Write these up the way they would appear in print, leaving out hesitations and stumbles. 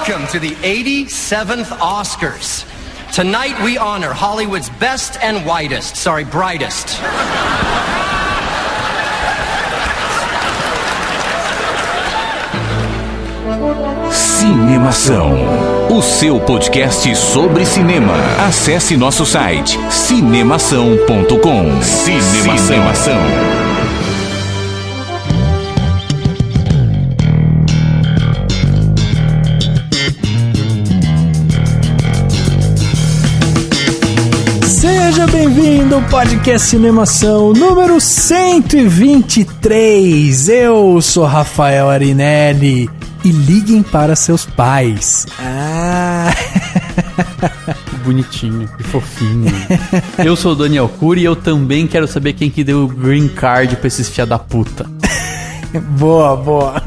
Welcome to the 87th Oscars. Tonight we honor Hollywood's best and brightest. Cinemação, o seu podcast sobre cinema. Acesse nosso site cinemação.com. Cinemação. Seja bem-vindo ao podcast Cinemação número 123. Eu sou Rafael Arinelli e liguem para seus pais. Bonitinho e fofinho. Eu sou o Daniel Cury e eu também quero saber quem que deu o green card pra esses fia da puta. Boa.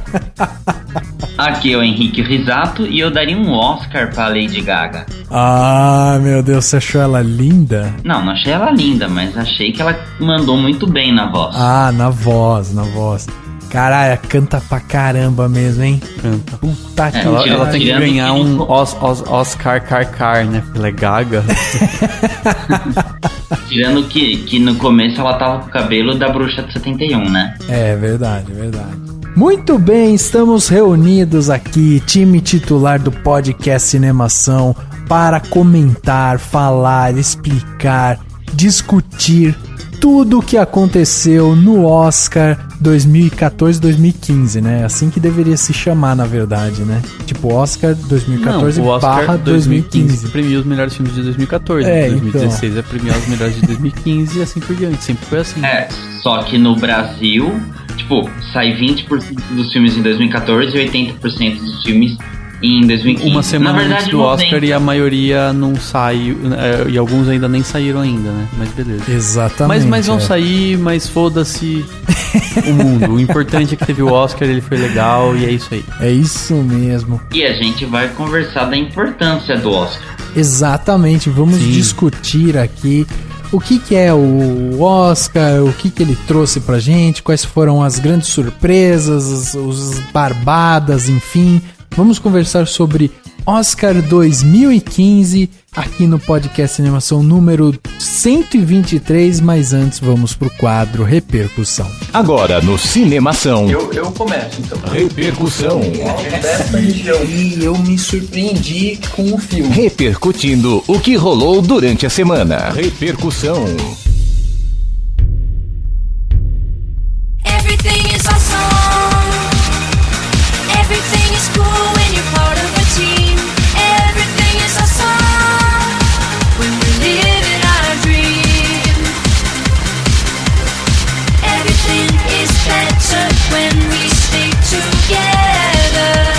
Aqui é o Henrique Risato e eu daria um Oscar pra Lady Gaga. Ah, meu Deus, você achou ela linda? Não achei ela linda, mas achei que ela mandou muito bem na voz. Ah, na voz. Caralho, canta pra caramba mesmo, hein? Canta. Puta que Ela tem que ganhar um Oscar Car, né? Porque ela é gaga. Tirando que no começo ela tava com o cabelo da Bruxa de 71, né? É verdade. Muito bem, estamos reunidos aqui, time titular do podcast Cinemação, para comentar, falar, explicar, discutir tudo o que aconteceu no Oscar 2014-2015, né? Assim que deveria se chamar, na verdade, né? Tipo, Oscar 2014 Não, o Oscar 2015. premia os melhores filmes de 2014. 2016 é premiar os melhores de 2015 e assim por diante. Sempre foi assim. Só que no Brasil, tipo, sai 20% dos filmes em 2014 e 80% dos filmes em 2015. Uma semana na verdade, antes do Oscar e a maioria não sai, e alguns ainda nem saíram ainda, né? Mas beleza. Exatamente. Mas vão sair, mas foda-se o mundo. O importante é que teve o Oscar, ele foi legal e é isso aí. É isso mesmo. E a gente vai conversar da importância do Oscar. Exatamente, vamos discutir aqui o que é o Oscar, o que ele trouxe pra gente, quais foram as grandes surpresas, os barbadas, enfim. Vamos conversar sobre Oscar 2015 aqui no podcast Cinemação número 123, mas antes vamos pro quadro Repercussão. Agora no Cinemação. Eu começo então. Repercussão. E eu me surpreendi com o filme. Repercutindo o que rolou durante a semana. Repercussão. Everything is awesome. Everything is cool when you're part of a team. Everything is awesome when we're living our dream. Everything is better when we stay together.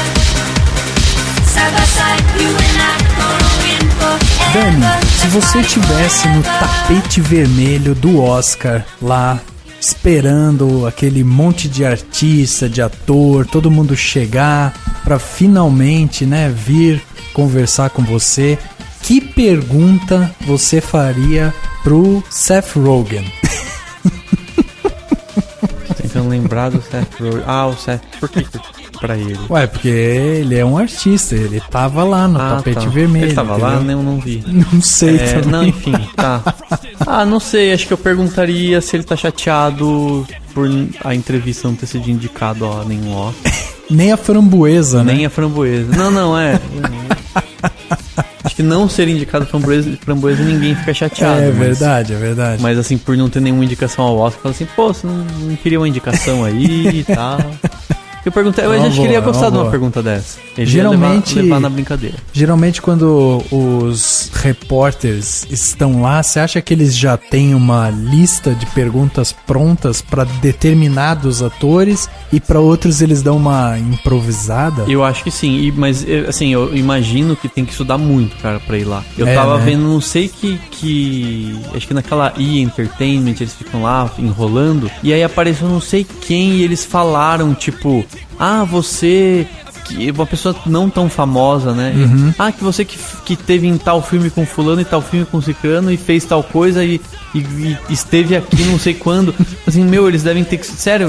Side by side, you and I gonna win forever. Dani, se você estivesse no tapete vermelho do Oscar lá, esperando aquele monte de artista, de ator, todo mundo chegar pra finalmente, né, vir conversar com você, que pergunta você faria pro Seth Rogen? Tentando lembrar do Seth Rogen. O Seth, por que pra ele? Ué, porque ele é um artista, ele tava lá no tapete vermelho. Ele tava entendeu? lá, eu não vi. Não sei também. Não, enfim, tá. Não sei, acho que eu perguntaria se ele tá chateado por a entrevista não ter sido indicado a nenhum Oscar. Nem a framboesa, né? Nem a framboesa. Não, Acho que não ser indicado framboesa ninguém fica chateado. É verdade. Mas assim, por não ter nenhuma indicação ao Oscar, fala assim, pô, você não queria uma indicação aí e tal. Eu perguntei, eu acho que ele ia gostar de uma pergunta dessa. Ele geralmente ia levar na brincadeira. Geralmente quando os repórteres estão lá, você acha que eles já têm uma lista de perguntas prontas para determinados atores e para outros eles dão uma improvisada? Eu acho que sim, mas assim, eu imagino que tem que estudar muito, cara, pra ir lá. Eu tava vendo, não sei que acho que naquela E! Entertainment eles ficam lá enrolando, e aí apareceu não sei quem e eles falaram, tipo, você que uma pessoa não tão famosa, né? Que você que teve em tal filme com fulano e tal filme com ciclano e fez tal coisa e esteve aqui não sei quando. Assim, eles devem ter... Sério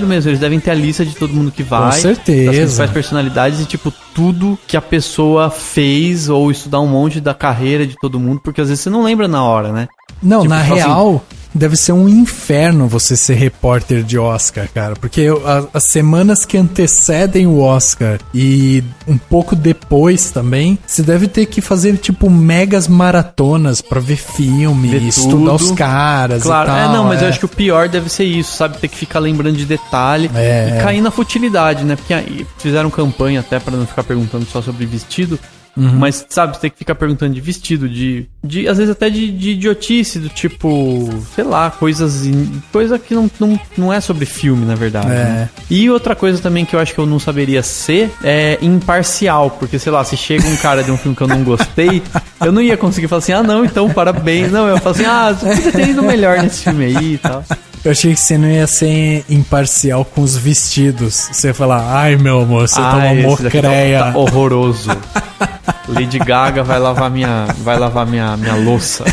mesmo, eles devem ter a lista de todo mundo que vai. Com certeza. Das principais personalidades e, tipo, tudo que a pessoa fez ou estudar um monte da carreira de todo mundo, porque às vezes você não lembra na hora, né? Não, tipo, na real... Deve ser um inferno você ser repórter de Oscar, cara. Porque as semanas que antecedem o Oscar e um pouco depois também, você deve ter que fazer, tipo, megas maratonas pra ver filme, ver estudar tudo. Os caras claro, e tal. Mas eu acho que o pior deve ser isso, sabe? Ter que ficar lembrando de detalhe e cair na futilidade, né? Porque fizeram campanha até pra não ficar perguntando só sobre vestido. Mas, sabe, você tem que ficar perguntando de vestido, de às vezes até de idiotice, do tipo, sei lá, coisa que não é sobre filme, na verdade. Né? E outra coisa também que eu acho que eu não saberia ser é imparcial, porque, sei lá, se chega um cara de um filme que eu não gostei, eu não ia conseguir falar assim, não, então parabéns. Não, eu falo assim, você podia ter ido melhor nesse filme aí e tal. Eu achei que você não ia ser imparcial com os vestidos. Você ia falar, ai meu amor, você tá uma mocreia. Tá horroroso. Lady Gaga vai lavar minha louça.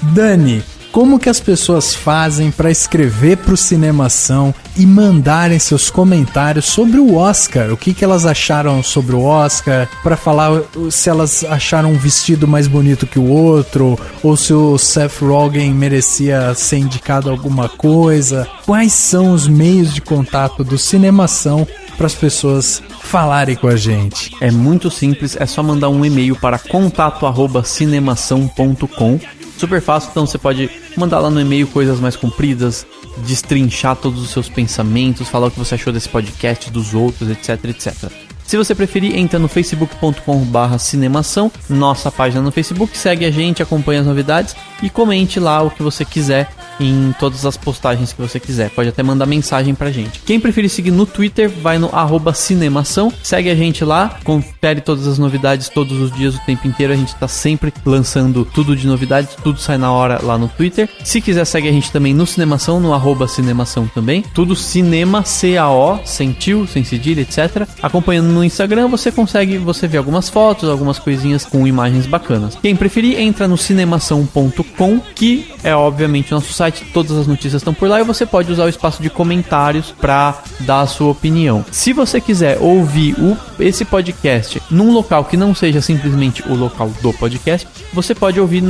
Dani, como que as pessoas fazem pra escrever pro Cinemação e mandarem seus comentários sobre o Oscar? O que elas acharam sobre o Oscar? Pra falar se elas acharam um vestido mais bonito que o outro, ou se o Seth Rogen merecia ser indicado a alguma coisa. Quais são os meios de contato do Cinemação para as pessoas falarem com a gente? É muito simples, é só mandar um e-mail para contato@cinemação.com. Super fácil, então você pode mandar lá no e-mail coisas mais compridas, destrinchar todos os seus pensamentos, falar o que você achou desse podcast, dos outros, etc, etc. Se você preferir, entra no facebook.com/cinemação, nossa página no Facebook, segue a gente, acompanha as novidades e comente lá o que você quiser em todas as postagens que você quiser. Pode até mandar mensagem pra gente. Quem preferir seguir no Twitter, vai no @cinemação, segue a gente lá, confere todas as novidades todos os dias, o tempo inteiro. A gente tá sempre lançando tudo de novidades, tudo sai na hora lá no Twitter. Se quiser, segue a gente também no Cinemação, no @cinemação também. Tudo cinema, C-A-O, sem tio, sem cedilha, etc. Acompanhando no Instagram, você vê algumas fotos, algumas coisinhas com imagens bacanas. Quem preferir, entra no cinemação.com, que é obviamente o nosso site, todas as notícias estão por lá e você pode usar o espaço de comentários para dar a sua opinião. Se você quiser ouvir esse podcast num local que não seja simplesmente o local do podcast, você pode ouvir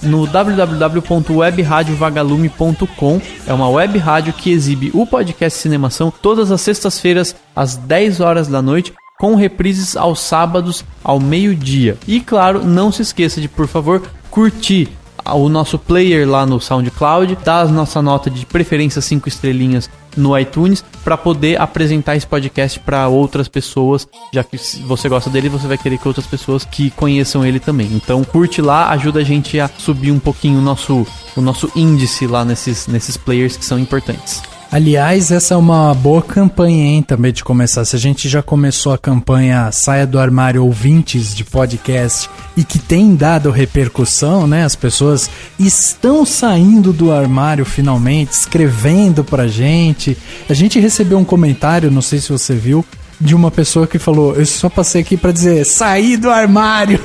no www.webradiovagalume.com. É uma web rádio que exibe o podcast Cinemação todas as sextas-feiras às 10 horas da noite, com reprises aos sábados ao meio-dia. E claro, não se esqueça de, por favor, curtir o nosso player lá no SoundCloud, dar a nossa nota de preferência 5 estrelinhas no iTunes, para poder apresentar esse podcast para outras pessoas, já que se você gosta dele, você vai querer que outras pessoas que conheçam ele também. Então curte lá, ajuda a gente a subir um pouquinho o nosso índice lá nesses players que são importantes. Aliás, essa é uma boa campanha, hein, também de começar. Se a gente já começou a campanha Saia do Armário Ouvintes de podcast e que tem dado repercussão, né? As pessoas estão saindo do armário finalmente, escrevendo pra gente. A gente recebeu um comentário, não sei se você viu, de uma pessoa que falou, eu só passei aqui pra dizer, saí do armário.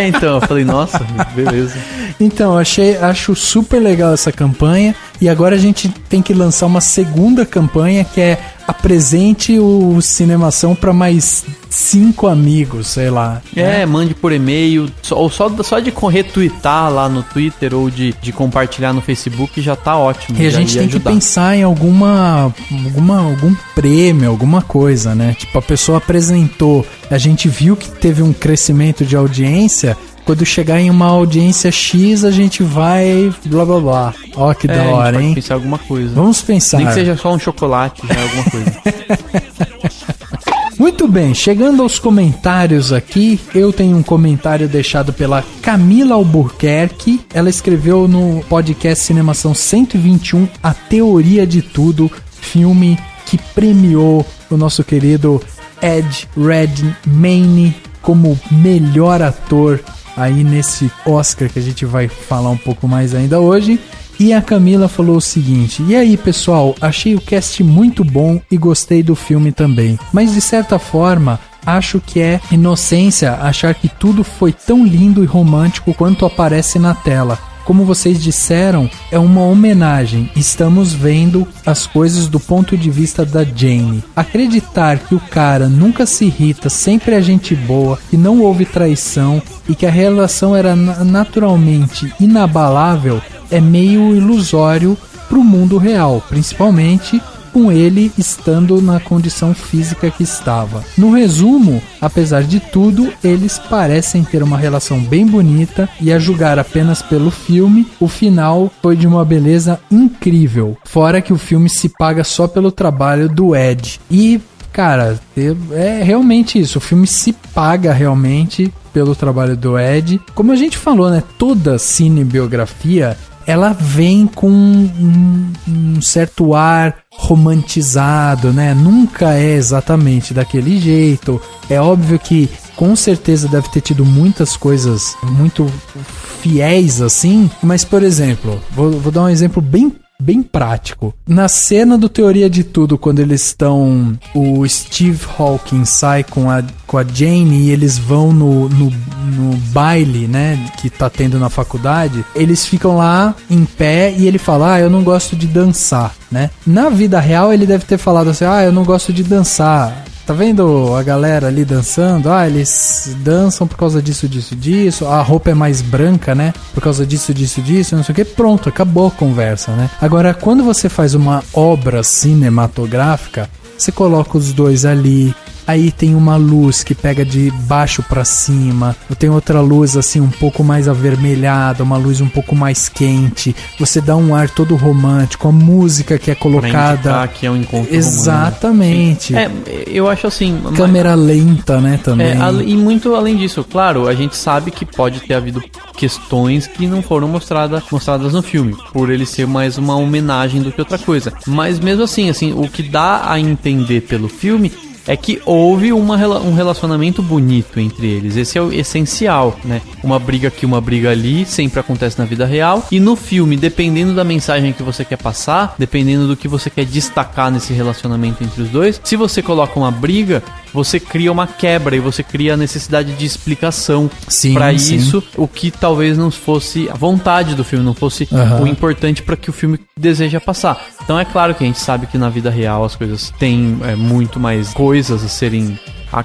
Então, eu falei, nossa, beleza. Então, acho super legal essa campanha, e agora a gente tem que lançar uma segunda campanha, que é apresente o Cinemação pra mais 5 amigos, sei lá. Né? Mande por e-mail, ou só de retweetar lá no Twitter, ou de compartilhar no Facebook, já tá ótimo. E a gente tem que pensar em algum prêmio, alguma coisa, né? Tipo, a pessoa apresentou, a gente viu que teve um crescimento de audiência. Quando chegar em uma audiência X, a gente vai blá blá blá. Ó, que da hora, hein? Vamos pensar alguma coisa. Vamos pensar. Nem que seja só um chocolate, já é alguma coisa. Muito bem, chegando aos comentários aqui, eu tenho um comentário deixado pela Camila Albuquerque. Ela escreveu no podcast Cinemação 121 A Teoria de Tudo, filme que premiou o nosso querido Ed Redmayne como melhor ator aí nesse Oscar que a gente vai falar um pouco mais ainda hoje. E a Camila falou o seguinte: e aí, pessoal, achei o cast muito bom e gostei do filme também, mas de certa forma acho que é inocência achar que tudo foi tão lindo e romântico quanto aparece na tela. Como vocês disseram, é uma homenagem. Estamos vendo as coisas do ponto de vista da Jane. Acreditar que o cara nunca se irrita, sempre é gente boa, que não houve traição e que a relação era naturalmente inabalável é meio ilusório pro mundo real, principalmente com ele estando na condição física que estava. No resumo, apesar de tudo, eles parecem ter uma relação bem bonita e a julgar apenas pelo filme, o final foi de uma beleza incrível. Fora que o filme se paga só pelo trabalho do Ed. E, cara, é realmente isso, o filme se paga realmente pelo trabalho do Ed. Como a gente falou, né, toda cinebiografia ela vem com um certo ar romantizado, né? Nunca é exatamente daquele jeito. É óbvio que com certeza deve ter tido muitas coisas muito fiéis assim, mas, por exemplo, vou dar um exemplo bem prático. Na cena do Teoria de Tudo, quando eles estão... O Steve Hawking sai com a Jane e eles vão no baile, né? Que tá tendo na faculdade. Eles ficam lá em pé e ele fala, eu não gosto de dançar, né? Na vida real ele deve ter falado assim, eu não gosto de dançar. Tá vendo a galera ali dançando? Eles dançam por causa disso. A roupa é mais branca, né? Por causa disso, não sei o que. Pronto, acabou a conversa, né? Agora, quando você faz uma obra cinematográfica, você coloca os dois ali. Aí tem uma luz que pega de baixo pra cima, tem outra luz assim um pouco mais avermelhada, uma luz um pouco mais quente. Você dá um ar todo romântico, a música que é colocada que é um encontro exatamente. Eu acho assim, câmera lenta, né, também. E muito além disso, claro, a gente sabe que pode ter havido questões que não foram mostradas no filme, por ele ser mais uma homenagem do que outra coisa. Mas mesmo assim, o que dá a entender pelo filme é que houve um relacionamento bonito entre eles. Esse é o essencial, né? Uma briga aqui, uma briga ali, sempre acontece na vida real. E no filme, dependendo da mensagem que você quer passar, dependendo do que você quer destacar nesse relacionamento entre os dois, se você coloca uma briga, você cria uma quebra e você cria a necessidade de explicação para isso, o que talvez não fosse a vontade do filme, não fosse o importante para que o filme deseja passar. Então é claro que a gente sabe que na vida real as coisas têm muito mais coisas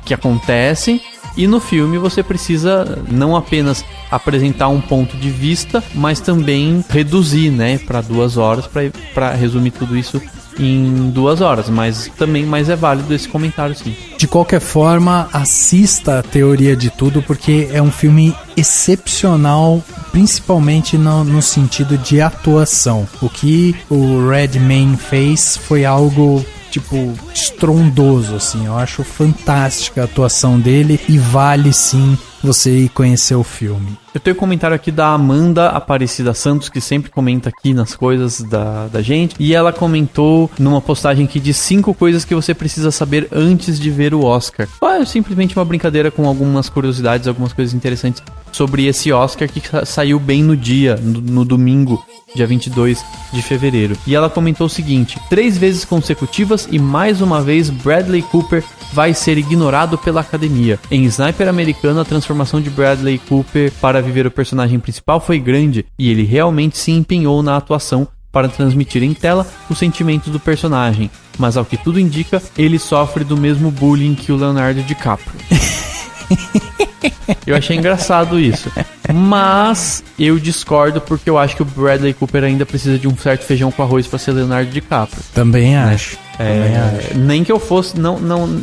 que acontecem, e no filme você precisa não apenas apresentar um ponto de vista, mas também reduzir, né, para 2 horas, para resumir tudo isso em 2 horas, mas também mais é válido esse comentário, sim. De qualquer forma, assista a Teoria de Tudo, porque é um filme excepcional, principalmente no sentido de atuação. O que o Redmayne fez foi algo estrondoso, assim. Eu acho fantástica a atuação dele e vale sim você ir conhecer o filme. Eu tenho um comentário aqui da Amanda Aparecida Santos, que sempre comenta aqui nas coisas da gente, e ela comentou numa postagem que diz 5 coisas que você precisa saber antes de ver o Oscar. É simplesmente uma brincadeira com algumas curiosidades, algumas coisas interessantes sobre esse Oscar que saiu bem no dia, no domingo, dia 22 de fevereiro. E ela comentou o seguinte: 3 vezes consecutivas e mais uma vez Bradley Cooper vai ser ignorado pela academia. Em Sniper Americano, a transformação de Bradley Cooper para viver o personagem principal foi grande e ele realmente se empenhou na atuação para transmitir em tela os sentimentos do personagem. Mas ao que tudo indica, ele sofre do mesmo bullying que o Leonardo DiCaprio. Eu achei engraçado isso, mas eu discordo, porque eu acho que o Bradley Cooper ainda precisa de um certo feijão com arroz para ser Leonardo DiCaprio. Também acho. Nem que eu fosse,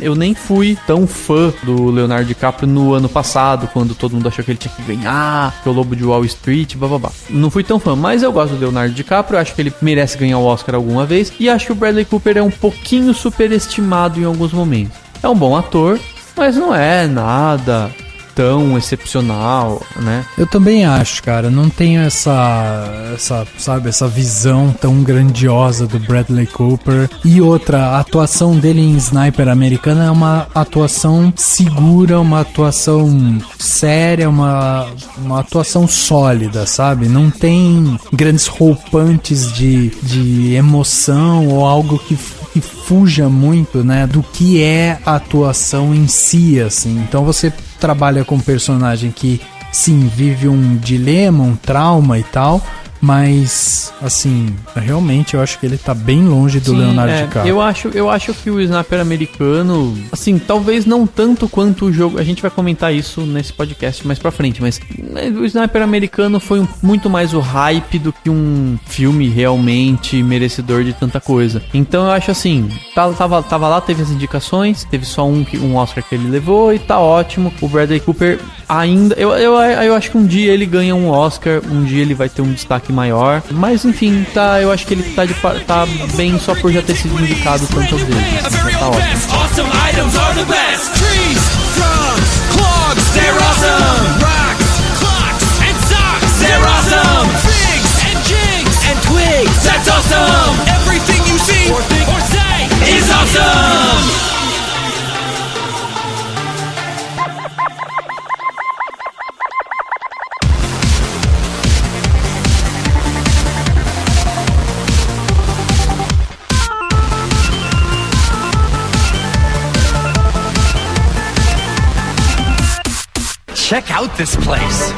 eu nem fui tão fã do Leonardo DiCaprio no ano passado, quando todo mundo achou que ele tinha que ganhar, que o Lobo de Wall Street, bababá. Não fui tão fã, mas eu gosto do Leonardo DiCaprio, acho que ele merece ganhar o Oscar alguma vez, e acho que o Bradley Cooper é um pouquinho superestimado em alguns momentos. É um bom ator, mas não é nada tão excepcional, né? Eu também acho, cara. Não tenho essa visão tão grandiosa do Bradley Cooper. E outra, a atuação dele em Sniper Americana é uma atuação segura, uma atuação séria, uma atuação sólida, sabe? Não tem grandes roupantes de emoção ou algo que fuja muito, né, do que é a atuação em si, assim. Então você trabalha com um personagem que, sim, vive um dilema, um trauma e tal, mas, assim, realmente eu acho que ele tá bem longe do Leonardo DiCaprio. Eu acho que o Sniper Americano, assim, talvez não tanto quanto o jogo, a gente vai comentar isso nesse podcast mais pra frente, mas o Sniper Americano foi muito mais o hype do que um filme realmente merecedor de tanta coisa. Então eu acho assim, tava lá, teve as indicações, teve só um Oscar que ele levou e tá ótimo. O Bradley Cooper ainda, eu acho que um dia ele ganha um Oscar, um dia ele vai ter um destaque maior, mas enfim, eu acho que ele tá bem só por já ter sido indicado tantas vezes. Então, tá ótimo. Awesome items are the best. Trees, drums, clogs, they're awesome. Rocks, clocks, and socks, they're awesome. Figs and jigs and twigs, that's awesome. Everything you see or think or say is awesome. Check out this place.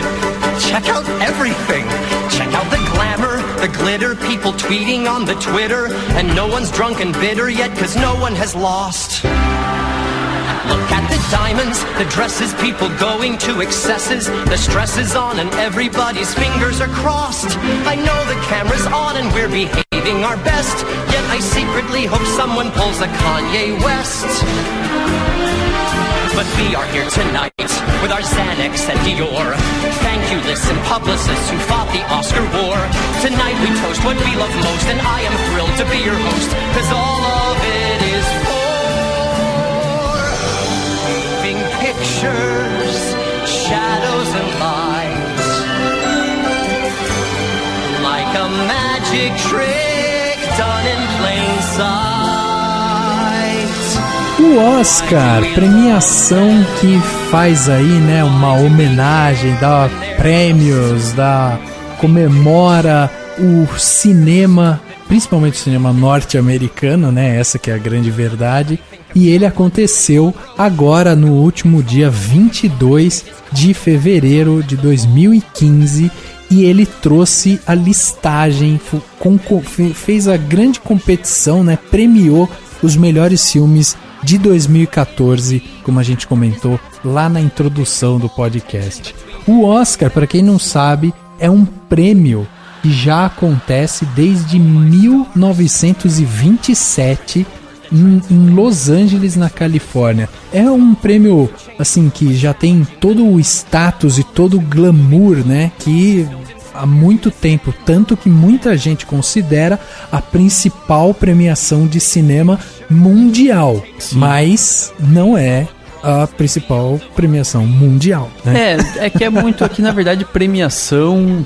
Check out everything. Check out the glamour, the glitter, people tweeting on the Twitter, and no one's drunk and bitter yet, cause no one has lost. Look at the diamonds, the dresses, people going to excesses, the stress is on and everybody's fingers are crossed. I know the camera's on and we're behaving our best, yet I secretly hope someone pulls a Kanye West. But we are here tonight with our Xanax and Dior. Thank you, listen, publicists who fought the Oscar war. Tonight we toast what we love most, and I am thrilled to be your host, cause all of it is for moving pictures, shadows and light, like a magic trick done in plain sight. O Oscar, premiação que faz aí, né, uma homenagem, dá prêmios, comemora o cinema, principalmente o cinema norte-americano, né, essa que é a grande verdade, e ele aconteceu agora no último dia 22 de fevereiro de 2015, e ele trouxe a listagem, fez a grande competição, né, premiou os melhores filmes de 2014, como a gente comentou lá na introdução do podcast. O Oscar, para quem não sabe, é um prêmio que já acontece desde 1927 em Los Angeles, na Califórnia. É um prêmio assim que já tem todo o status e todo o glamour, né, que há muito tempo, tanto que muita gente considera a principal premiação de cinema mundial. Sim. Mas não é a principal premiação mundial, né? É que é muito aqui, na verdade, premiação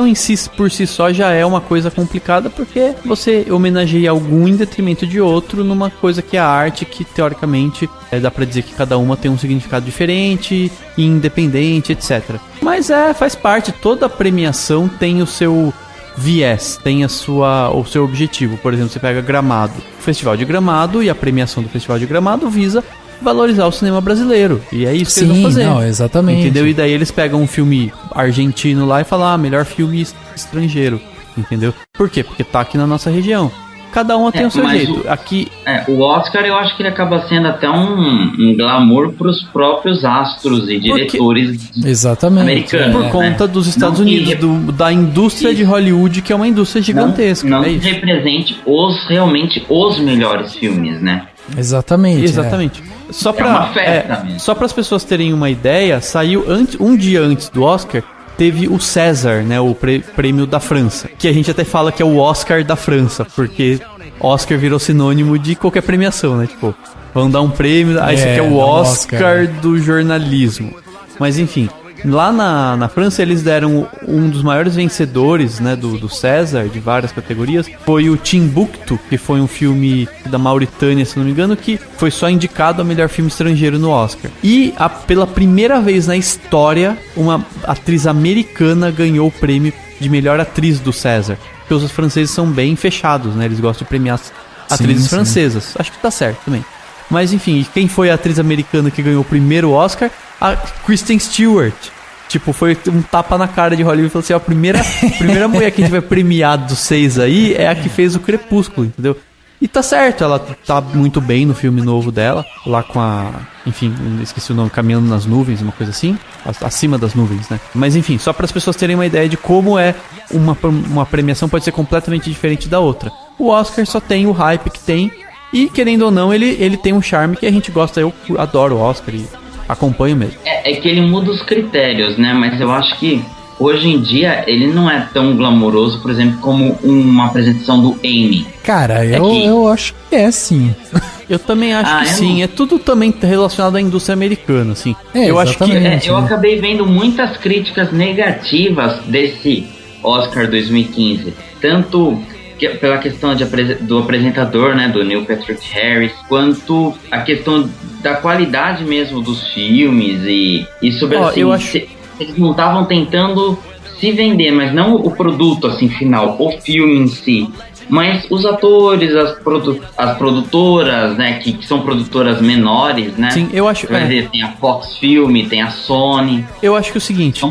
em si, por si só, já é uma coisa complicada, porque você homenageia algum em detrimento de outro numa coisa que é a arte, que teoricamente dá pra dizer que cada uma tem um significado diferente, independente, etc. Mas faz parte, toda premiação tem o seu viés, tem o seu objetivo. Por exemplo, você pega Gramado, o Festival de Gramado, e a premiação do Festival de Gramado visa valorizar o cinema brasileiro, e é isso que eles vão fazer. Não, exatamente. Entendeu? E daí eles pegam um filme argentino lá e falam, melhor filme estrangeiro, entendeu? Por quê? Porque tá aqui na nossa região. Cada uma tem o seu jeito. O Oscar, eu acho que ele acaba sendo até um glamour pros próprios astros e diretores americanos. Por conta dos Estados Unidos, da indústria de Hollywood, que é uma indústria gigantesca. Não represente realmente os melhores filmes, né? Exatamente. Só para as pessoas terem uma ideia, saiu um dia antes do Oscar, teve o César, né, o prêmio da França, que a gente até fala que é o Oscar da França, porque Oscar virou sinônimo de qualquer premiação, né? Tipo, vão dar um prêmio, esse aqui é o Oscar do jornalismo. Mas enfim, lá na França eles deram um dos maiores vencedores, né, do César, de várias categorias, foi o Timbuktu, que foi um filme da Mauritânia, se não me engano, que foi só indicado a melhor filme estrangeiro no Oscar. E pela primeira vez na história, uma atriz americana ganhou o prêmio de melhor atriz do César. Porque os franceses são bem fechados, né, eles gostam de premiar atrizes francesas. Acho que tá certo também. Mas enfim, e quem foi a atriz americana que ganhou o primeiro Oscar? A Kristen Stewart. Tipo, foi um tapa na cara de Hollywood. Falou assim, ó, a primeira mulher que a gente vai premiar dos 6 aí é a que fez o Crepúsculo, entendeu? E tá certo, ela tá muito bem no filme novo dela, lá com a... Enfim, esqueci o nome, Caminhando nas Nuvens, uma coisa assim. Acima das nuvens, né? Mas enfim, só para as pessoas terem uma ideia de como é uma premiação pode ser completamente diferente da outra. O Oscar só tem o hype que tem. E, querendo ou não, ele tem um charme que a gente gosta. Eu adoro o Oscar e acompanho mesmo. É que ele muda os critérios, né? Mas eu acho que hoje em dia ele não é tão glamouroso, por exemplo, como uma apresentação do Emmy. Cara, eu acho que é sim. Eu também acho que sim. Não... É tudo também relacionado à indústria americana, assim. Eu acho que eu acabei vendo muitas críticas negativas desse Oscar 2015. Tanto pela questão do apresentador, né, do Neil Patrick Harris, quanto a questão da qualidade mesmo dos filmes e sobre assim, eles não estavam tentando se vender, mas não o produto assim final, o filme em si, mas os atores, as produtoras, né, que são produtoras menores, né? Sim, eu acho. Quer dizer, tem a Fox Film, tem a Sony. Eu acho que é o seguinte.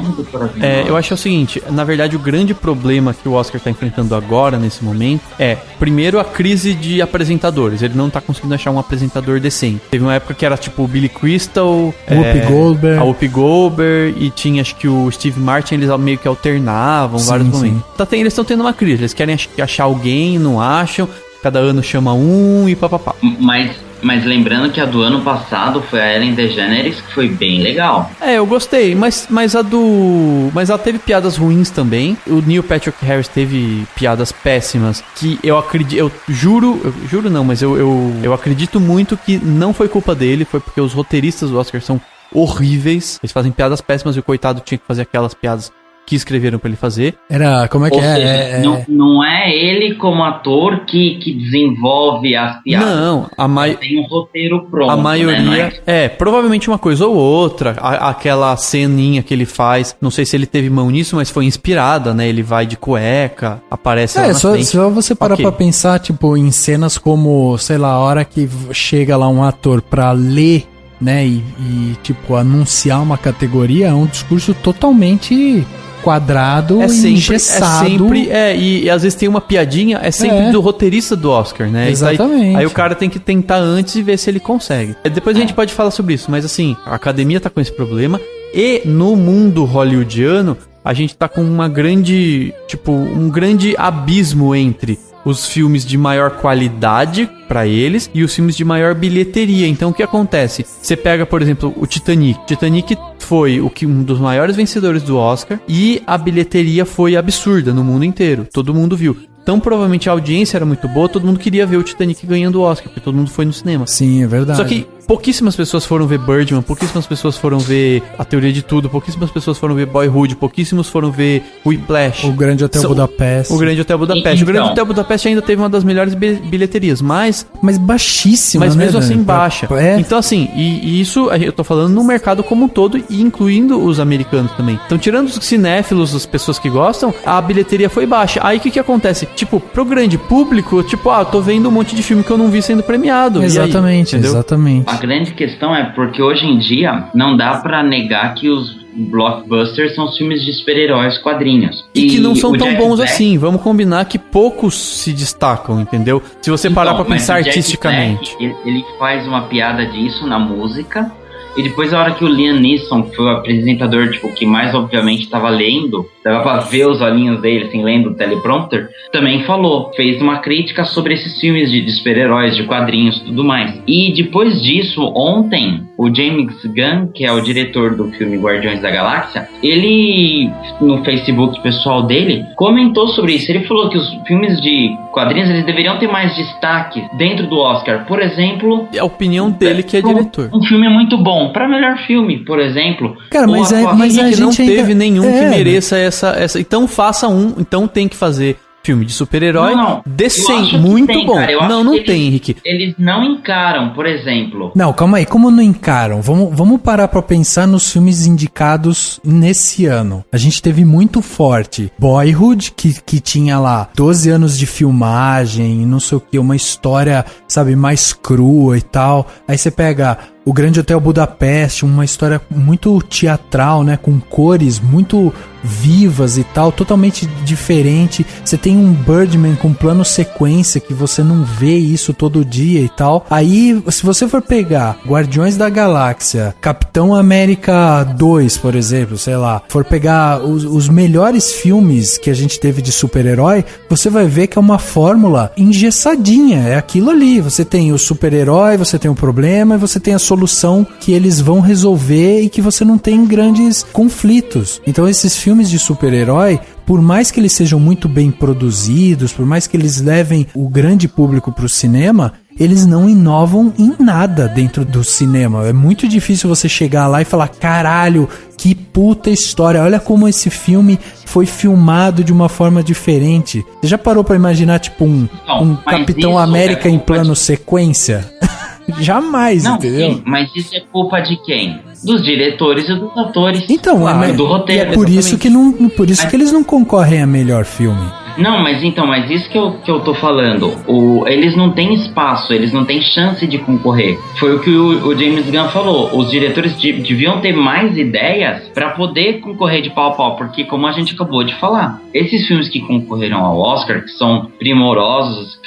Eu acho que é o seguinte. Na verdade, o grande problema que o Oscar está enfrentando agora, nesse momento, é, primeiro, a crise de apresentadores. Ele não tá conseguindo achar um apresentador decente. Teve uma época que era tipo o Billy Crystal, a Whoopi Goldberg, e tinha, acho que o Steve Martin, eles meio que alternavam vários momentos. Eles estão tendo uma crise. Eles querem achar alguém, não acham, cada ano chama um e papapá. Mas lembrando que a do ano passado foi a Ellen DeGeneres, que foi bem legal. Eu gostei, mas ela teve piadas ruins também. O Neil Patrick Harris teve piadas péssimas, que eu acredito muito que não foi culpa dele, foi porque os roteiristas do Oscar são horríveis. Eles fazem piadas péssimas e o coitado tinha que fazer aquelas piadas que escreveram pra ele fazer. Como é que é? Não é ele como ator que desenvolve as piadas. Não, tem um roteiro pronto. A maioria, né? Provavelmente uma coisa ou outra. Aquela ceninha que ele faz, não sei se ele teve mão nisso, mas foi inspirada, né? Ele vai de cueca, aparece lá na frente. Só você parar pra pensar, tipo, em cenas como, sei lá, a hora que chega lá um ator pra ler, né, e tipo, anunciar uma categoria, é um discurso totalmente quadrado e engessado. E às vezes tem uma piadinha, sempre do roteirista do Oscar, né? Exatamente. Aí o cara tem que tentar antes e ver se ele consegue. Depois a gente pode falar sobre isso, mas assim, a academia tá com esse problema e no mundo hollywoodiano a gente tá com um grande abismo entre os filmes de maior qualidade pra eles e os filmes de maior bilheteria. Então o que acontece? Você pega, por exemplo, o Titanic. Titanic foi um dos maiores vencedores do Oscar e a bilheteria foi absurda no mundo inteiro. Todo mundo viu. Então provavelmente a audiência era muito boa, todo mundo queria ver o Titanic ganhando o Oscar, porque todo mundo foi no cinema. Sim, é verdade. Só que pouquíssimas pessoas foram ver Birdman, pouquíssimas pessoas foram ver A Teoria de Tudo, pouquíssimas pessoas foram ver Boyhood, pouquíssimos foram ver Whiplash. O Grande Hotel Budapeste. O Grande Hotel Budapeste. O Grande Hotel Budapeste ainda teve uma das melhores bilheterias, mas baixíssima, mas né, mesmo assim baixa. Então assim, e isso eu tô falando no mercado como um todo e incluindo os americanos também. Então tirando os cinéfilos, as pessoas que gostam, a bilheteria foi baixa. Aí o que acontece? Tipo, pro grande público, eu tô vendo um monte de filme que eu não vi sendo premiado. Exatamente, exatamente. A grande questão é porque hoje em dia não dá pra negar que os blockbusters são os filmes de super-heróis, quadrinhos. E que não são tão bons assim. Vamos combinar que poucos se destacam, entendeu? Se você parar pra pensar artisticamente. Ele faz uma piada disso na música. E depois, a hora que o Liam Neeson, que foi o apresentador, que mais obviamente estava lendo, dava pra ver os olhinhos dele, assim, lendo o teleprompter, também fez uma crítica sobre esses filmes de super-heróis, de quadrinhos e tudo mais. E depois disso, ontem, o James Gunn, que é o diretor do filme Guardiões da Galáxia, ele, no Facebook pessoal dele, comentou sobre isso. Ele falou que os filmes de quadrinhos, eles deveriam ter mais destaque dentro do Oscar. Por exemplo... É a opinião dele que é diretor. Um filme muito bom. Pra melhor filme, por exemplo. Cara, mas a que não gente teve ainda... nenhum que mereça essa... Então faça um, então tem que fazer filme de super-herói decente, muito bom. Não tem, Henrique. Eles não encaram, por exemplo... Não, calma aí, como não encaram? Vamos parar pra pensar nos filmes indicados nesse ano. A gente teve muito forte Boyhood, que tinha lá 12 anos de filmagem, não sei o que, uma história, sabe, mais crua e tal. Aí você pega O Grande Hotel Budapeste, uma história muito teatral, né, com cores muito vivas e tal, totalmente diferente. Você tem um Birdman com plano sequência, que você não vê isso todo dia e tal. Aí, se você for pegar Guardiões da Galáxia, Capitão América 2, por exemplo, sei lá, for pegar os melhores filmes que a gente teve de super-herói, você vai ver que é uma fórmula engessadinha, é aquilo ali. Você tem o super-herói, você tem o problema e você tem a solução que eles vão resolver e que você não tem grandes conflitos. Então esses filmes de super-herói, por mais que eles sejam muito bem produzidos, por mais que eles levem o grande público pro cinema, eles não inovam em nada dentro do cinema. É muito difícil você chegar lá e falar, caralho, que puta história, olha como esse filme foi filmado de uma forma diferente. Você já parou pra imaginar, tipo, um Capitão América em plano sequência? Jamais, não, entendeu? Sim, mas isso é culpa de quem? Dos diretores e dos atores. Então, do roteiro. E é por isso que eles não concorrem a melhor filme. Não, mas isso que eu tô falando. Eles não têm espaço, eles não têm chance de concorrer. Foi o que o James Gunn falou. Os diretores deviam ter mais ideias pra poder concorrer de pau a pau, porque como a gente acabou de falar, esses filmes que concorreram ao Oscar, que são primorosos,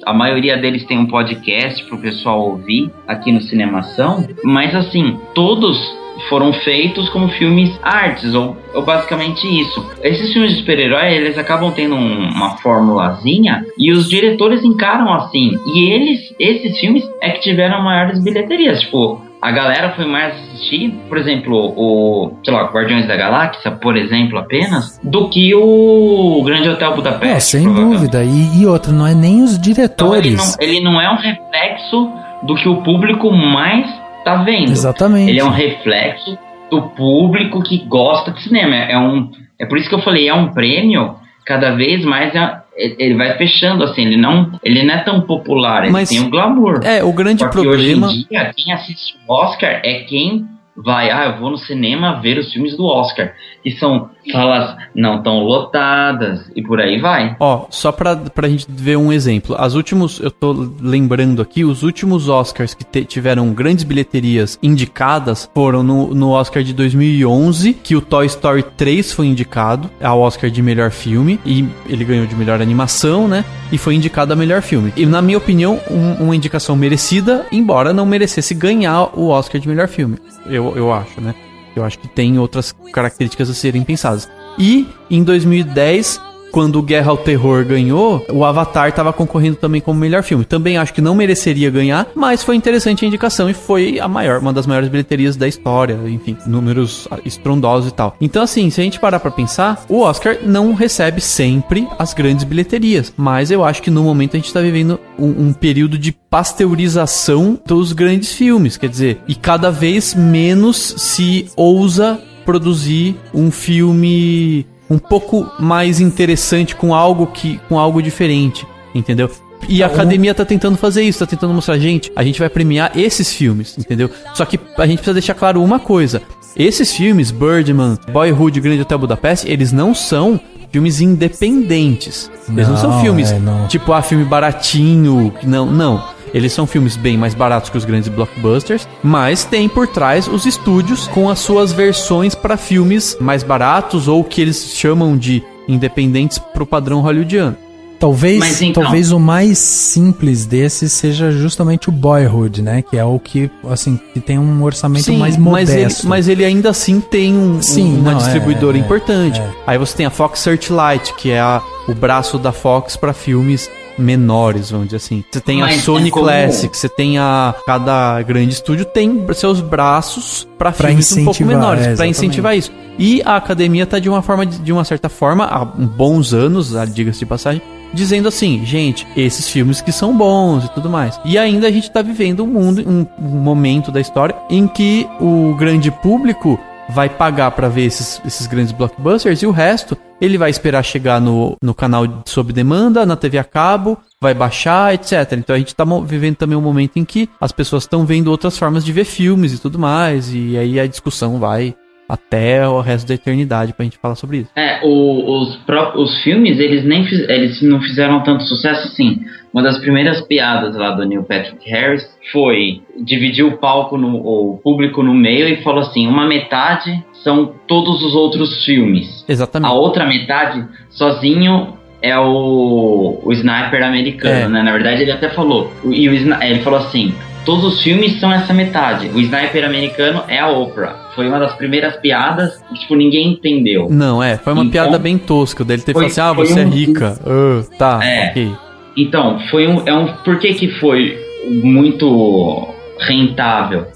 a maioria deles tem um podcast pro pessoal ouvir aqui no Cinemação, mas assim, todos foram feitos como filmes artes, ou basicamente isso. Esses filmes de super-herói, eles acabam tendo uma formulazinha, e os diretores encaram assim, e esses filmes é que tiveram maiores bilheterias, tipo, a galera foi mais assistir, por exemplo, Guardiões da Galáxia, por exemplo, apenas, do que o Grande Hotel Budapeste. Sem dúvida, e outra, não é nem os diretores. Então, ele não é um reflexo do que o público mais tá vendo. Exatamente. Ele é um reflexo do público que gosta de cinema. É por isso que eu falei, é um prêmio, cada vez mais ele vai fechando, assim, ele não é tão popular, ele tem um glamour. O grande problema... Hoje em dia, quem assiste o Oscar é quem vai, eu vou no cinema ver os filmes do Oscar, que são salas não tão lotadas e por aí vai. Só pra gente ver um exemplo, eu tô lembrando aqui, os últimos Oscars que tiveram grandes bilheterias indicadas foram no Oscar de 2011, que o Toy Story 3 foi indicado ao Oscar de melhor filme, e ele ganhou de melhor animação, né, e foi indicado a melhor filme. E na minha opinião, uma indicação merecida, embora não merecesse ganhar o Oscar de melhor filme. Eu acho, né? Eu acho que tem outras características a serem pensadas. E em 2010, quando o Guerra ao Terror ganhou, o Avatar estava concorrendo também como melhor filme. Também acho que não mereceria ganhar, mas foi interessante a indicação e foi uma das maiores bilheterias da história. Enfim, números estrondosos e tal. Então assim, se a gente parar pra pensar, o Oscar não recebe sempre as grandes bilheterias. Mas eu acho que no momento a gente tá vivendo um período de pasteurização dos grandes filmes. Quer dizer, e cada vez menos se ousa produzir um filme um pouco mais interessante, com algo diferente, entendeu? E a academia tá tentando fazer isso, tá tentando mostrar, a gente vai premiar esses filmes, entendeu? Só que a gente precisa deixar claro uma coisa: esses filmes, Birdman, Boyhood, Grande Hotel Budapeste, eles não são filmes independentes. Eles não são filmes tipo, filme baratinho, não. Eles são filmes bem mais baratos que os grandes blockbusters, mas tem por trás os estúdios com as suas versões para filmes mais baratos, ou que eles chamam de independentes pro padrão hollywoodiano. Talvez o mais simples desses seja justamente o Boyhood, né? Que é o que, assim, que tem um orçamento mais modesto. Mas ele ainda assim tem uma distribuidora importante. Aí você tem a Fox Searchlight, que é o braço da Fox para filmes menores, vamos dizer assim. Você tem a Mas Sony é como- Classic, você tem cada grande estúdio tem seus braços pra filmes um pouco incentivar, menores, pra exatamente. incentivar isso. E a academia tá de uma certa forma, há bons anos, diga-se de passagem, dizendo assim, gente, esses filmes que são bons e tudo mais. E ainda a gente tá vivendo um momento da história em que o grande público vai pagar pra ver esses grandes blockbusters e o resto ele vai esperar chegar no canal sob demanda, na TV a cabo, vai baixar, etc. Então a gente tá vivendo também um momento em que as pessoas estão vendo outras formas de ver filmes e tudo mais, e aí a discussão vai até o resto da eternidade pra gente falar sobre isso. Os filmes, eles não fizeram tanto sucesso assim. Uma das primeiras piadas lá do Neil Patrick Harris foi dividir o público no meio e falou assim, uma metade são todos os outros filmes. Exatamente. A outra metade, sozinho, é o sniper americano, né? Na verdade, ele até falou, ele falou assim, todos os filmes são essa metade. O sniper americano é a Oprah. Foi uma das primeiras piadas que, tipo, ninguém entendeu. Não, foi uma Então, piada bem tosca dele ter falado assim, foi você é um- rica. Tá, ok. Então, por que que foi muito rentável?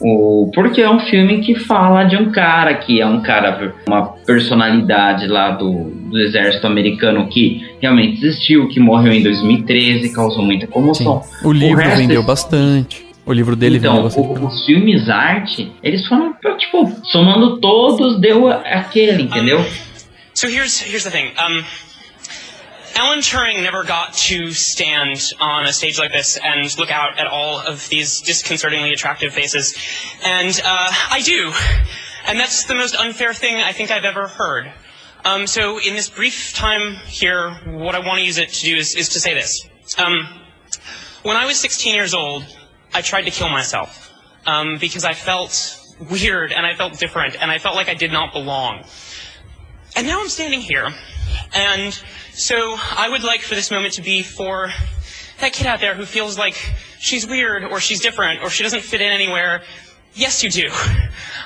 Porque é um filme que fala de um cara que é uma personalidade lá do exército americano que realmente existiu, que morreu em 2013, causou muita comoção. Sim. O livro resto vendeu é- bastante. O livro dele vendeu Então, bastante. os filmes arte, eles foram, tipo, somando todos, deu aquele, entendeu? So here's the thing. Alan Turing never got to stand on a stage like this and look out at all of these disconcertingly attractive faces. And I do. And that's the most unfair thing I think I've ever heard. So in this brief time here, what I want to use it to do is to say this. When I was 16 years old, I tried to kill myself because I felt weird and I felt different and I felt like I did not belong. And now I'm standing here, and so I would like for this moment to be for that kid out there who feels like she's weird or she's different or she doesn't fit in anywhere. Yes, you do.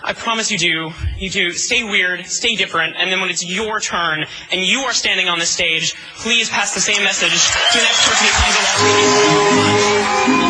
I promise you do. You do. Stay weird, stay different, and then when it's your turn and you are standing on the stage, please pass the same message to the next person who comes along.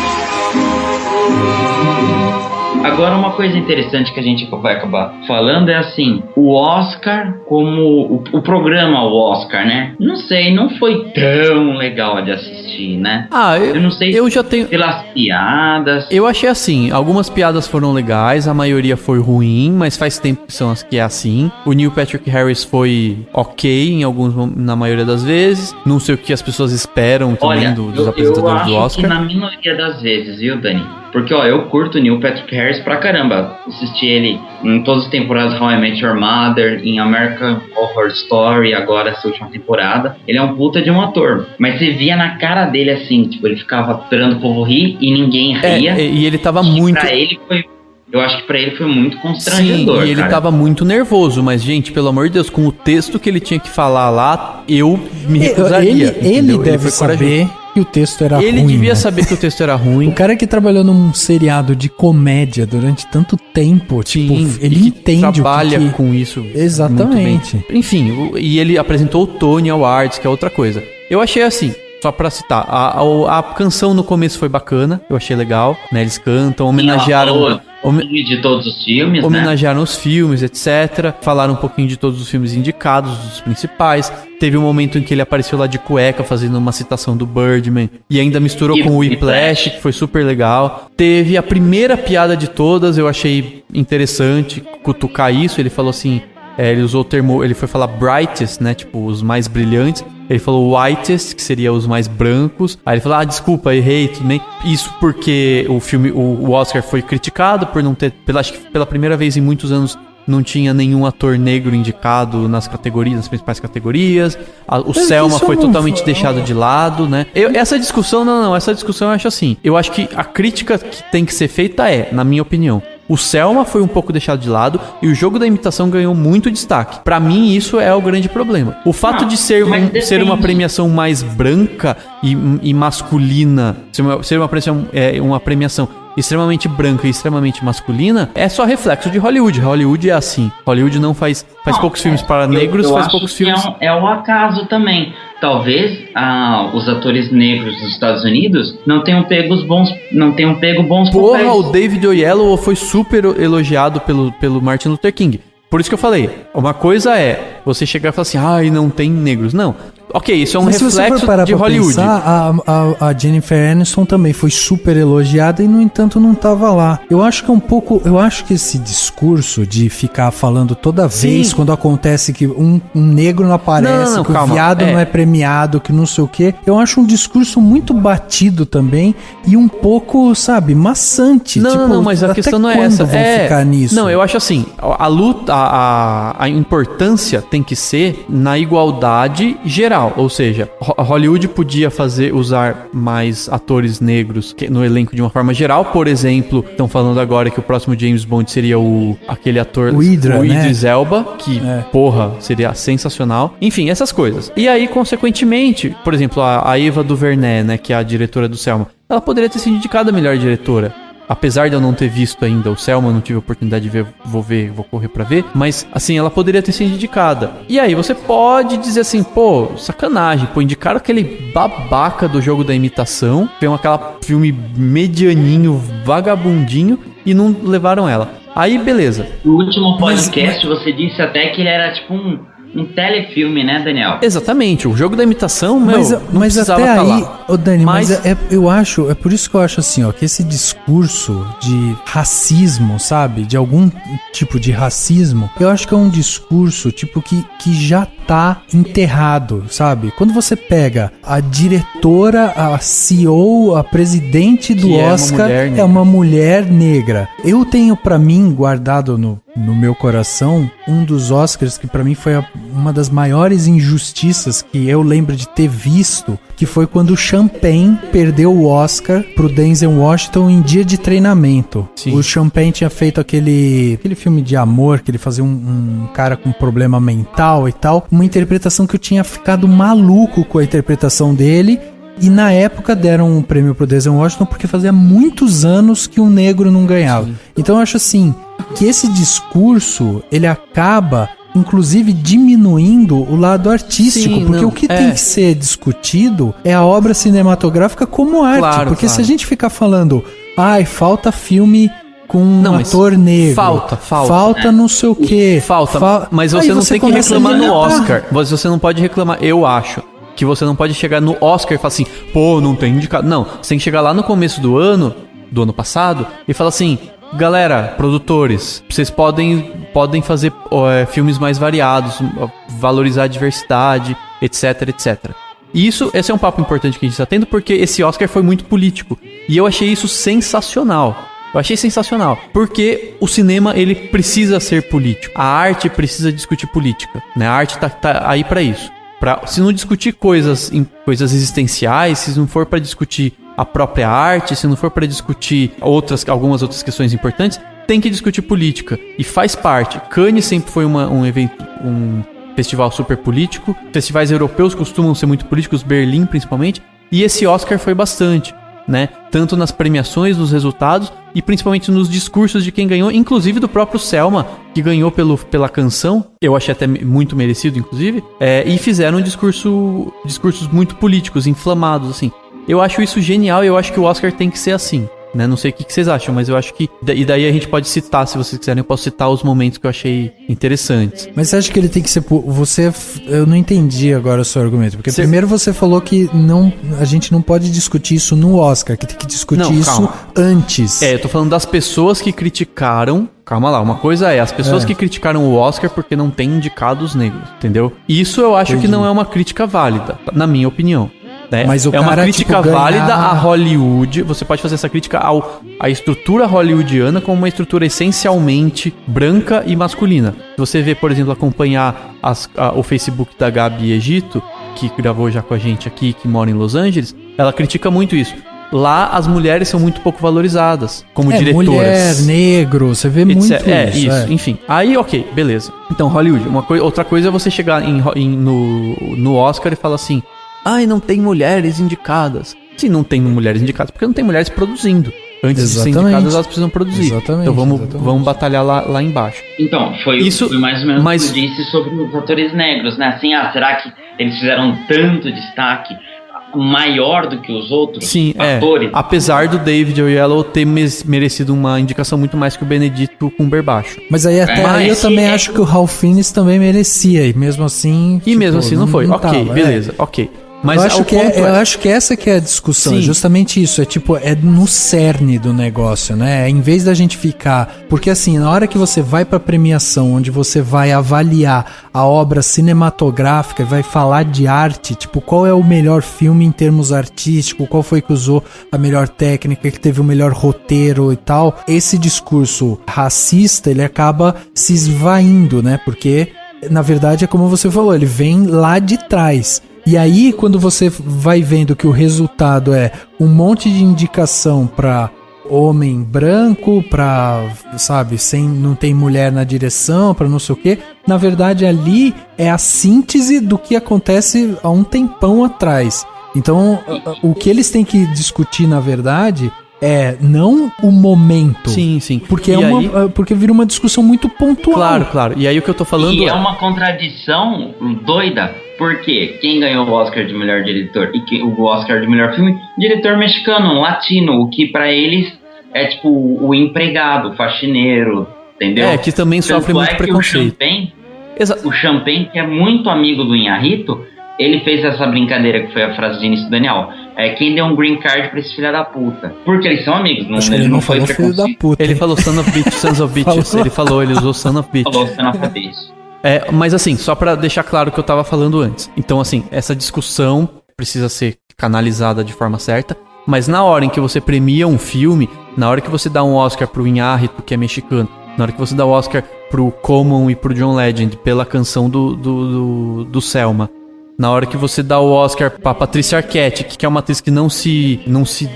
Agora, uma coisa interessante que a gente vai acabar falando é assim, o Oscar, como o programa Oscar, né? Não sei, não foi tão legal de assistir, né? Eu não sei eu já tenho pelas piadas. Eu achei assim, algumas piadas foram legais, a maioria foi ruim, mas faz tempo que são as que é assim. O Neil Patrick Harris foi ok na maioria das vezes. Não sei o que as pessoas esperam também dos apresentadores do Oscar. Que na minoria das vezes, viu, Dani? Porque, eu curto o Neil Patrick Harris pra caramba. Assisti ele em todas as temporadas How I Met Your Mother, em American Horror Story, agora essa última temporada. Ele é um puta de um ator. Mas você via na cara dele assim, tipo, ele ficava esperando o povo rir e ninguém ria. E ele tava muito... Eu acho que pra ele foi muito constrangedor. Sim, e ele tava muito nervoso, mas, gente, pelo amor de Deus, com o texto que ele tinha que falar lá, eu me recusaria. Ele deve foi saber que o texto era ruim. Ele devia né? saber que o texto era ruim. O cara que trabalhou num seriado de comédia durante tanto tempo, tipo, ele entende trabalha o que com isso. Exatamente. Muito bem. Enfim, e ele apresentou o Tony Awards, que é outra coisa. Eu achei assim, só pra citar, a canção no começo foi bacana, eu achei legal, né? Eles cantam, homenagearam... de todos os filmes, homenagearam os filmes, etc. Falaram um pouquinho de todos os filmes indicados, dos principais. Teve um momento em que ele apareceu lá de cueca, fazendo uma citação do Birdman. E ainda misturou com o Whiplash, que foi super legal. Teve a primeira piada de todas, eu achei interessante cutucar isso. Ele falou assim... ele usou o termo... Ele foi falar brightest, né? Tipo, os mais brilhantes. Ele falou whitest, que seria os mais brancos. Aí ele falou, desculpa, errei, tudo bem. Isso porque o Oscar foi criticado por não ter... Acho que pela primeira vez em muitos anos não tinha nenhum ator negro indicado nas principais categorias. O Selma foi totalmente deixado de lado, né? Essa discussão, essa discussão eu acho assim. Eu acho que a crítica que tem que ser feita na minha opinião, o Selma foi um pouco deixado de lado e o Jogo da Imitação ganhou muito destaque. Pra mim, isso é o grande problema. O fato de ser uma premiação mais branca e masculina, ser uma premiação extremamente branca e extremamente masculina, é só reflexo de Hollywood. Hollywood é assim. Hollywood não faz poucos filmes para negros, faz poucos filmes. É um acaso também. Talvez os atores negros dos Estados Unidos não tenham pego bons Porra, papéis. o David Oyelowo foi super elogiado pelo Martin Luther King. Por isso que eu falei, uma coisa é você chegar e falar assim, ai, não tem negros. Não. Ok, isso é um Mas se você reflexo for parar de pra Hollywood. pensar, a Jennifer Aniston também foi super elogiada e, no entanto, não tava lá. Eu acho que esse discurso de ficar falando toda vez quando acontece que um negro não aparece, que o viado não é premiado, que não sei o quê, eu acho um discurso muito batido também e um pouco, sabe, maçante. Não, mas a questão não é essa. Vão ficar nisso? Não, eu acho assim, a luta, a importância tem que ser na igualdade geral. Ou seja, Hollywood podia usar mais atores negros no elenco de uma forma geral. Por exemplo, estão falando agora que o próximo James Bond seria aquele ator, o Idris Elba, que, porra, seria sensacional. Enfim, essas coisas. E aí, consequentemente, por exemplo, a Ava DuVernay, né, que é a diretora do Selma, ela poderia ter sido indicada a melhor diretora. Apesar de eu não ter visto ainda o Selma, não tive a oportunidade de ver, vou correr pra ver. Mas, assim, ela poderia ter sido indicada. E aí, você pode dizer assim, pô, sacanagem. Pô, indicaram aquele babaca do Jogo da Imitação. Tem aquele filme medianinho, vagabundinho, e não levaram ela. Aí, beleza. No último podcast, você disse até que ele era tipo um telefilme, né, Daniel? Exatamente, o Jogo da Imitação, mas até aí, ô Dani, eu acho, é por isso que eu acho assim, ó, que esse discurso de racismo, sabe, de algum tipo de racismo, eu acho que é um discurso, tipo, que já tá enterrado, sabe? Quando você pega a diretora, a CEO, a presidente do Oscar, é uma mulher negra. Eu tenho pra mim, guardado no meu coração, um dos Oscars que pra mim foi uma das maiores injustiças que eu lembro de ter visto, que foi quando o Champagne perdeu o Oscar pro Denzel Washington em Dia de Treinamento. Sim. O Champagne tinha feito aquele filme de amor, que ele fazia um cara com problema mental e tal, uma interpretação que eu tinha ficado maluco com a interpretação dele. E na época deram um prêmio pro Denzel Washington porque fazia muitos anos que um negro não ganhava. Sim. Então eu acho assim, que esse discurso, ele acaba, inclusive, diminuindo o lado artístico. Sim, porque o que tem que ser discutido é a obra cinematográfica como arte. Claro, porque se a gente ficar falando, falta filme com um ator negro. Falta não sei o quê. Mas você não tem que reclamar no Oscar. Você não pode reclamar, eu acho. Que você não pode chegar no Oscar e falar assim, pô, não tem indicado. Não, você tem que chegar lá no começo do ano passado, e falar assim, galera, produtores, vocês podem fazer filmes mais variados, valorizar a diversidade, etc, etc. E esse é um papo importante que a gente está tendo, porque esse Oscar foi muito político. E eu achei isso sensacional. Porque o cinema, ele precisa ser político. A arte precisa discutir política, né? A arte tá aí para isso. Se não discutir coisas existenciais, se não for para discutir a própria arte, se não for para discutir algumas outras questões importantes, tem que discutir política. E faz parte. Cannes sempre foi um evento, um festival super político. Festivais europeus costumam ser muito políticos, Berlim principalmente. E esse Oscar foi bastante, né? Tanto nas premiações, nos resultados e principalmente nos discursos de quem ganhou, inclusive do próprio Selma, que ganhou pela canção, eu achei até muito merecido, inclusive, e fizeram discursos muito políticos, inflamados, assim. Eu acho isso genial e eu acho que o Oscar tem que ser assim, né? Não sei o que vocês acham, mas eu acho que... E daí a gente pode citar, se vocês quiserem, eu posso citar os momentos que eu achei interessantes. Mas você acha que ele tem que ser... Eu não entendi agora o seu argumento, porque primeiro você falou que a gente não pode discutir isso no Oscar, que tem que discutir isso antes. Eu tô falando das pessoas que criticaram... Calma lá, uma coisa é as pessoas que criticaram o Oscar porque não tem indicados negros, entendeu? Isso eu acho que não é uma crítica válida, na minha opinião. Né? Mas é uma crítica válida a Hollywood. Você pode fazer essa crítica à estrutura hollywoodiana como uma estrutura essencialmente branca e masculina. Se você vê, por exemplo, acompanhar o Facebook da Gabi Egito, que gravou já com a gente aqui, que mora em Los Angeles, ela critica muito isso. Lá as mulheres são muito pouco valorizadas como diretoras. Mulher, negro, você vê muito isso. Enfim. Aí, ok, beleza. Então, Hollywood, outra coisa é você chegar no Oscar e falar assim, não tem mulheres indicadas. Sim, não tem mulheres indicadas porque não tem mulheres produzindo. Antes de ser Exatamente. indicadas, elas precisam produzir. Exatamente, Então exatamente. vamos batalhar lá embaixo. Então, foi mais ou menos o mas- que eu disse sobre os atores negros, né? Assim, será que eles fizeram tanto destaque maior do que os outros Sim, atores? apesar do David Oyelowo ter merecido uma indicação muito mais que o Benedito Cumberbatch. Mas aí até aí eu também acho que o Ralph Fiennes também merecia, e mesmo assim... E mesmo assim não foi. Ok, tava, beleza, ok. Mas eu acho, o ponto eu acho que essa que é a discussão, Sim. é justamente isso, é no cerne do negócio, né? Em vez da gente ficar... Porque assim, na hora que você vai pra premiação, onde você vai avaliar a obra cinematográfica e vai falar de arte, tipo, qual é o melhor filme em termos artísticos, qual foi que usou a melhor técnica, que teve o melhor roteiro e tal, esse discurso racista, ele acaba se esvaindo, né? Porque, na verdade, é como você falou, ele vem lá de trás. E aí, quando você vai vendo que o resultado é um monte de indicação pra homem branco, pra, sabe, não tem mulher na direção, pra não sei o quê, na verdade ali é a síntese do que acontece há um tempão atrás. Então, o que eles têm que discutir, na verdade, é não o momento. Sim. Porque, E porque vira uma discussão muito pontual. Claro. E aí o que eu tô falando E é uma contradição doida, porque quem ganhou o Oscar de melhor diretor e o Oscar de melhor filme, diretor mexicano, latino, o que pra eles é tipo o empregado, o faxineiro, entendeu? É, que também sofre Tanto muito que preconceito. O Champagne, que é muito amigo do Inharrito, ele fez essa brincadeira que foi a frase de início do Daniel. Quem deu um green card pra esse filho da puta? Porque eles são amigos, Acho que ele não foi falou filho da preconceito. puta. Ele hein? falou son of bitch, sons of bitches. Ele usou son of bitch. Falou, você não fez isso. Mas assim, só pra deixar claro o que eu tava falando antes. Então, assim, essa discussão precisa ser canalizada de forma certa, mas na hora em que você premia um filme, na hora que você dá um Oscar pro Inharrito, que é mexicano, na hora que você dá o Oscar pro Common e pro John Legend pela canção do Selma, na hora que você dá o Oscar pra Patrícia Arquette, que é uma atriz que não se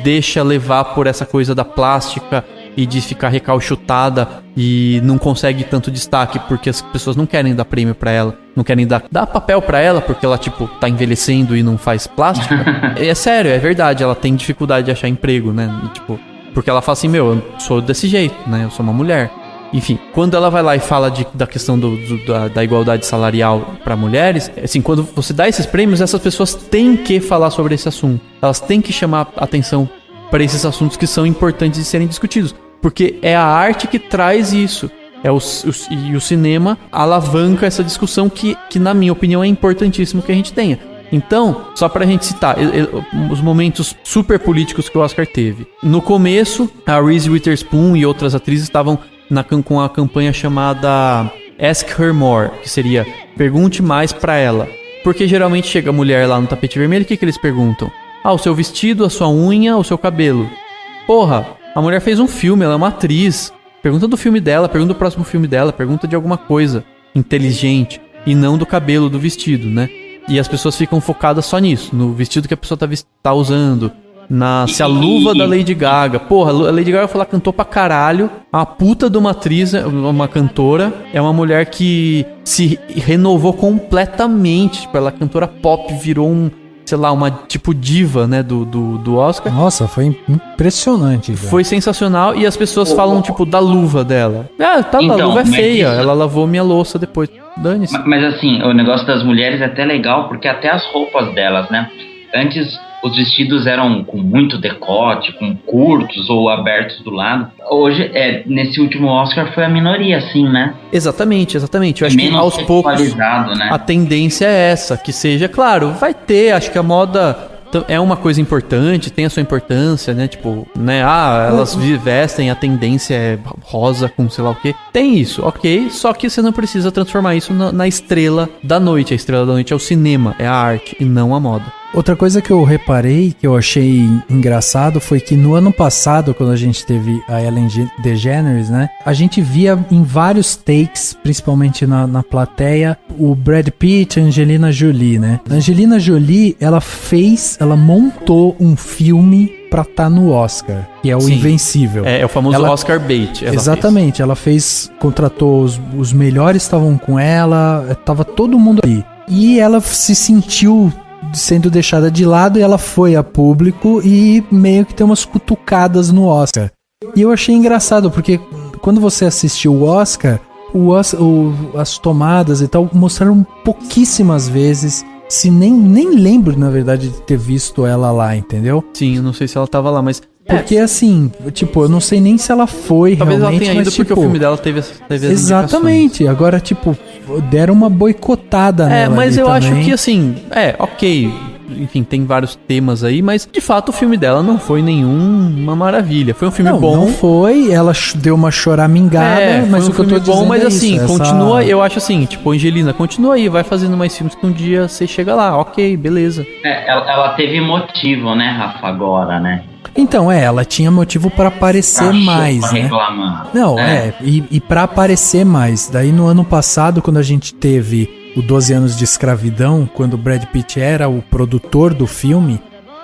deixa levar por essa coisa da plástica e de ficar recalchutada e não consegue tanto destaque porque as pessoas não querem dar prêmio pra ela, não querem dar papel pra ela porque ela, tipo, tá envelhecendo e não faz plástica. É sério, é verdade, ela tem dificuldade de achar emprego, né? E, tipo, porque ela fala assim, eu sou desse jeito, né? Eu sou uma mulher. Enfim, quando ela vai lá e fala da questão da igualdade salarial para mulheres, assim, quando você dá esses prêmios, essas pessoas têm que falar sobre esse assunto. Elas têm que chamar atenção para esses assuntos que são importantes de serem discutidos. Porque é a arte que traz isso. E o cinema alavanca essa discussão que, na minha opinião, é importantíssimo que a gente tenha. Então, só pra gente citar os momentos super políticos que o Oscar teve. No começo, a Reese Witherspoon e outras atrizes estavam com a campanha chamada Ask Her More, que seria pergunte mais pra ela. Porque geralmente chega a mulher lá no tapete vermelho, o que eles perguntam? O seu vestido, a sua unha, o seu cabelo. Porra, a mulher fez um filme, ela é uma atriz. Pergunta do filme dela, pergunta do próximo filme dela, pergunta de alguma coisa inteligente e não do cabelo, do vestido, né? E as pessoas ficam focadas só nisso, no vestido que a pessoa tá usando, se a luva da Lady Gaga. Porra, a Lady Gaga foi lá, cantou pra caralho. A puta de uma atriz, uma cantora, é uma mulher que se renovou completamente. Tipo, ela cantora pop, virou uma tipo diva, né, do Oscar. Nossa, foi impressionante. Velho. Foi sensacional e as pessoas falam, tipo, da luva dela. A luva é feia, ela lavou minha louça depois. Dane-se. Mas assim, o negócio das mulheres é até legal, porque até as roupas delas, né? Antes os vestidos eram com muito decote, com curtos ou abertos do lado. Hoje, nesse último Oscar foi a minoria, assim, né? Exatamente. Eu acho que aos poucos né? A tendência é essa, que seja, claro, vai ter, acho que a moda é uma coisa importante, tem a sua importância, né? Tipo, né? Elas vestem, a tendência é rosa com sei lá o quê. Tem isso, ok, só que você não precisa transformar isso na estrela da noite. A estrela da noite é o cinema, é a arte e não a moda. Outra coisa que eu reparei, que eu achei engraçado, foi que no ano passado, quando a gente teve a Ellen DeGeneres, né? A gente via em vários takes, principalmente na plateia, o Brad Pitt e a Angelina Jolie, né? A Angelina Jolie, ela montou um filme pra estar no Oscar, que é o Invencível. É o famoso Oscar bait. Exatamente, ela contratou os melhores, estavam com ela, tava todo mundo ali. E ela se sentiu sendo deixada de lado e ela foi a público e meio que tem umas cutucadas no Oscar. E eu achei engraçado, porque quando você assistiu o Oscar, as tomadas e tal mostraram pouquíssimas vezes. Se nem lembro, na verdade, de ter visto ela lá, entendeu? Sim, eu não sei se ela tava lá, mas... Porque assim, tipo, eu não sei nem se ela foi talvez realmente, ela tenha ido mas, porque tipo, o filme dela teve as exatamente, agora, tipo, deram uma boicotada nela mas ali eu também. acho que assim, ok, enfim, tem vários temas aí, mas de fato o filme dela não foi nenhuma maravilha. Foi um filme bom. Não foi, ela deu uma choramingada, mas foi o que eu tô dizendo mas é assim, isso, continua, eu acho assim, tipo, Angelina, continua aí, vai fazendo mais filmes que um dia você chega lá, ok, beleza. Ela teve motivo, né, Rafa, agora, né? Então, ela tinha motivo pra aparecer mais, né? Reclamar. Não, e pra aparecer mais. Daí no ano passado, quando a gente teve o 12 anos de escravidão, quando o Brad Pitt era o produtor do filme,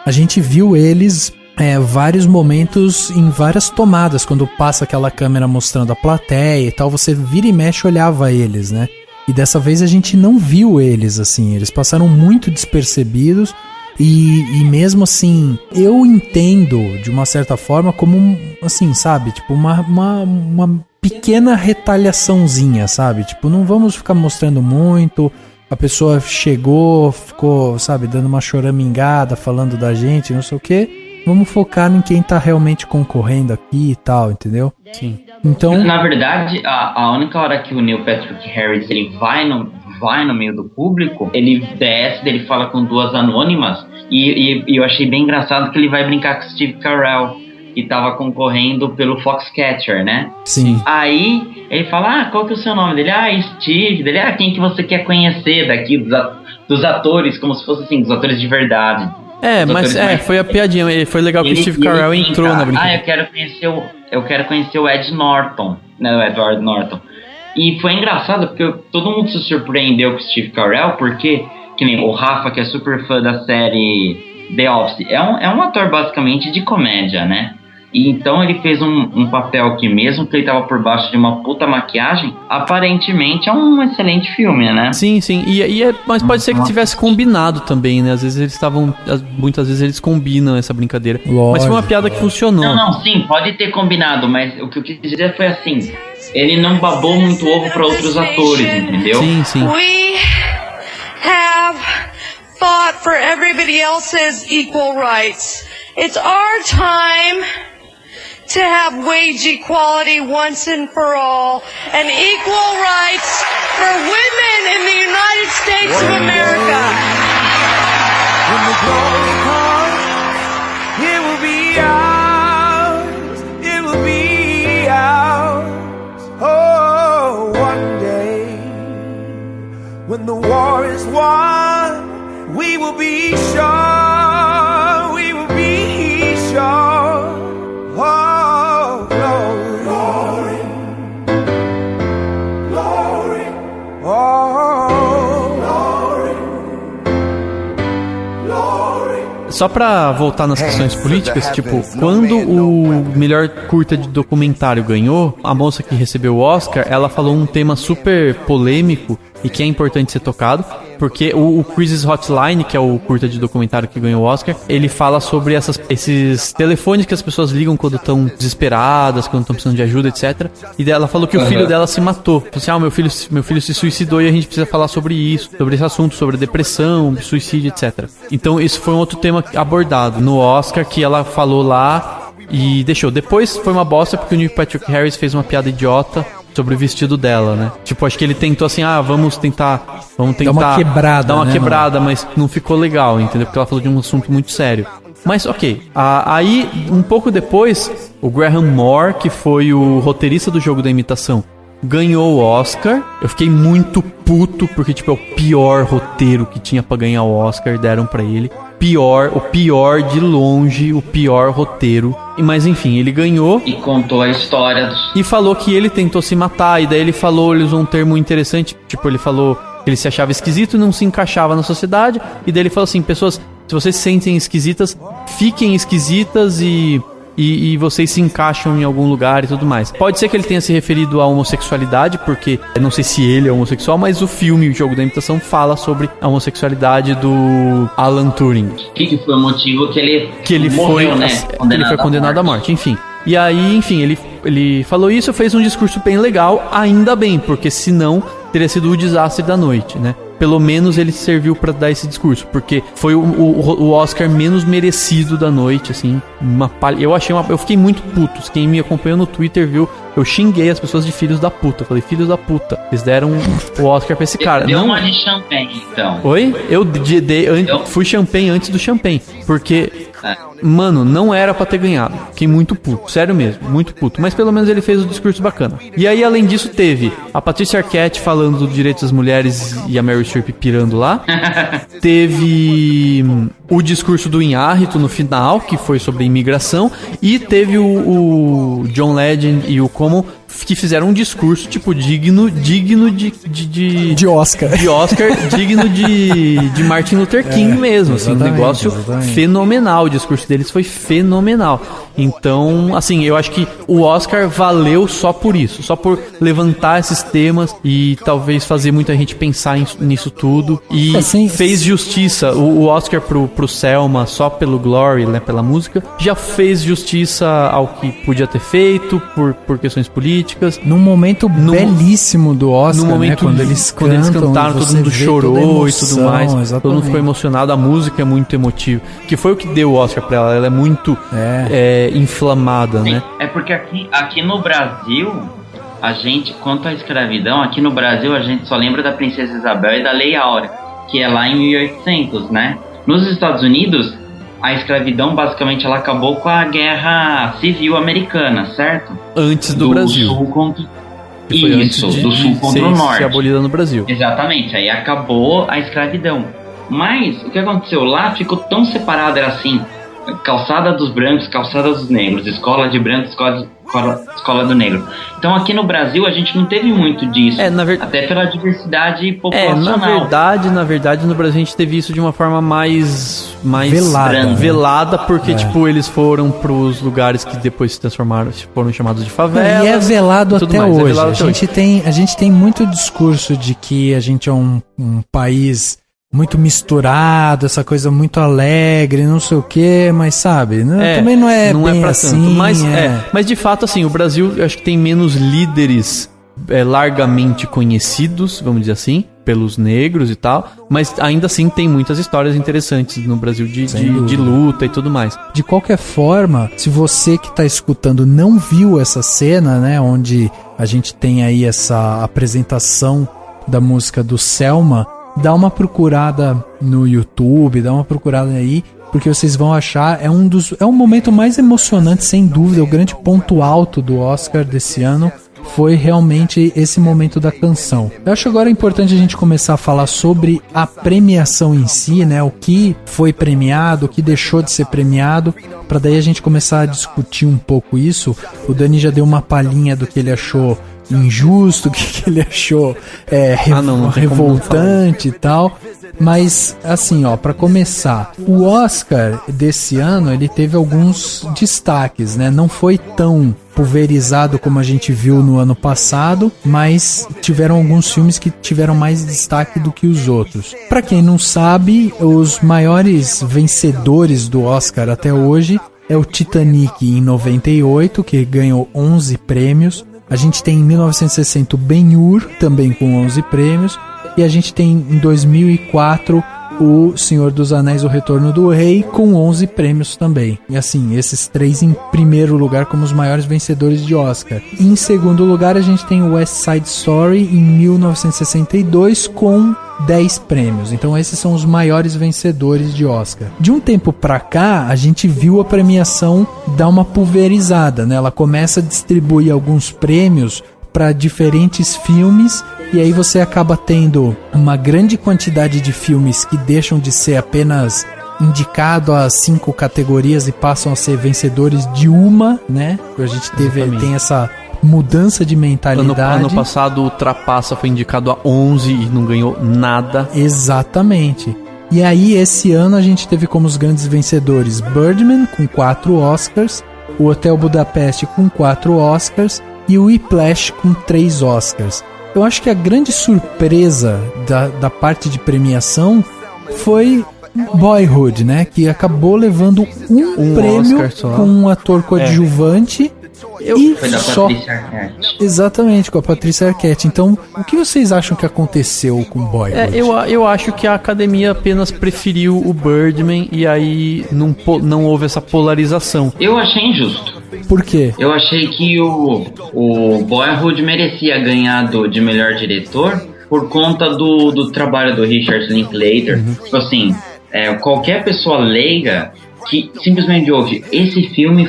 a gente viu eles vários momentos em várias tomadas, quando passa aquela câmera mostrando a plateia e tal, você vira e mexe olhava eles, né? E dessa vez a gente não viu eles, assim, eles passaram muito despercebidos. E mesmo assim, eu entendo de uma certa forma como assim, sabe? Tipo, uma pequena retaliaçãozinha, sabe? Tipo, não vamos ficar mostrando muito. A pessoa chegou, ficou, sabe, dando uma choramingada, falando da gente, não sei o quê. Vamos focar em quem tá realmente concorrendo aqui e tal, entendeu? Sim. Então, na verdade, a única hora que o Neil Patrick Harris ele vai no meio do público, ele desce, ele fala com duas anônimas e eu achei bem engraçado que ele vai brincar com o Steve Carell, que tava concorrendo pelo Foxcatcher, né? sim. Aí ele fala, qual que é o seu nome dele? Steve, dele, quem que você quer conhecer daqui dos atores, como se fosse assim, dos atores de verdade. Foi a piadinha, foi legal que o Steve Carell entrou na brincadeira. Eu quero conhecer o Ed Norton, né, o Edward Norton. E foi engraçado porque todo mundo se surpreendeu com o Steve Carell, porque, que nem o Rafa, que é super fã da série The Office, é um ator basicamente de comédia, né? E então ele fez um papel que mesmo que ele tava por baixo de uma puta maquiagem, aparentemente é um excelente filme, né? Sim, mas pode ser que tivesse combinado também, né? Às vezes muitas vezes eles combinam essa brincadeira. Lógico. Mas foi uma piada que funcionou. Não, sim, pode ter combinado, mas o que eu quis dizer foi assim, ele não babou muito ovo pra outros atores, entendeu? Sim. We have fought for everybody else's equal rights. It's our time to have wage equality once and for all, and equal rights for women in the United States of America. When the glory comes, it will be ours. It will be ours. Oh, one day, when the war is won, we will be sure. We will be sure. Oh, glory, glory, oh, glory, glory. Só pra voltar nas questões políticas, tipo, quando o melhor curta de documentário ganhou, a moça que recebeu o Oscar, ela falou um tema super polêmico e que é importante ser tocado, porque o Crisis Hotline, que é o curta de documentário que ganhou o Oscar, ele fala sobre esses telefones que as pessoas ligam quando estão desesperadas, quando estão precisando de ajuda, etc. E ela falou que o filho dela se matou. Falou assim, meu filho se suicidou e a gente precisa falar sobre isso, sobre esse assunto, sobre depressão, suicídio, etc. Então isso foi um outro tema abordado no Oscar, que ela falou lá e deixou. Depois foi uma bosta porque o Neil Patrick Harris fez uma piada idiota sobre o vestido dela, né? Tipo, acho que ele tentou assim, vamos tentar dar uma quebrada, dar uma né, quebrada, mas não ficou legal, entendeu? Porque ela falou de um assunto muito sério. Mas ok, aí um pouco depois, o Graham Moore, que foi o roteirista do Jogo da Imitação, ganhou o Oscar. Eu fiquei muito puto, porque tipo, é o pior roteiro que tinha pra ganhar o Oscar, deram pra ele. O pior de longe, o pior roteiro. Mas enfim, ele ganhou. E contou a história e falou que ele tentou se matar. E daí ele usou um termo interessante. Tipo, ele falou que ele se achava esquisito e não se encaixava na sociedade. E daí ele falou assim, pessoas, se vocês se sentem esquisitas, fiquem esquisitas e vocês se encaixam em algum lugar e tudo mais. Pode ser que ele tenha se referido à homossexualidade, porque eu não sei se ele é homossexual, mas o filme, o Jogo da Imitação, fala sobre a homossexualidade do Alan Turing. Que foi o motivo que ele morreu, foi, né? Ele foi condenado à morte, enfim. E aí, enfim, ele falou isso, fez um discurso bem legal, ainda bem, porque senão teria sido o desastre da noite, né? Pelo menos ele serviu pra dar esse discurso, porque foi o Oscar menos merecido da noite, assim. Eu fiquei muito puto. Quem me acompanhou no Twitter viu, eu xinguei as pessoas de filhos da puta. Falei, filhos da puta, eles deram o Oscar pra esse cara. Deu uma de champanhe, então. Oi? Eu fui champanhe antes do champanhe, porque... Mano, não era pra ter ganhado. Fiquei muito puto, sério mesmo, muito puto. Mas pelo menos ele fez o discurso bacana. E aí, além disso, teve a Patrícia Arquette falando do direito das mulheres e a Meryl Streep pirando lá. Teve o discurso do Inhárrito no final, que foi sobre imigração. E teve o John Legend e o Como, que fizeram um discurso, tipo, digno de Oscar. De Oscar, digno de Martin Luther King mesmo, assim, um negócio fenomenal. O discurso deles foi fenomenal. Então, assim, eu acho que o Oscar valeu só por isso, só por levantar esses temas e talvez fazer muita gente pensar nisso tudo. E fez justiça. O Oscar pro Selma só pelo Glory, né, pela música, já fez justiça ao que podia ter feito por questões políticas. Num momento belíssimo do Oscar, no momento, né, quando eles cantaram, todo mundo chorou emoção, e tudo mais. Exatamente. Todo mundo ficou emocionado, a música é muito emotiva, que foi o que deu o Oscar pra ela é muito inflamada, né? É porque aqui no Brasil, a gente, quanto à escravidão, aqui no Brasil a gente só lembra da Princesa Isabel e da Lei Áurea, que é lá em 1800, né? Nos Estados Unidos, a escravidão basicamente ela acabou com a Guerra Civil Americana, certo? Antes do Brasil. Sul contra... Isso, do sul contra o norte. Ser abolida no Brasil. Exatamente, aí acabou a escravidão. Mas o que aconteceu lá ficou tão separado, era assim, calçada dos brancos, calçada dos negros, escola de brancos, escola do negro. Então aqui no Brasil a gente não teve muito disso, até pela diversidade populacional. Na verdade no Brasil a gente teve isso de uma forma mais velada, porque tipo, eles foram pros lugares que depois se transformaram, foram chamados de favela. E é velado até mais. hoje. Velado A gente tem muito discurso de que a gente é um país muito misturado, essa coisa muito alegre, não sei o que, mas sabe, também não é bem pra assim. Tanto. Mas de fato, assim, o Brasil, eu acho que tem menos líderes largamente conhecidos, vamos dizer assim, pelos negros e tal, mas ainda assim tem muitas histórias interessantes no Brasil de luta e tudo mais. De qualquer forma, se você que tá escutando não viu essa cena, né, onde a gente tem aí essa apresentação da música do Selma, dá uma procurada no YouTube, dá uma procurada aí, porque vocês vão achar, é um momento mais emocionante, sem dúvida, o grande ponto alto do Oscar desse ano foi realmente esse momento da canção. Eu acho agora importante a gente começar a falar sobre a premiação em si, né, o que foi premiado, o que deixou de ser premiado, para daí a gente começar a discutir um pouco isso. O Dani já deu uma palhinha do que ele achou injusto, o que ele achou revoltante e tal, mas assim, ó, para começar, o Oscar desse ano ele teve alguns destaques, né? Não foi tão pulverizado como a gente viu no ano passado, mas tiveram alguns filmes que tiveram mais destaque do que os outros. Para quem não sabe, os maiores vencedores do Oscar até hoje é o Titanic em 98, que ganhou 11 prêmios. A gente tem em 1960 o Ben-Hur, também com 11 prêmios. E a gente tem em 2004 o Senhor dos Anéis, O Retorno do Rei, com 11 prêmios também. E assim, esses três em primeiro lugar como os maiores vencedores de Oscar. E em segundo lugar a gente tem o West Side Story em 1962 com 10 prêmios. Então esses são os maiores vencedores de Oscar. De um tempo pra cá, a gente viu a premiação dar uma pulverizada, né? Ela começa a distribuir alguns prêmios para diferentes filmes, e aí você acaba tendo uma grande quantidade de filmes que deixam de ser apenas indicado a 5 categorias e passam a ser vencedores de uma, né? A gente tem essa mudança de mentalidade. Ano passado o Trapaça foi indicado a 11 e não ganhou nada. Exatamente. E aí esse ano a gente teve como os grandes vencedores Birdman com 4 Oscars, o Hotel Budapeste com 4 Oscars e o Whiplash com 3 Oscars. Eu acho que a grande surpresa da parte de premiação foi Boyhood, né? Que acabou levando um prêmio Oscar só. com um ator coadjuvante. E Foi da só. Patrícia Arquette. Exatamente, com a Patrícia Arquette. Então, o que vocês acham que aconteceu com Boyhood? Eu acho que a academia apenas preferiu o Birdman e aí não houve essa polarização. Eu achei injusto. Por quê? Eu achei que o Boyhood merecia ganhar de melhor diretor por conta do trabalho do Richard Linklater. Tipo assim, qualquer pessoa leiga que simplesmente ouve, esse filme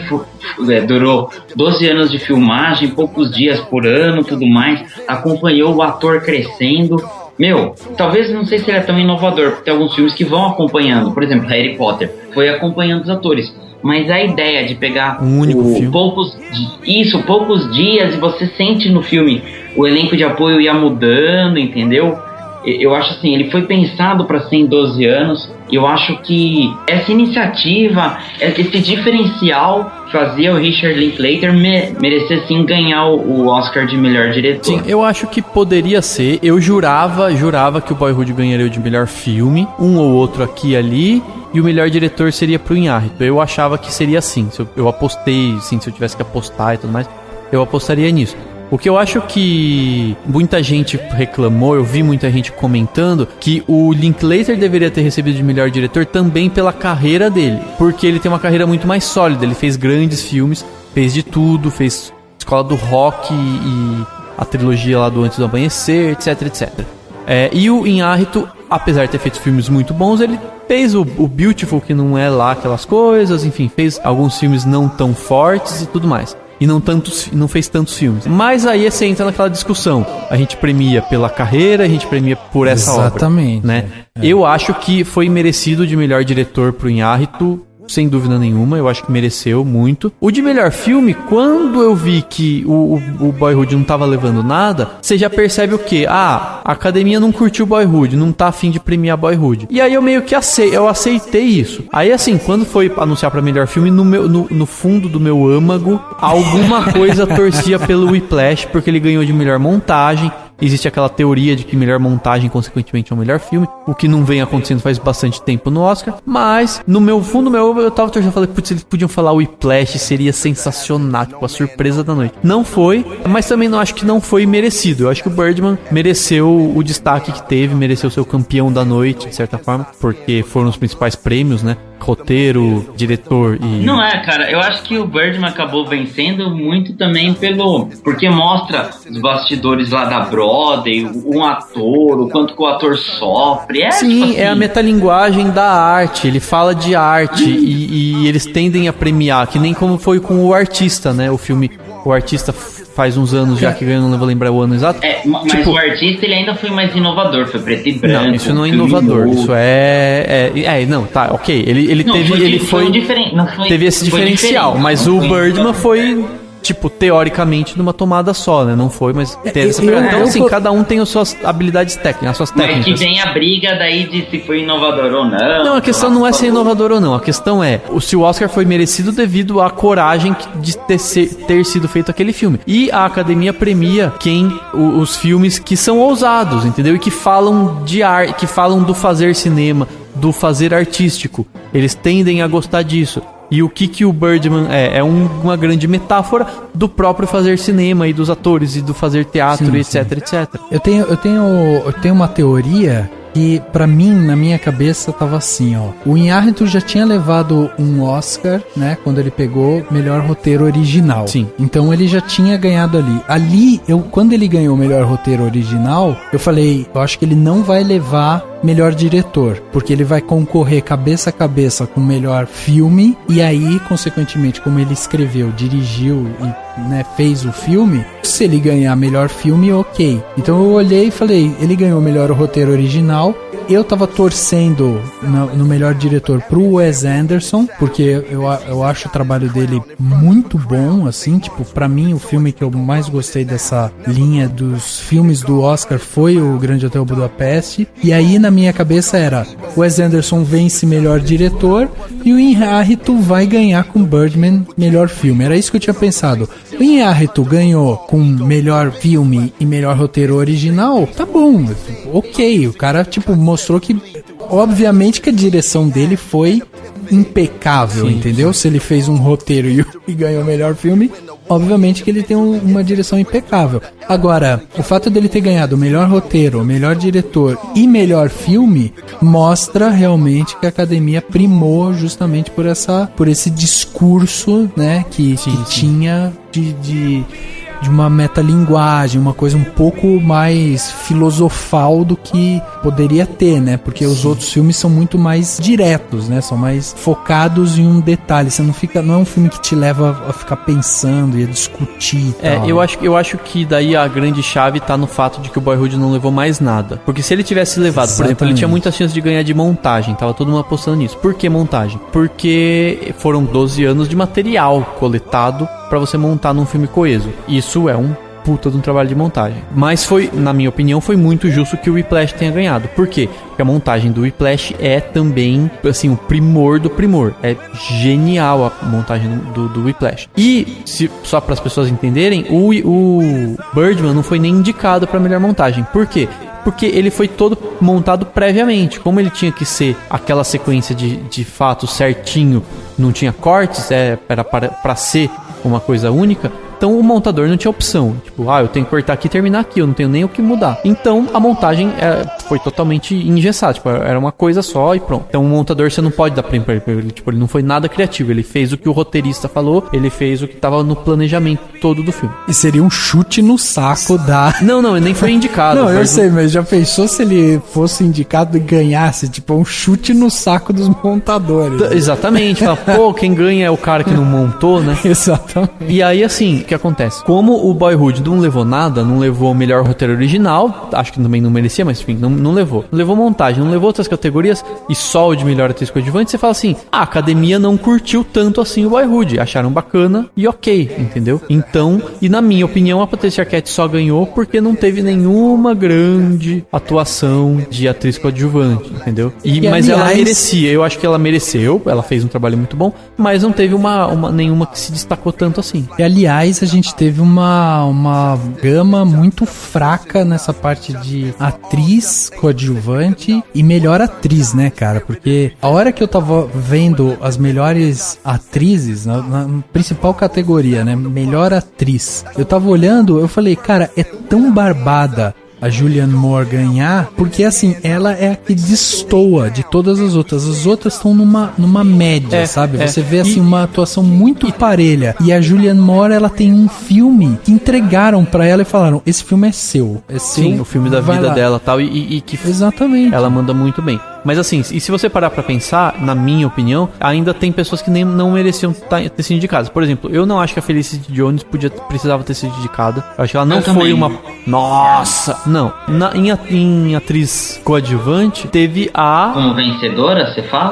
durou 12 anos de filmagem, poucos dias por ano, tudo mais, acompanhou o ator crescendo. Talvez, não sei se ele é tão inovador, porque tem alguns filmes que vão acompanhando, por exemplo, Harry Potter, foi acompanhando os atores. Mas a ideia de pegar um único filme. poucos dias, e você sente no filme o elenco de apoio ia mudando, entendeu? Eu acho assim, ele foi pensado para ser em 12 anos. Eu acho que essa iniciativa, esse diferencial fazia o Richard Linklater merecer sim ganhar o Oscar de melhor diretor. Sim, eu acho que poderia ser. Eu jurava que o Boyhood ganharia o de melhor filme, um ou outro aqui e ali, e o melhor diretor seria pro Iñárritu. Eu achava que seria assim. Eu apostei, sim, se eu tivesse que apostar e tudo mais, eu apostaria nisso. O que eu acho que muita gente reclamou, eu vi muita gente comentando, que o Linklater deveria ter recebido de melhor diretor também pela carreira dele, porque ele tem uma carreira muito mais sólida, ele fez grandes filmes, fez de tudo, fez Escola do Rock e a trilogia lá do Antes do Amanhecer, etc, etc. E o Iñárritu, apesar de ter feito filmes muito bons, ele fez o Beautiful, que não é lá aquelas coisas, enfim, fez alguns filmes não tão fortes e tudo mais. E não fez tantos filmes. Mas aí você entra naquela discussão. A gente premia pela carreira, a gente premia por essa obra. Exatamente. Né? Eu acho que foi merecido de melhor diretor pro Iñárritu, sem dúvida nenhuma. Eu acho que mereceu muito. O de melhor filme, quando eu vi que o Boyhood não tava levando nada, você já percebe o quê? A academia não curtiu Boyhood, não tá afim de premiar Boyhood. E aí eu meio que aceitei isso. Aí assim, quando foi anunciar pra melhor filme, no fundo do meu âmago, alguma coisa torcia pelo Whiplash, porque ele ganhou de melhor montagem. Existe aquela teoria de que melhor montagem, consequentemente, é o melhor filme, o que não vem acontecendo faz bastante tempo no Oscar. Mas, no meu fundo, eu tava torcendo, falei, putz, eles podiam falar o Whiplash, seria sensacional, tipo, a surpresa da noite. Não foi, mas também não acho que não foi merecido. Eu acho que o Birdman mereceu o destaque que teve, mereceu ser o campeão da noite, de certa forma, porque foram os principais prêmios, né? Roteiro, diretor e... Não cara, eu acho que o Birdman acabou vencendo muito também porque mostra os bastidores lá da Broadway, um ator, o quanto que o ator sofre. Sim, tipo assim, é a metalinguagem da arte, ele fala de arte e eles tendem a premiar, que nem como foi com o Artista, né? O filme O Artista faz uns anos já que ganhou, não vou lembrar o ano exato. Mas tipo, o Artista ele ainda foi mais inovador, foi preto e branco. Não, isso não é inovador, isso não, tá, ok. Ele teve esse diferencial, mas o Birdman foi, tipo, teoricamente numa tomada só, né? Não foi, mas teve essa pegada. Então, assim, cada um tem as suas habilidades técnicas, as suas técnicas. Mas que vem a briga daí de se foi inovador ou não. Não, a questão não é ser inovador ou não. A questão é se o Oscar foi merecido devido à coragem de ter sido feito aquele filme. E a academia premia os filmes que são ousados, entendeu? E que falam de arte, que falam do fazer cinema, do fazer artístico. Eles tendem a gostar disso. E o que o Birdman é uma grande metáfora do próprio fazer cinema e dos atores e do fazer teatro, sim, etc, sim. etc. Eu tenho uma teoria que, pra mim, na minha cabeça, tava assim, ó. O Iñárritu já tinha levado um Oscar, né, quando ele pegou melhor roteiro original. Sim. Então ele já tinha ganhado ali. Quando ele ganhou o melhor roteiro original, eu falei, eu acho que ele não vai levar melhor diretor, porque ele vai concorrer cabeça a cabeça com o melhor filme, e aí, consequentemente, como ele escreveu, dirigiu e, né, fez o filme, se ele ganhar melhor filme, ok. Então eu olhei e falei, ele ganhou o melhor roteiro original. Eu tava torcendo no melhor diretor pro Wes Anderson, porque eu acho o trabalho dele muito bom, assim, tipo, pra mim o filme que eu mais gostei dessa linha dos filmes do Oscar foi o Grande Hotel Budapeste, e aí na minha cabeça era, Wes Anderson vence melhor diretor e o Iñárritu vai ganhar com Birdman melhor filme, era isso que eu tinha pensado. O Iñárritu ganhou com melhor filme e melhor roteiro original, tá bom, ok, o cara, tipo, mostrou que obviamente que a direção dele foi impecável, entendeu? Se ele fez um roteiro e ganhou o melhor filme, obviamente que ele tem uma direção impecável. Agora, o fato dele ter ganhado o melhor roteiro, o melhor diretor e melhor filme mostra realmente que a academia primou justamente por esse discurso, né, que tinha de uma metalinguagem, uma coisa um pouco mais filosofal do que poderia ter, né? Porque os outros filmes são muito mais diretos, né? São mais focados em um detalhe. Você não é um filme que te leva a ficar pensando e a discutir. Eu acho que daí a grande chave tá no fato de que o Boyhood não levou mais nada. Porque se ele tivesse levado, por exemplo, ele tinha muitas chances de ganhar de montagem. Tava todo mundo apostando nisso. Por que montagem? Porque foram 12 anos de material coletado pra você montar num filme coeso. Isso é um puta de um trabalho de montagem. Mas foi, na minha opinião, foi muito justo que o Whiplash tenha ganhado. Por quê? Porque a montagem do Whiplash é também, assim, o primor do primor. É genial a montagem do Whiplash. E, só para as pessoas entenderem, o Birdman não foi nem indicado para melhor montagem. Por quê? Porque ele foi todo montado previamente. Como ele tinha que ser aquela sequência de fatos certinho, não tinha cortes, era para ser uma coisa única. Então o montador não tinha opção. Tipo, eu tenho que cortar aqui e terminar aqui, eu não tenho nem o que mudar. Então a montagem foi totalmente engessada. Tipo, era uma coisa só e pronto. Então o montador você não pode dar prêmio pra ele. Tipo, ele não foi nada criativo. Ele fez o que o roteirista falou, ele fez o que tava no planejamento todo do filme. E seria um chute no saco da... Não, ele nem foi indicado. Não, eu sei, mas já pensou se ele fosse indicado e ganhasse? Tipo, um chute no saco dos montadores. Exatamente. Fala, pô, quem ganha é o cara que não montou, né? Exatamente. E aí, assim, o que acontece? Como o Boyhood não levou nada, não levou o melhor roteiro original, acho que também não merecia, mas enfim, não levou. Não levou montagem, não levou outras categorias e só o de melhor atriz coadjuvante, você fala assim, a academia não curtiu tanto assim o Boyhood, acharam bacana e ok, entendeu? Então, e na minha opinião, a Patricia Arquette só ganhou porque não teve nenhuma grande atuação de atriz coadjuvante, entendeu? Mas ela merecia, eu acho que ela mereceu, ela fez um trabalho muito bom, mas não teve nenhuma que se destacou tanto assim. E aliás, a gente teve uma gama muito fraca nessa parte de atriz coadjuvante e melhor atriz, né, cara? Porque a hora que eu tava vendo as melhores atrizes, na principal categoria, né, melhor atriz, eu tava olhando, eu falei, cara, é tão barbada a Julianne Moore ganhar, porque assim, ela é a que destoa de todas as outras. As outras estão numa média, sabe? Você vê assim uma atuação muito parelha. E a Julianne Moore, ela tem um filme que entregaram pra ela e falaram, esse filme é seu. Sim, o filme da vida dela tal, e que exatamente. Ela manda muito bem. Mas assim, e se você parar pra pensar, na minha opinião, ainda tem pessoas que não mereciam ter sido indicadas. Por exemplo, eu não acho que a Felicity Jones precisava ter sido indicada. Eu acho que ela não foi uma... Nossa! Não. Em atriz coadjuvante, teve a... Como vencedora, você fala?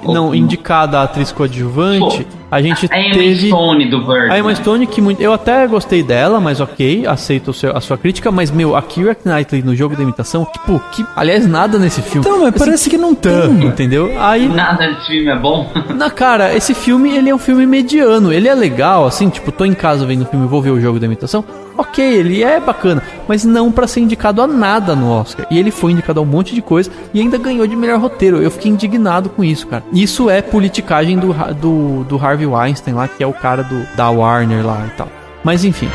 Não, indicada a atriz coadjuvante... A gente teve... Emma Stone do Birdman. A Emma Stone, eu até gostei dela, mas ok, aceito a sua crítica, mas, a Keira Knightley no Jogo da Imitação, tipo, aliás, nada nesse filme. Então, mas parece que não tem. Entendeu? Aí... Nada desse filme é bom. Cara, esse filme, ele é um filme mediano, ele é legal, assim, tipo, tô em casa vendo o filme, vou ver o Jogo da Imitação, ok, ele é bacana, mas não pra ser indicado a nada no Oscar. E ele foi indicado a um monte de coisa e ainda ganhou de melhor roteiro. Eu fiquei indignado com isso, cara. Isso é politicagem do Harvey Weinstein lá, que é o cara da Warner lá e tal. Mas enfim.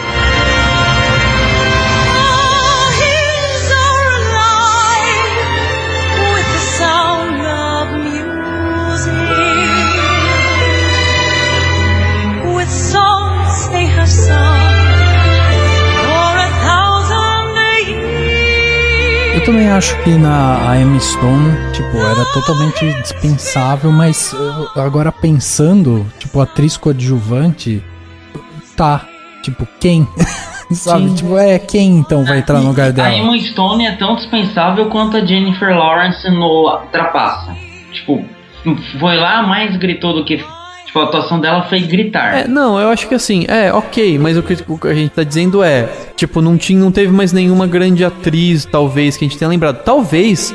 Eu também acho que a Emma Stone, tipo, era totalmente dispensável, mas agora pensando, tipo, atriz coadjuvante, tipo, quem? Sabe? Sim. Tipo, quem então vai entrar no lugar dela? A Emma Stone é tão dispensável quanto a Jennifer Lawrence no Trapaça. Tipo, foi lá, mais gritou do que... Tipo, a atuação dela foi gritar. Não, eu acho que assim, ok, mas o que a gente tá dizendo tipo, não teve mais nenhuma grande atriz, talvez, que a gente tenha lembrado. Talvez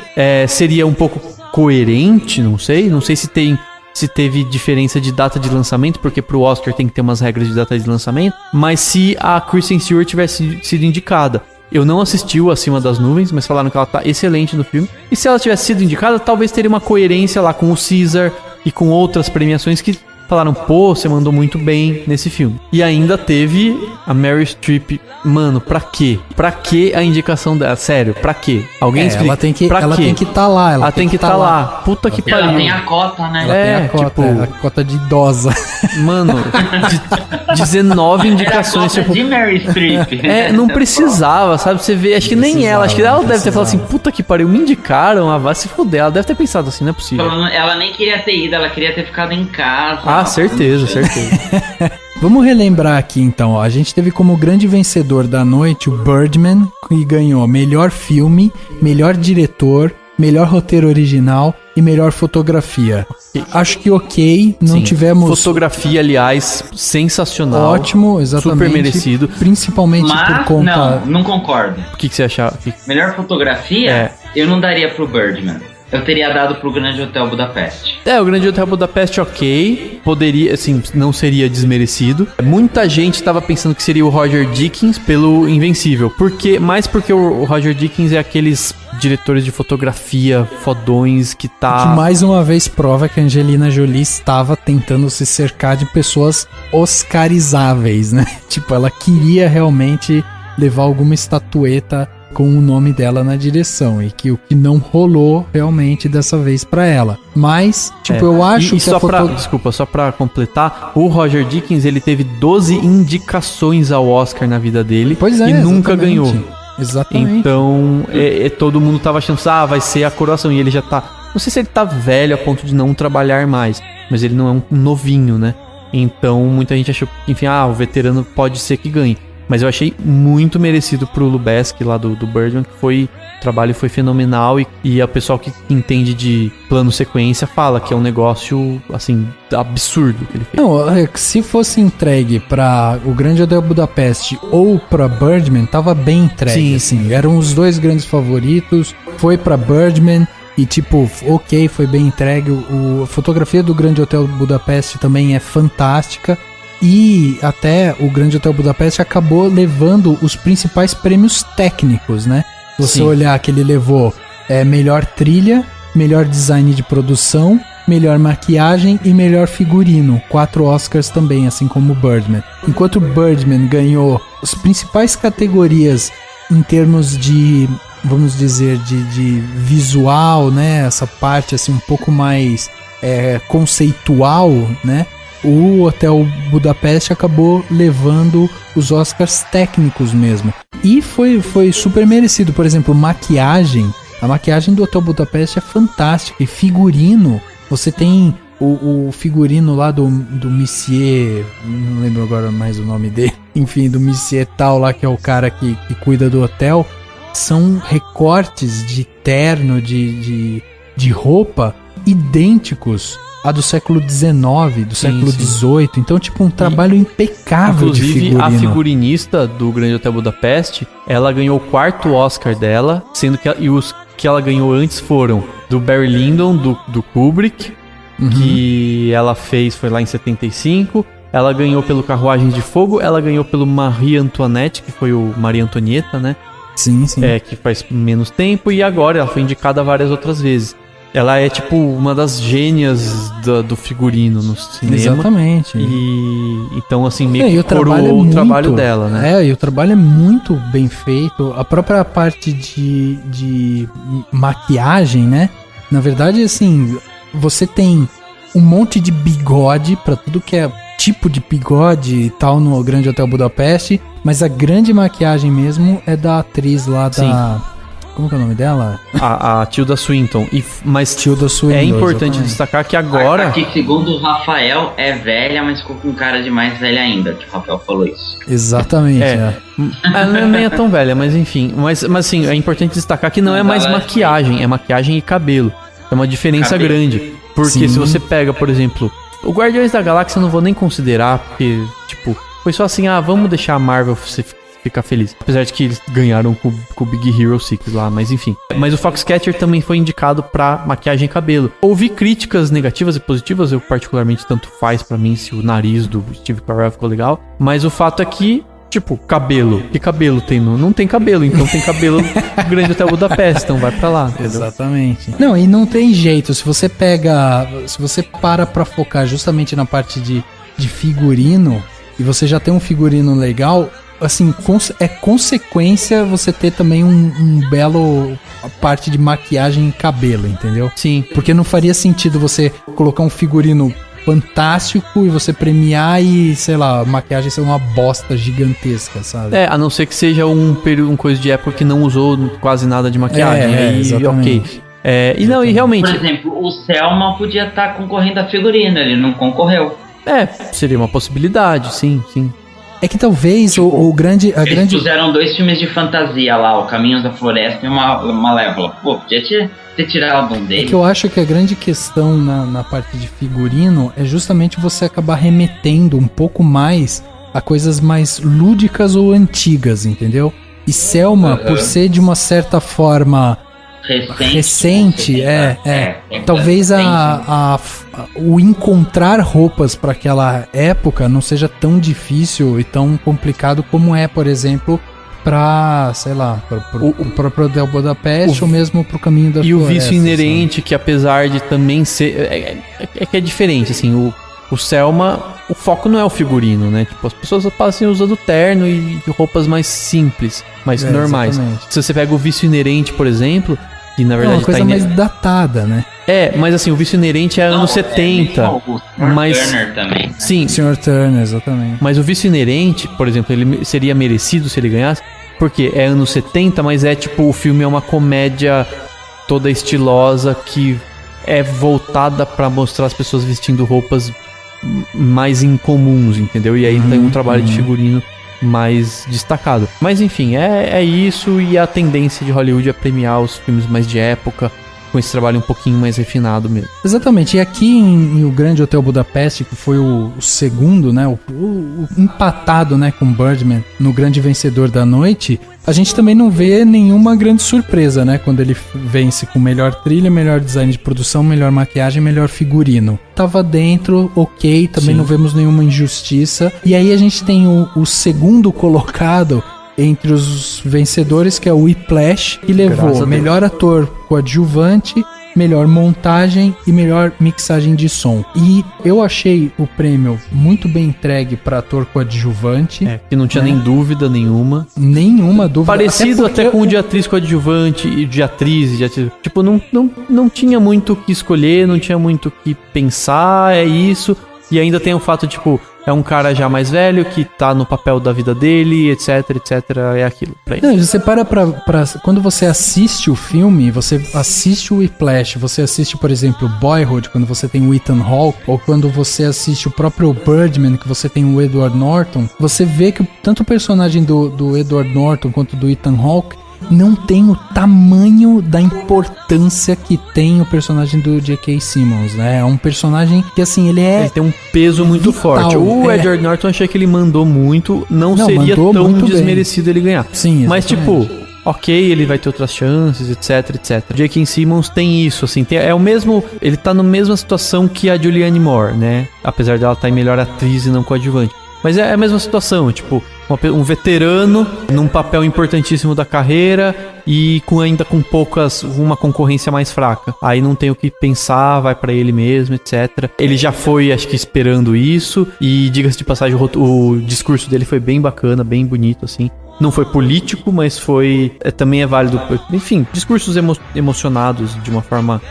seria um pouco coerente, não sei se teve diferença de data de lançamento, porque pro Oscar tem que ter umas regras de data de lançamento, mas se a Kristen Stewart tivesse sido indicada. Eu não assisti o Acima das Nuvens, mas falaram que ela tá excelente no filme. E se ela tivesse sido indicada, talvez teria uma coerência lá com o Caesar e com outras premiações que falaram, pô, você mandou muito bem nesse filme. E ainda teve a Meryl Streep. Mano, pra quê? Pra que a indicação dela? Sério, pra quê? Alguém explica. Ela tem que quê? estar lá. Ela tem que estar lá. Puta que pariu. Ela tem a cota, né? Ela tem a cota, tipo, a cota de idosa. Mano, 19 indicações. Era a cota de Meryl Streep. Não precisava, sabe? Você vê, acho que nem ela. Acho que ela deve ter falado assim, puta que pariu, me indicaram, vai se fuder. Ela deve ter pensado assim, não é possível. Ela nem queria ter ido, ela queria ter ficado em casa. Certeza. Vamos relembrar aqui então, ó. A gente teve como grande vencedor da noite o Birdman, que ganhou melhor filme, melhor diretor, melhor roteiro original e melhor fotografia. Acho que não tivemos... Fotografia, aliás, sensacional. Ótimo, exatamente. Super merecido. Principalmente por conta... Não concordo. O que você achava? Melhor fotografia, eu não daria pro Birdman. Eu teria dado pro Grande Hotel Budapeste. O Grande Hotel Budapeste, ok. Poderia, assim, não seria desmerecido. Muita gente tava pensando que seria o Roger Deakins pelo Invencível. Mais porque o Roger Deakins é aqueles diretores de fotografia fodões que tá... Que mais uma vez prova que a Angelina Jolie estava tentando se cercar de pessoas oscarizáveis, né? Tipo, ela queria realmente levar alguma estatueta com o nome dela na direção, e que o que não rolou realmente dessa vez pra ela. Mas, eu acho que só pra completar, o Roger Deakins, ele teve 12 indicações ao Oscar na vida dele e nunca ganhou. Exatamente. Então, todo mundo tava achando, vai ser a coroação, e ele já tá... Não sei se ele tá velho a ponto de não trabalhar mais, mas ele não é um novinho, né? Então, muita gente achou que, enfim, o veterano pode ser que ganhe. Mas eu achei muito merecido pro Lubeski lá do Birdman, que o trabalho foi fenomenal, e a pessoa que entende de plano sequência fala que é um negócio, assim, absurdo que ele fez. Não, se fosse entregue pra o Grande Hotel Budapeste ou pra Birdman, tava bem entregue, sim. Eram os dois grandes favoritos, foi pra Birdman, e foi bem entregue. A fotografia do Grande Hotel Budapeste também é fantástica. E até o Grande Hotel Budapeste acabou levando os principais prêmios técnicos, né? Se você olhar que ele levou melhor trilha, melhor design de produção, melhor maquiagem e melhor figurino. 4 Oscars também, assim como o Birdman. Enquanto o Birdman ganhou as principais categorias em termos de, vamos dizer, de visual, né? Essa parte assim um pouco mais conceitual, né? O Hotel Budapeste acabou levando os Oscars técnicos mesmo. E foi super merecido. Por exemplo, maquiagem. A maquiagem do Hotel Budapeste é fantástica. E figurino, você tem o figurino lá do Monsieur, não lembro agora mais o nome dele. Enfim, do Monsieur tal lá, que é o cara que cuida do hotel. São recortes de terno, de roupa idênticos a do século XIX, do século XVIII. Então, um trabalho impecável de figurino. Inclusive, a figurinista do Grande Hotel Budapeste, ela ganhou o 4º Oscar dela, sendo que os que ela ganhou antes foram do Barry Lyndon, do Kubrick, que ela foi lá em 75. Ela ganhou pelo Carruagens de Fogo, ela ganhou pelo Marie Antoinette, que foi o Maria Antonieta, né? Sim. Que faz menos tempo, e agora ela foi indicada várias outras vezes. Ela é, uma das gênias do figurino no cinema. Exatamente. E então, assim, meio que coroou o trabalho dela, né? E o trabalho é muito bem feito. A própria parte de maquiagem, né? Na verdade, assim, você tem um monte de bigode pra tudo que é tipo de bigode e tal no Grande Hotel Budapeste, mas a grande maquiagem mesmo é da atriz lá da... Como que é o nome dela? A Tilda Swinton. Mas Tilda Swinton, é importante destaccar que agora... Aqui, segundo o Rafael, é velha, mas ficou com cara de mais velha ainda, que o Rafael falou isso. Exatamente. Ela nem é tão velha, mas enfim. Mas assim, é importante destacar que não é mais maquiagem, é maquiagem e cabelo. É uma diferença grande. Porque se você pega, por exemplo, o Guardiões da Galáxia eu não vou nem considerar, porque, foi só assim, vamos deixar a Marvel ficar feliz. Apesar de que eles ganharam com o Big Hero 6 lá, mas enfim. Mas o Foxcatcher também foi indicado pra maquiagem e cabelo. Ouvi críticas negativas e positivas, eu particularmente tanto faz pra mim se o nariz do Steve Carell ficou legal, mas o fato é que, Tipo, cabelo. Que cabelo tem? Não tem cabelo, então tem cabelo Grande Hotel Budapeste, então vai pra lá. Entendeu? Exatamente. Não, e não tem jeito. Se você para pra focar justamente na parte de figurino, e você já tem um figurino legal, assim, é consequência você ter também um belo parte de maquiagem e cabelo, entendeu? Sim. Porque não faria sentido você colocar um figurino fantástico e você premiar e, sei lá, a maquiagem ser uma bosta gigantesca, sabe? A não ser que seja um coisa de época que não usou quase nada de maquiagem. Aí, exatamente. Ok. E realmente... Por exemplo, o Selma podia estar concorrendo a figurino, ele não concorreu. Seria uma possibilidade, sim. É que talvez Eles fizeram 2 filmes de fantasia lá, O Caminhos da Floresta e uma Malévola. Pô, podia ter tirado um deles. É que eu acho que a grande questão na parte de figurino é justamente você acabar remetendo um pouco mais a coisas mais lúdicas ou antigas, entendeu? E Selma, por ser de uma certa forma recente, talvez o encontrar roupas para aquela época não seja tão difícil e tão complicado como é, por exemplo, para, sei lá, o próprio Hotel Budapeste ou mesmo pro Caminho da Floresta. E o vício inerente, que apesar de também ser... É diferente, assim, o Selma, o foco não é o figurino, né? Tipo, as pessoas passam usando terno e roupas mais simples, mais normais. Exatamente. Se você pega o vício inerente, por exemplo... Que na verdade uma coisa mais datada, né? Mas assim, o vício inerente é anos 70. O Sr. Turner também. Sim. Sr. Turner, exatamente. Mas o vício inerente, por exemplo, ele seria merecido se ele ganhasse, porque é anos 70, mas tipo, o filme é uma comédia toda estilosa que é voltada pra mostrar as pessoas vestindo roupas mais incomuns, entendeu? E aí tem um trabalho de figurino mais destacado. Mas enfim, é isso, e a tendência de Hollywood é premiar os filmes mais de época, com esse trabalho um pouquinho mais refinado mesmo. Exatamente, e aqui em O Grande Hotel Budapeste, que foi o segundo, né, o empatado, né, com Birdman no grande vencedor da noite, a gente também não vê nenhuma grande surpresa, né, quando ele vence com melhor trilha, melhor design de produção, melhor maquiagem, melhor figurino. Tava dentro, ok, também não vemos nenhuma injustiça. E aí a gente tem o segundo colocado entre os vencedores, que é o Whiplash, que levou melhor ator coadjuvante, melhor montagem e melhor mixagem de som. E eu achei o prêmio muito bem entregue para ator coadjuvante. Que não tinha nem dúvida nenhuma. Nenhuma dúvida. Parecido até com o de atriz coadjuvante e de atriz. Tipo, não tinha muito o que escolher, não tinha muito o que pensar, é isso. E ainda tem o fato, tipo, é um cara já mais velho que tá no papel da vida dele, etc, é aquilo. Não, você para pra... Quando você assiste o filme, você assiste o Whiplash, você assiste, por exemplo, Boyhood, quando você tem o Ethan Hawke, ou quando você assiste o próprio Birdman, que você tem o Edward Norton, você vê que tanto o personagem do Edward Norton quanto do Ethan Hawke não tem o tamanho da importância que tem o personagem do J.K. Simmons, né? É um personagem que, assim, ele tem um peso muito forte. O Edward Norton, achei que ele mandou muito, não seria tão desmerecido ele ganhar. Sim, mas, tipo, ok, ele vai ter outras chances, etc. J.K. Simmons tem isso, assim, é o mesmo, ele tá na mesma situação que a Julianne Moore, né? Apesar dela estar em melhor atriz e não coadjuvante. Mas é a mesma situação, tipo, um veterano num papel importantíssimo da carreira e ainda com uma concorrência mais fraca. Aí não tem o que pensar, vai pra ele mesmo, etc. Ele já foi, acho que, esperando isso, e diga-se de passagem, o discurso dele foi bem bacana, bem bonito, assim. Não foi político, mas também é válido. Enfim, discursos emocionados de uma forma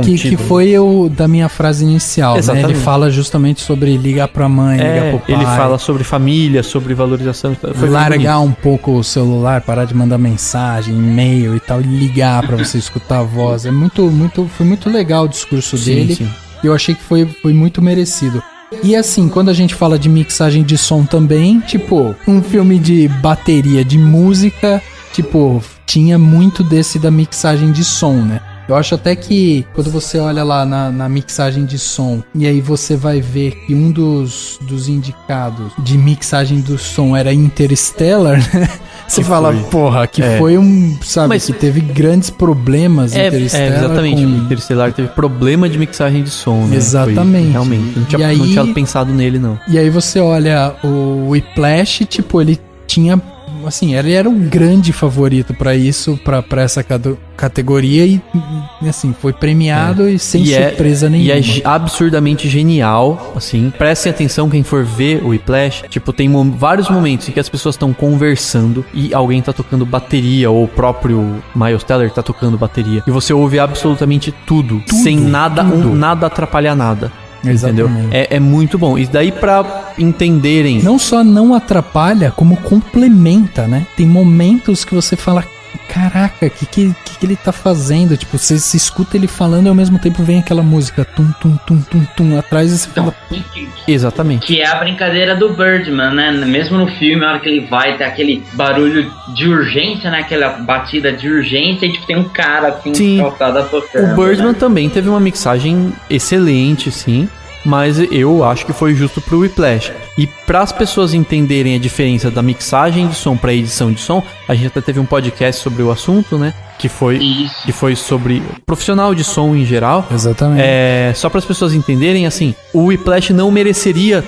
que foi da minha frase inicial, né? Ele fala justamente sobre ligar pra mãe, ligar pro pai. Ele fala sobre família, sobre valorização. Largar um pouco o celular, parar de mandar mensagem, e-mail e tal, e ligar pra você escutar a voz. Foi muito legal o discurso dele. Sim. E eu achei que foi muito merecido. E assim, quando a gente fala de mixagem de som também, tipo, um filme de bateria, de música, tipo, tinha muito da mixagem de som, né? Eu acho até que quando você olha lá na mixagem de som, e aí você vai ver que um dos indicados de mixagem do som era Interstellar, né? Você fala, porra, que foi sabe, que teve grandes problemas Interstellar. Exatamente, o Interstellar teve problema de mixagem de som, né? Exatamente. Realmente, não tinha pensado nele, não. E aí você olha o Whiplash, tipo, ele tinha, assim, ele era um grande favorito pra isso, pra essa categoria e assim, foi premiado e sem surpresa nenhuma. E é absurdamente genial, assim, prestem atenção quem for ver o Whiplash, tipo, tem vários momentos em que as pessoas estão conversando e alguém tá tocando bateria, ou o próprio Miles Teller tá tocando bateria, e você ouve absolutamente tudo. Sem nada, nada atrapalhar nada. Entendeu? É muito bom. E daí pra entenderem... Não só não atrapalha, como complementa, né? Tem momentos que você fala... Caraca, o que ele tá fazendo? Tipo, você se escuta ele falando e ao mesmo tempo vem aquela música tum, tum, tum, tum, tum, atrás e você fala... Exatamente. Que é a brincadeira do Birdman, né? Mesmo no filme, na hora que ele vai, tem aquele barulho de urgência, né? Aquela batida de urgência e tipo, tem um cara assim, calçado tocando. O Birdman também teve uma mixagem excelente, sim. Mas eu acho que foi justo pro Whiplash. E para as pessoas entenderem a diferença da mixagem de som para edição de som, a gente até teve um podcast sobre o assunto, né? Que foi sobre profissional de som em geral. Exatamente. Só para as pessoas entenderem, assim, o Whiplash não mereceria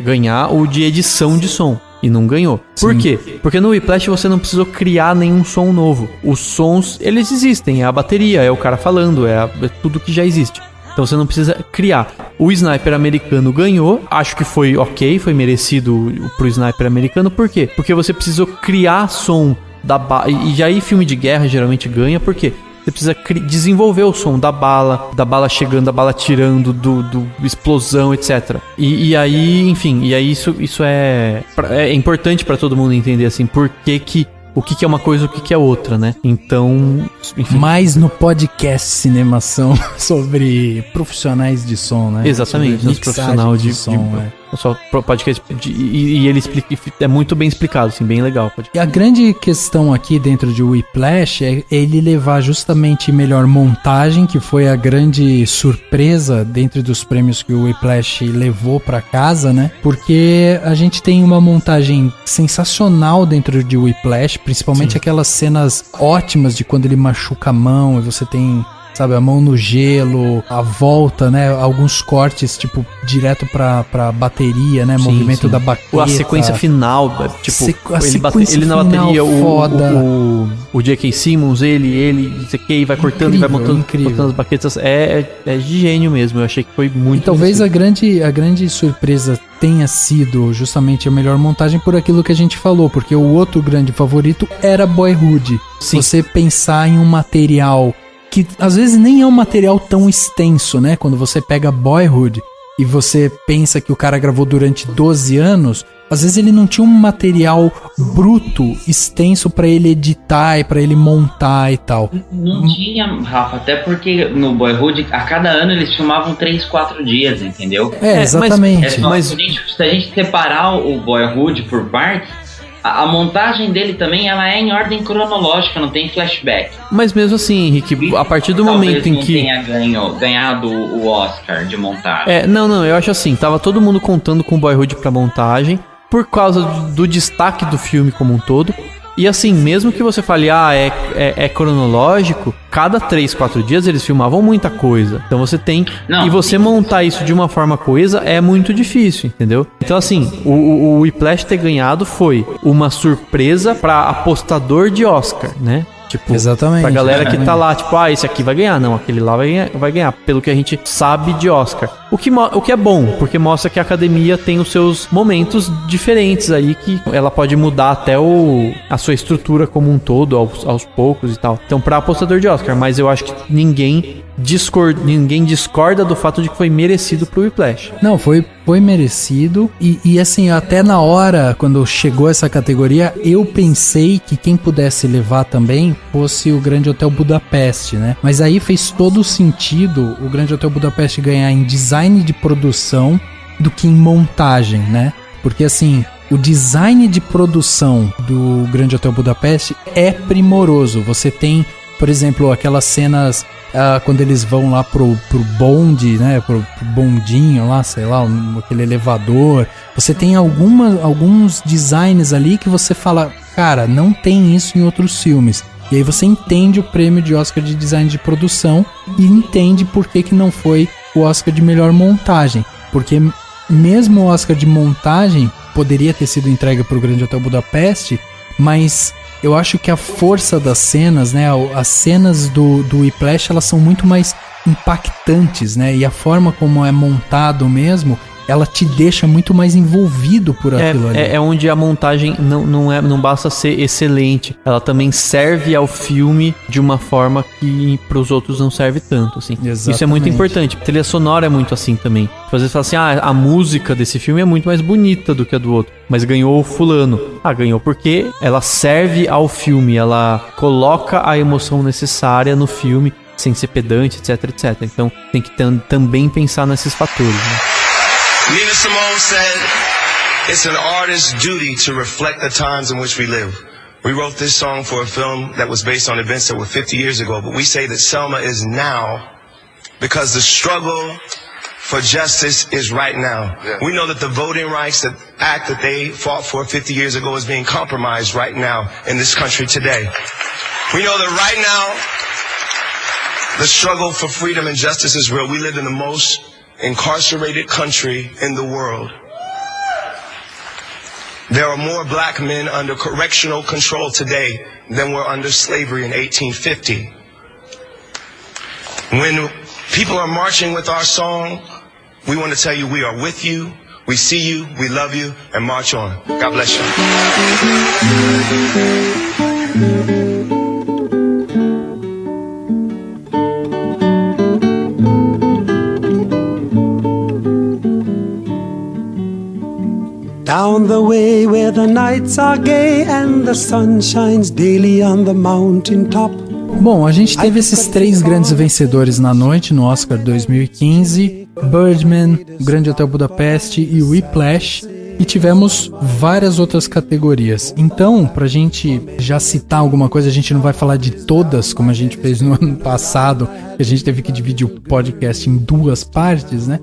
ganhar o de edição de som. E não ganhou. Por quê? Porque no Whiplash você não precisou criar nenhum som novo. Os sons, eles existem. É a bateria, é o cara falando, é tudo que já existe. Então você não precisa criar. O Sniper Americano ganhou. Acho que foi ok, foi merecido pro Sniper Americano. Por quê? Porque você precisou criar som da bala. E aí filme de guerra geralmente ganha. Por quê? Você precisa desenvolver o som da bala chegando, da bala tirando, do explosão, etc. E aí, enfim, isso é importante pra todo mundo entender, assim, por que o que é uma coisa e o que é outra, né? Então, enfim. Mais no podcast Cinemação sobre profissionais de som, né? Exatamente, nosso profissional de som. Só podcast e ele explica, é muito bem explicado, assim, bem legal. E a grande questão aqui dentro de Whiplash é ele levar justamente melhor montagem, que foi a grande surpresa dentro dos prêmios que o Whiplash levou pra casa, né? Porque a gente tem uma montagem sensacional dentro de Whiplash, principalmente aquelas cenas ótimas de quando ele machuca a mão e você tem... Sabe, a mão no gelo, a volta, né? Alguns cortes, tipo, direto pra bateria, né? Movimento da baqueta. A sequência final, tipo, ele na bateria, o J.K. Simmons, ele, não sei o que, vai cortando e vai botando as baquetas. É de gênio mesmo, eu achei que foi muito... E talvez a grande surpresa tenha sido justamente a melhor montagem por aquilo que a gente falou, porque o outro grande favorito era Boyhood. Sim. Você pensar em um material... que às vezes nem é um material tão extenso, né? Quando você pega Boyhood e você pensa que o cara gravou durante 12 anos, às vezes ele não tinha um material bruto, extenso pra ele editar e pra ele montar e tal. Não tinha, Rafa, até porque no Boyhood, a cada ano eles filmavam 3-4 dias, entendeu? Exatamente. Mas se a gente separar o Boyhood por partes, a montagem dele também, ela é em ordem cronológica, não tem flashback. Mas mesmo assim, Henrique, a partir do momento em que... Talvez não tenha ganhado o Oscar de montagem. Não, eu acho assim, tava todo mundo contando com o Boyhood pra montagem, por causa do destaque do filme como um todo. E assim, mesmo que você fale, é cronológico, cada 3-4 dias eles filmavam muita coisa. Então você tem... E você montar isso de uma forma coesa é muito difícil, entendeu? Então assim, o Whiplash ter ganhado foi uma surpresa pra apostador de Oscar, né? Tipo, exatamente, pra galera que tá lá, tipo, esse aqui vai ganhar. Não, aquele lá vai ganhar, pelo que a gente sabe de Oscar. O que é bom, porque mostra que a academia tem os seus momentos diferentes aí, que ela pode mudar até a sua estrutura como um todo, aos poucos e tal. Então, pra apostador de Oscar, mas eu acho que ninguém discorda do fato de que foi merecido pro Whiplash. Não, foi merecido. E assim, até na hora, quando chegou essa categoria, eu pensei que quem pudesse levar também fosse o Grande Hotel Budapeste, né? Mas aí fez todo sentido o Grande Hotel Budapeste ganhar em design de produção do que em montagem, né? Porque assim, o design de produção do Grande Hotel Budapeste é primoroso. Você tem, por exemplo, aquelas cenas quando eles vão lá pro bonde, né? Pro bondinho lá, sei lá, aquele elevador. Você tem alguns designs ali que você fala, cara, não tem isso em outros filmes. E aí você entende o prêmio de Oscar de design de produção e entende por que não foi o Oscar de melhor montagem. Porque mesmo o Oscar de montagem, poderia ter sido entregue pro Grande Hotel Budapeste, mas eu acho que a força das cenas, né, as cenas do Whiplash, elas são muito mais impactantes, né, e a forma como é montado mesmo, ela te deixa muito mais envolvido por aquilo ali. É onde a montagem não basta ser excelente, ela também serve ao filme de uma forma que pros outros não serve tanto, assim. Exatamente. Isso é muito importante. A trilha sonora é muito assim também. Às vezes fala assim, a música desse filme é muito mais bonita do que a do outro, mas ganhou o fulano. Ganhou porque ela serve ao filme, ela coloca a emoção necessária no filme, sem ser pedante, etc, etc. Então tem que também pensar nesses fatores, né? Nina Simone said, "It's an artist's duty to reflect the times in which we live." We wrote this song for a film that was based on events that were 50 years ago, but we say that Selma is now because the struggle for justice is right now. Yeah. We know that the Voting Rights Act that they fought for 50 years ago is being compromised right now in this country today. We know that right now the struggle for freedom and justice is real. We live in the most incarcerated country in the world. There are more black men under correctional control today than were under slavery in 1850. When people are marching with our song, we want to tell you we are with you, we see you, we love you, and march on. God bless you. Down the way where the nights are gay and the sun shines daily on the mountain top. Bom, a gente teve esses 3 grandes vencedores na noite no Oscar 2015, Birdman, Grande Hotel Budapeste e Whiplash, e tivemos várias outras categorias. Então, pra gente já citar alguma coisa, a gente não vai falar de todas, como a gente fez no ano passado, que a gente teve que dividir o podcast em 2 partes, né?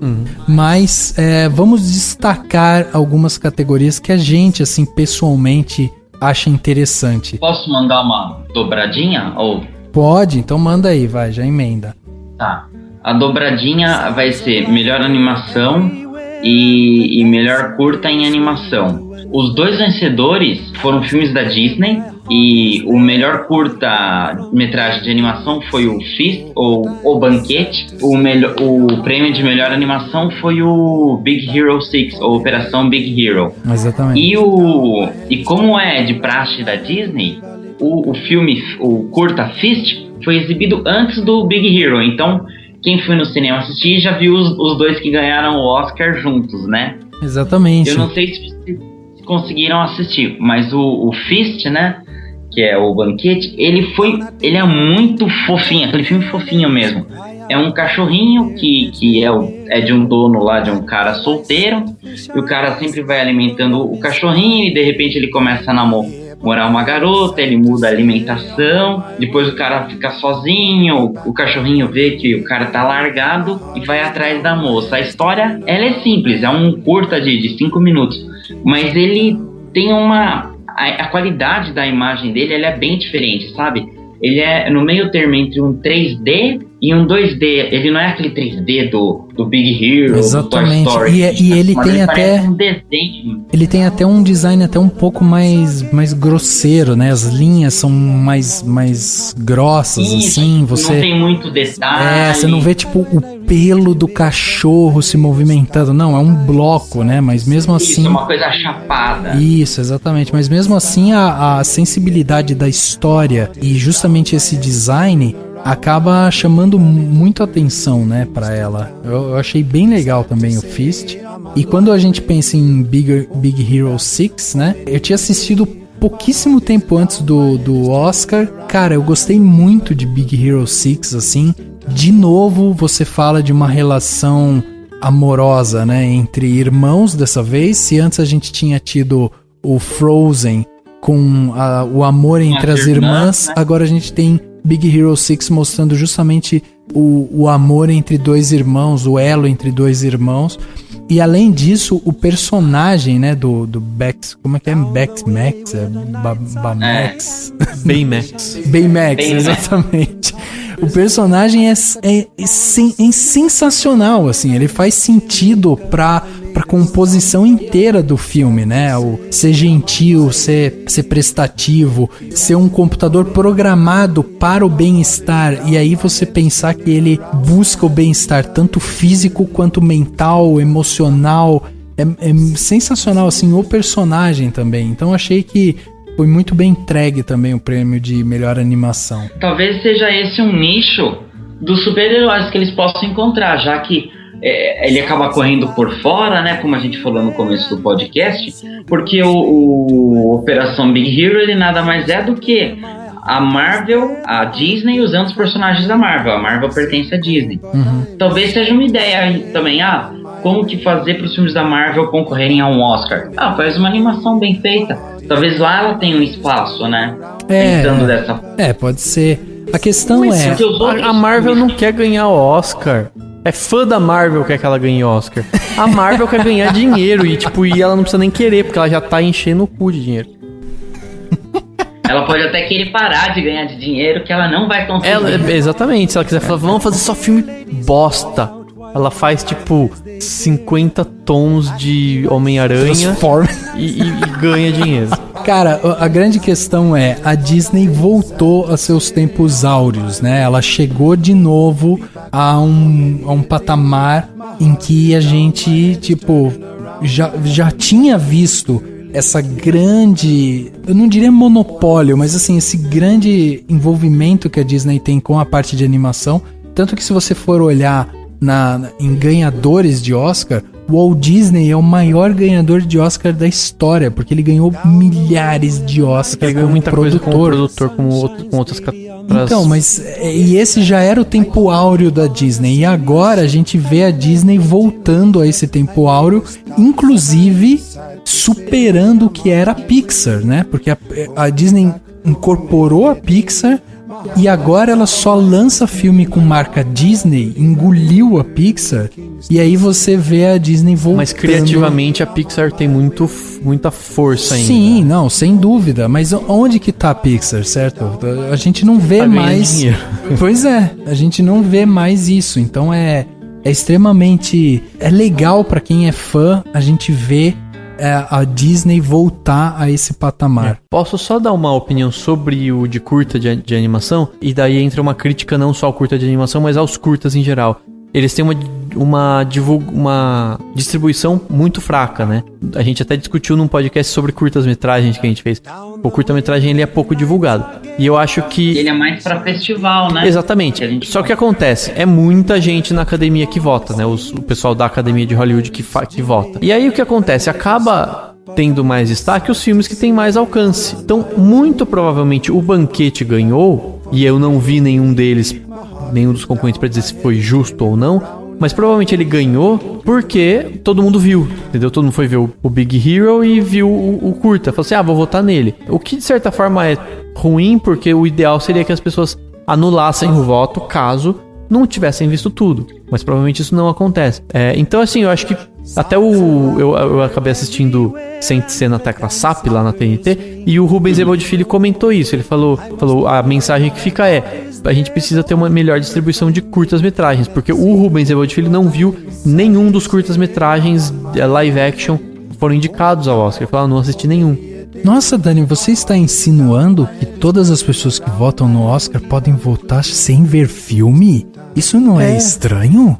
Mas vamos destacar algumas categorias que a gente, assim, pessoalmente acha interessante. Posso mandar uma dobradinha? Ou... Pode, então manda aí, vai, já emenda. Tá. A dobradinha vai ser melhor animação e melhor curta em animação. Os 2 vencedores foram filmes da Disney e o melhor curta-metragem de animação foi o Fist, ou O Banquete. O prêmio de melhor animação foi o Big Hero 6, ou Operação Big Hero. Exatamente. E como é de praxe da Disney, o curta Fist foi exibido antes do Big Hero, então quem foi no cinema assistir já viu os 2 que ganharam o Oscar juntos, né? Exatamente. Eu não sei se vocês conseguiram assistir, mas o Fist, né? Que é o Banquete, ele é muito fofinho, aquele filme fofinho mesmo. É um cachorrinho que é de um dono lá, de um cara solteiro, e o cara sempre vai alimentando o cachorrinho e de repente ele começa a namorar uma garota, ele muda a alimentação, depois o cara fica sozinho, o cachorrinho vê que o cara tá largado e vai atrás da moça. A história, ela é simples, é um curta de 5 minutos, mas ele tem a qualidade da imagem dele, ela é bem diferente, sabe? Ele é no meio termo entre um 3D e um 2D. Ele não é aquele 3D do Big Hero, exatamente. Do Toy Story. E ele tem até um desenho. Ele tem até um design até um pouco mais grosseiro, né? As linhas são mais grossas. Isso, assim. Você não tem muito detalhe. Você não vê tipo o pelo do cachorro se movimentando. Não, é um bloco, né? Mas mesmo assim... Isso, é uma coisa chapada. Isso, exatamente. Mas mesmo assim a sensibilidade da história e justamente esse design acaba chamando muito atenção, né, pra ela. Eu achei bem legal também o Fist. E quando a gente pensa em Big Hero 6, né, eu tinha assistido pouquíssimo tempo antes do Oscar. Cara, eu gostei muito de Big Hero 6, assim. De novo, você fala de uma relação amorosa, né, entre irmãos dessa vez. Se antes a gente tinha tido o Frozen com o amor entre as irmãs, né? Agora a gente tem Big Hero 6 mostrando justamente o amor entre 2 irmãos, o elo entre 2 irmãos. E além disso, o personagem, né, do Bex, como é que é? Baymax? Baymax. Baymax, exatamente. O personagem é sensacional, assim, ele faz sentido pra composição inteira do filme, né? O ser gentil, ser prestativo, ser um computador programado para o bem-estar, e aí você pensar que ele busca o bem-estar tanto físico quanto mental, emocional, é sensacional, assim, o personagem também. Então achei que foi muito bem entregue também o prêmio de melhor animação. Talvez seja esse um nicho dos super-heróis que eles possam encontrar, já que ele acaba correndo por fora, né, como a gente falou no começo do podcast, porque o Operação Big Hero, ele nada mais é do que a Marvel, a Disney usando os personagens da Marvel. A Marvel pertence à Disney. Talvez seja uma ideia aí também, como que fazer para os filmes da Marvel concorrerem a um Oscar? Faz uma animação bem feita. Talvez lá ela tenha um espaço, né? Pensando dessa forma. Pode ser. A questão a Marvel não quer ganhar o Oscar. É fã da Marvel que quer que ela ganhe Oscar. A Marvel quer ganhar dinheiro e ela não precisa nem querer, porque ela já tá enchendo o cu de dinheiro. Ela pode até querer parar de ganhar de dinheiro, que ela não vai conseguir. Exatamente, se ela quiser falar, vamos fazer só filme bosta. Ela faz 50 tons de Homem-Aranha e ganha dinheiro. Cara, a grande questão é, a Disney voltou a seus tempos áureos, né? Ela chegou de novo a um patamar em que a gente, já tinha visto essa grande, eu não diria monopólio, mas assim, esse grande envolvimento que a Disney tem com a parte de animação. Tanto que se você for olhar em ganhadores de Oscar, o Walt Disney é o maior ganhador de Oscar da história, porque ele ganhou milhares de Oscar como muita produtor. Coisa como produtor, com outras categorias. Então, mas e esse já era o tempo áureo da Disney, e agora a gente vê a Disney voltando a esse tempo áureo, inclusive superando o que era a Pixar, né? Porque a Disney incorporou a Pixar e agora ela só lança filme com marca Disney, engoliu a Pixar, e aí você vê a Disney voltando. Mas criativamente a Pixar tem muita força ainda. Sim, não, sem dúvida, mas onde que tá a Pixar, certo? A gente não vê mais... Dinheiro. Pois é, a gente não vê mais isso, então é extremamente... É legal pra quem é fã a gente ver a Disney voltar a esse patamar. Posso só dar uma opinião sobre o de curta de animação? E daí entra uma crítica não só ao curta de animação, mas aos curtas em geral. Eles têm uma distribuição muito fraca, né? A gente até discutiu num podcast sobre curtas-metragens que a gente fez. O curta-metragem ele é pouco divulgado. E eu acho que... Ele é mais pra festival, né? Exatamente. Só que acontece, é muita gente na academia que vota, né? O pessoal da academia de Hollywood que vota. E aí o que acontece? Acaba tendo mais destaque os filmes que têm mais alcance. Então, muito provavelmente, o Banquete ganhou, e eu não vi nenhum dos concorrentes pra dizer se foi justo ou não, mas provavelmente ele ganhou porque todo mundo viu, entendeu? Todo mundo foi ver o Big Hero e viu o curta. Falou assim, vou votar nele. O que de certa forma é ruim, porque o ideal seria que as pessoas anulassem o voto caso não tivessem visto tudo. Mas provavelmente isso não acontece. Então assim, eu acho que até eu acabei assistindo Sem Ser na Tecla SAP lá na TNT, e o Rubens Evaldo Filho comentou isso. Ele falou, a mensagem que fica a gente precisa ter uma melhor distribuição de curtas-metragens, porque o Rubens Evaldo Filho não viu nenhum dos curtas-metragens live action que foram indicados ao Oscar. Ele falou, não assisti nenhum. Nossa, Dani, você está insinuando que todas as pessoas que votam no Oscar podem votar sem ver filme? Isso não é estranho?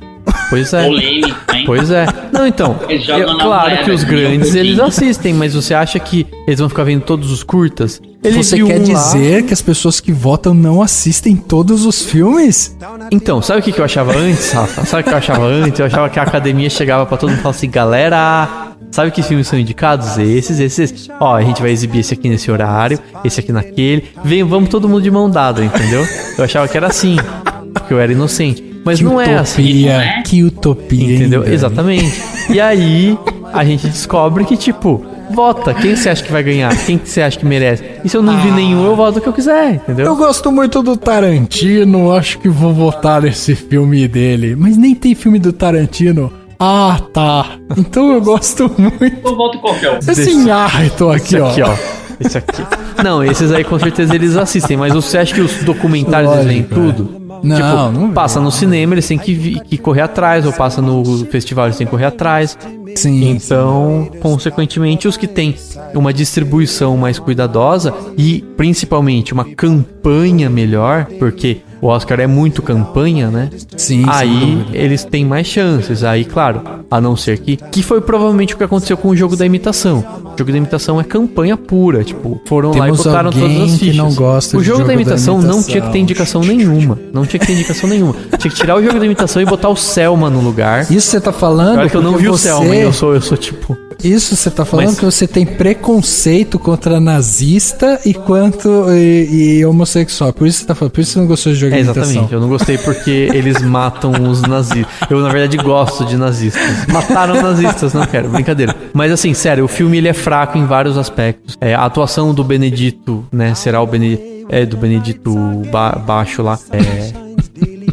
Pois é. Polêmico, hein? Pois é. Não, então, claro que os grandes eles assistem, mas você acha que eles vão ficar vendo todos os curtas? Você quer dizer que as pessoas que votam não assistem todos os filmes? Então, sabe o que eu achava antes, Rafa? Sabe o que eu achava antes? Eu achava que a academia chegava pra todo mundo e falava assim, galera, sabe que filmes são indicados? Esses. Ó, a gente vai exibir esse aqui nesse horário, esse aqui naquele. Vamos todo mundo de mão dada, entendeu? Eu achava que era assim, porque eu era inocente. Mas que não utopia, é assim. Que utopia. Entendeu? Hein, exatamente. E aí, a gente descobre que, vota. Quem você acha que vai ganhar? Quem você acha que merece? E se eu não vi nenhum, eu voto o que eu quiser, entendeu? Eu gosto muito do Tarantino, acho que vou votar nesse filme dele. Mas nem tem filme do Tarantino. Ah, tá. Então eu gosto muito. Eu voto qualquer um. Tô aqui, ó. Esse aqui. Não, esses aí com certeza eles assistem, mas você acha que os documentários eles veem tudo? Não passa no cinema, eles têm que correr atrás, ou passa no festival, eles têm que correr atrás. Sim. Então, consequentemente, os que têm uma distribuição mais cuidadosa e, principalmente, uma campanha melhor, porque o Oscar é muito campanha, né? Sim. Aí eles têm mais chances. Aí, claro, a não ser que foi provavelmente o que aconteceu com o Jogo da Imitação. O Jogo da Imitação é campanha pura. Tipo, foram lá e botaram todas as fichas. Não gosta o Jogo da Imitação não tinha que ter indicação nenhuma. Não tinha que ter indicação nenhuma. Tinha que tirar o Jogo da Imitação e botar o Selma no lugar. Isso você tá falando? Claro que eu não vi o Selma, eu sou tipo... Isso você tá falando que você tem preconceito contra nazista e homossexual. Por isso você tá falando, por isso você não gostou de Jogo da Imitação. Exatamente, eu não gostei porque eles matam os nazistas. Eu, na verdade, gosto de nazistas. Mataram baixo, não quero, brincadeira. Mas assim, sério, o filme ele é fraco em vários aspectos. A atuação do Benedito, né, será o Benedito... do Benedito baixo lá.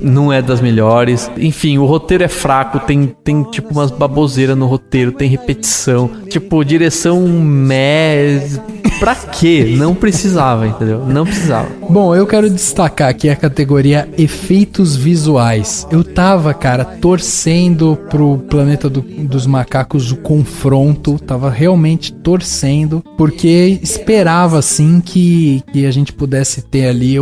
Não é das melhores. Enfim, o roteiro é fraco. Tem tipo umas baboseiras no roteiro. Tem repetição. Tipo, direção pra quê? Não precisava, entendeu? Não precisava. Bom, eu quero destacar aqui a categoria efeitos visuais. Eu tava, cara, torcendo pro Planeta dos Macacos o confronto. Tava realmente torcendo. Porque esperava, assim, que a gente pudesse ter ali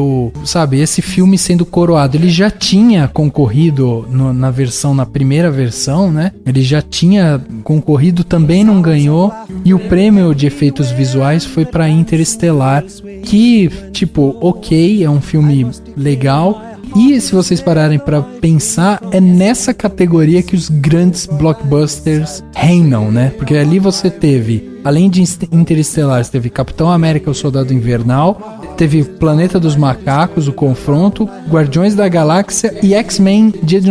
esse filme sendo coroado. Ele já tinha concorrido na primeira versão, né? Ele já tinha concorrido, também não ganhou. E o prêmio de efeitos visuais foi pra Interestelar, que, tipo, ok, é um filme legal. E se vocês pararem pra pensar, é nessa categoria que os grandes blockbusters reinam, né? Porque ali você teve, além de Interestelar, você teve Capitão América, o Soldado Invernal, teve Planeta dos Macacos, o Confronto, Guardiões da Galáxia e X-Men, Dias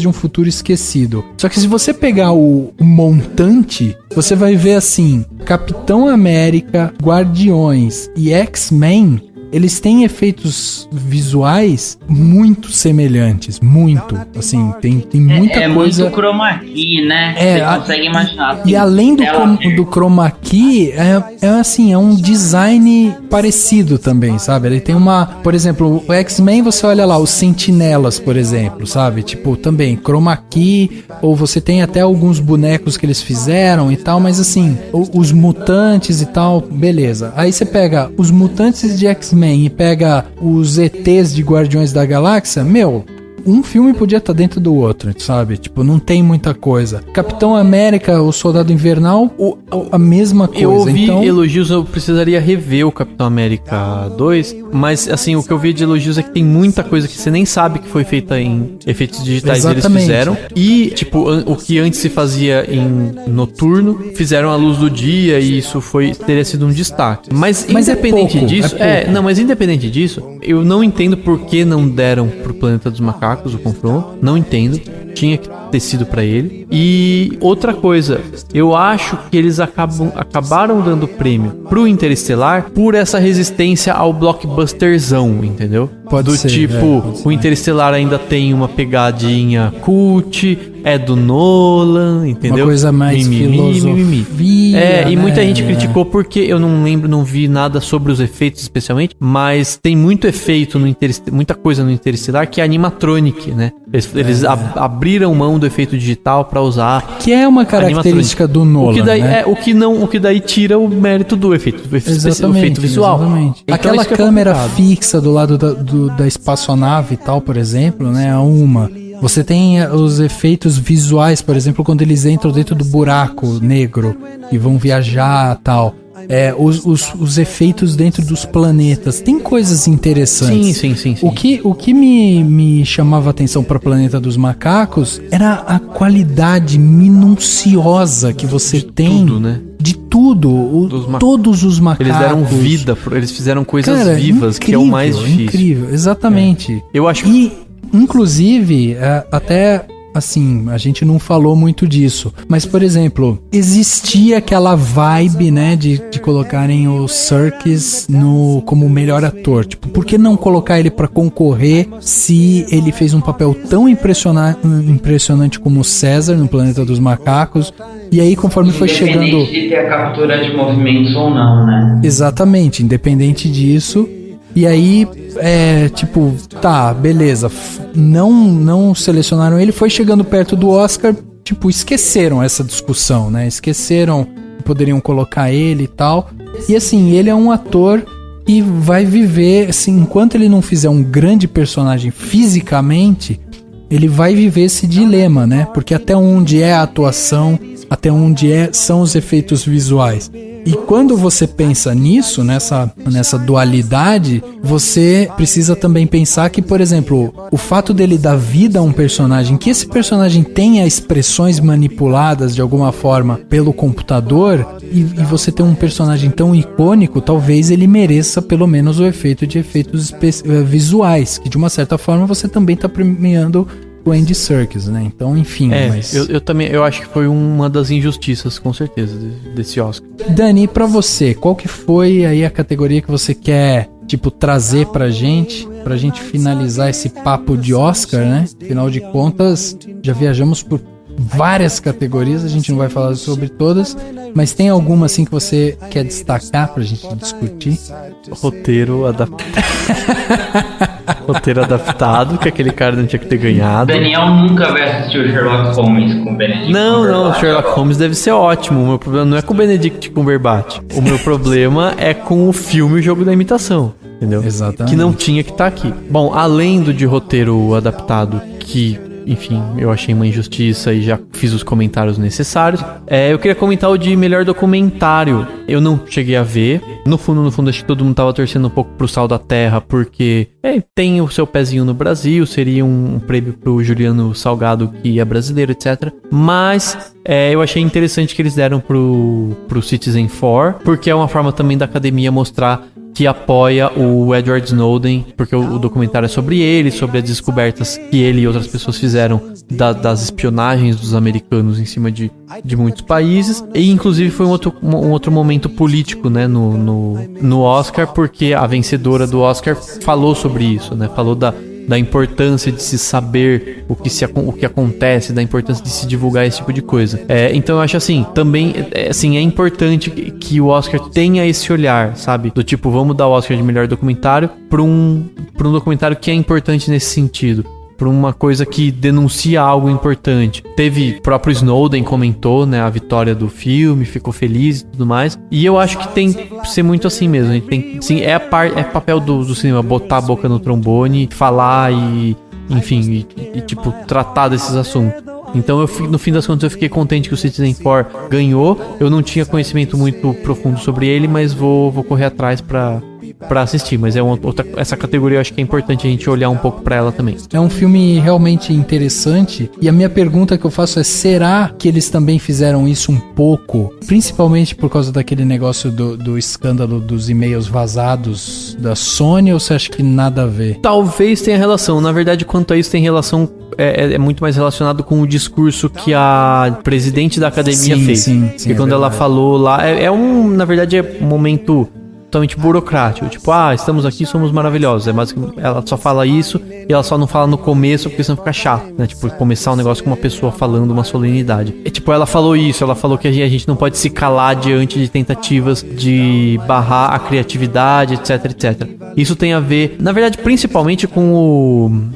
de um Futuro Esquecido. Só que se você pegar o montante, você vai ver assim, Capitão América, Guardiões e X-Men, eles têm efeitos visuais muito semelhantes, muito, assim, tem muita coisa... É muito chroma key, né? Você consegue imaginar. Assim, e além do chroma key, é um design parecido também, sabe? Ele tem por exemplo, o X-Men, você olha lá, os Sentinelas, por exemplo, sabe? Tipo, também, chroma key, ou você tem até alguns bonecos que eles fizeram e tal, mas assim, os mutantes e tal, beleza. Aí você pega os mutantes de X-Men e pega os ETs de Guardiões da Galáxia, um filme podia estar dentro do outro, sabe? Tipo, não tem muita coisa. Capitão América, o Soldado Invernal, a mesma coisa. Eu ouvi elogios, eu precisaria rever o Capitão América 2, mas assim, o que eu vi de elogios é que tem muita coisa que você nem sabe que foi feita em efeitos digitais. Exatamente. Eles fizeram. E, tipo, o que antes se fazia em noturno, fizeram à luz do dia e isso teria sido um destaque. Mas independente disso... mas independente disso, eu não entendo por que não deram pro Planeta dos Macacos o confronto, não entendo, tinha que ter sido pra ele. E outra coisa, eu acho que eles acabaram dando prêmio pro Interestelar por essa resistência ao blockbusterzão, entendeu? Pode ser, tipo, o Interestelar ainda tem uma pegadinha cult, é do Nolan, entendeu? Uma coisa mais filosofia, e muita gente criticou porque eu não vi nada sobre os efeitos especialmente, mas tem muito efeito muita coisa no Interestelar que é animatronic, né? Eles abriram mão do efeito digital pra usar, que é uma característica do Nolan, o que daí tira o mérito do efeito visual. Exatamente. Então, aquela câmera fixa do lado da espaçonave e tal, por exemplo, né? Você tem os efeitos visuais, por exemplo, quando eles entram dentro do buraco negro e vão viajar e tal. Os efeitos dentro dos planetas. Tem coisas interessantes. Sim. O que me chamava a atenção para o Planeta dos Macacos era a qualidade minuciosa que você tem. Tudo, né? De tudo. Todos os macacos. Eles deram vida, eles fizeram coisas vivas, incrível, que é o mais difícil. Incrível, exatamente. Eu acho inclusive, até... Assim, a gente não falou muito disso. Mas, por exemplo, existia aquela vibe, né, de colocarem o Serkis como melhor ator. Tipo, por que não colocar ele pra concorrer se ele fez um papel tão impressionante como o César no Planeta dos Macacos? E aí, conforme foi chegando... Independente de ter a captura de movimentos ou não, né? Exatamente, independente disso. E aí, tipo, tá, beleza, não selecionaram ele, foi chegando perto do Oscar, tipo, esqueceram essa discussão, né? Esqueceram que poderiam colocar ele e tal. E assim, ele é um ator que vai viver, assim, enquanto ele não fizer um grande personagem fisicamente, ele vai viver esse dilema, né? Porque até onde é a atuação, até onde são os efeitos visuais. E quando você pensa nisso, nessa dualidade, você precisa também pensar que, por exemplo, o fato dele dar vida a um personagem, que esse personagem tenha expressões manipuladas de alguma forma pelo computador, e você ter um personagem tão icônico, talvez ele mereça pelo menos o efeito de efeitos visuais, que de uma certa forma você também está premiando o Andy Serkis, né? Então, enfim. Mas... eu também, eu acho que foi uma das injustiças, com certeza, desse Oscar. Dani, e pra você, qual que foi aí a categoria que você quer, tipo, trazer pra gente finalizar esse papo de Oscar, né? Afinal de contas, já viajamos por várias categorias, a gente não vai falar sobre todas, mas tem alguma assim que você quer destacar pra gente discutir? Roteiro adaptado, que aquele cara não tinha que ter ganhado. Daniel nunca vai assistir o Sherlock Holmes com o Benedict Cumberbatch. Não, Sherlock Holmes deve ser ótimo. O meu problema não é com o Benedict Cumberbatch. O meu problema é com o filme e o jogo da imitação. Entendeu? Exatamente. Que não tinha que estar aqui. Bom, além de roteiro adaptado, que, enfim, eu achei uma injustiça e já fiz os comentários necessários, eu queria comentar o de melhor documentário. Eu não cheguei a ver. No fundo, acho que todo mundo tava torcendo um pouco pro Sal da Terra, porque tem o seu pezinho no Brasil, seria um prêmio pro Juliano Salgado, que é brasileiro, etc. Mas eu achei interessante que eles deram pro Citizen4, porque é uma forma também da academia mostrar que apoia o Edward Snowden, porque o documentário é sobre ele, sobre as descobertas que ele e outras pessoas fizeram das espionagens dos americanos em cima de muitos países. E inclusive foi um outro momento político, né, no Oscar, porque a vencedora do Oscar falou sobre isso, né? Falou da importância de se saber o que acontece, da importância de se divulgar esse tipo de coisa. Então eu acho assim, também é importante que o Oscar tenha esse olhar, sabe? Do tipo, vamos dar o Oscar de melhor documentário para um documentário que é importante nesse sentido, para uma coisa que denuncia algo importante. O próprio Snowden comentou, né, a vitória do filme, ficou feliz e tudo mais. E eu acho que tem que ser muito assim mesmo. A gente tem, sim, é papel do cinema botar a boca no trombone, falar e, enfim, e tipo, tratar desses assuntos. Então, no fim das contas, eu fiquei contente que o Citizen4 ganhou. Eu não tinha conhecimento muito profundo sobre ele, mas vou correr atrás pra assistir. Mas essa categoria eu acho que é importante a gente olhar um pouco pra ela também. É um filme realmente interessante. E a minha pergunta que eu faço é: será que eles também fizeram isso um pouco? Principalmente por causa daquele negócio do escândalo dos e-mails vazados da Sony, ou você acha que nada a ver? Talvez tenha relação. Na verdade, quanto a isso, tem relação. É muito mais relacionado com o discurso que a presidente da academia fez. Sim, e quando ela falou lá, na verdade é um momento totalmente burocrático, tipo, estamos aqui, somos maravilhosos. Ela só fala isso e ela só não fala no começo, porque senão fica chato, né? Tipo, começar um negócio com uma pessoa falando uma solenidade. Tipo, ela falou isso, ela falou que a gente não pode se calar diante de tentativas de barrar a criatividade, etc, etc. Isso tem a ver, na verdade, principalmente com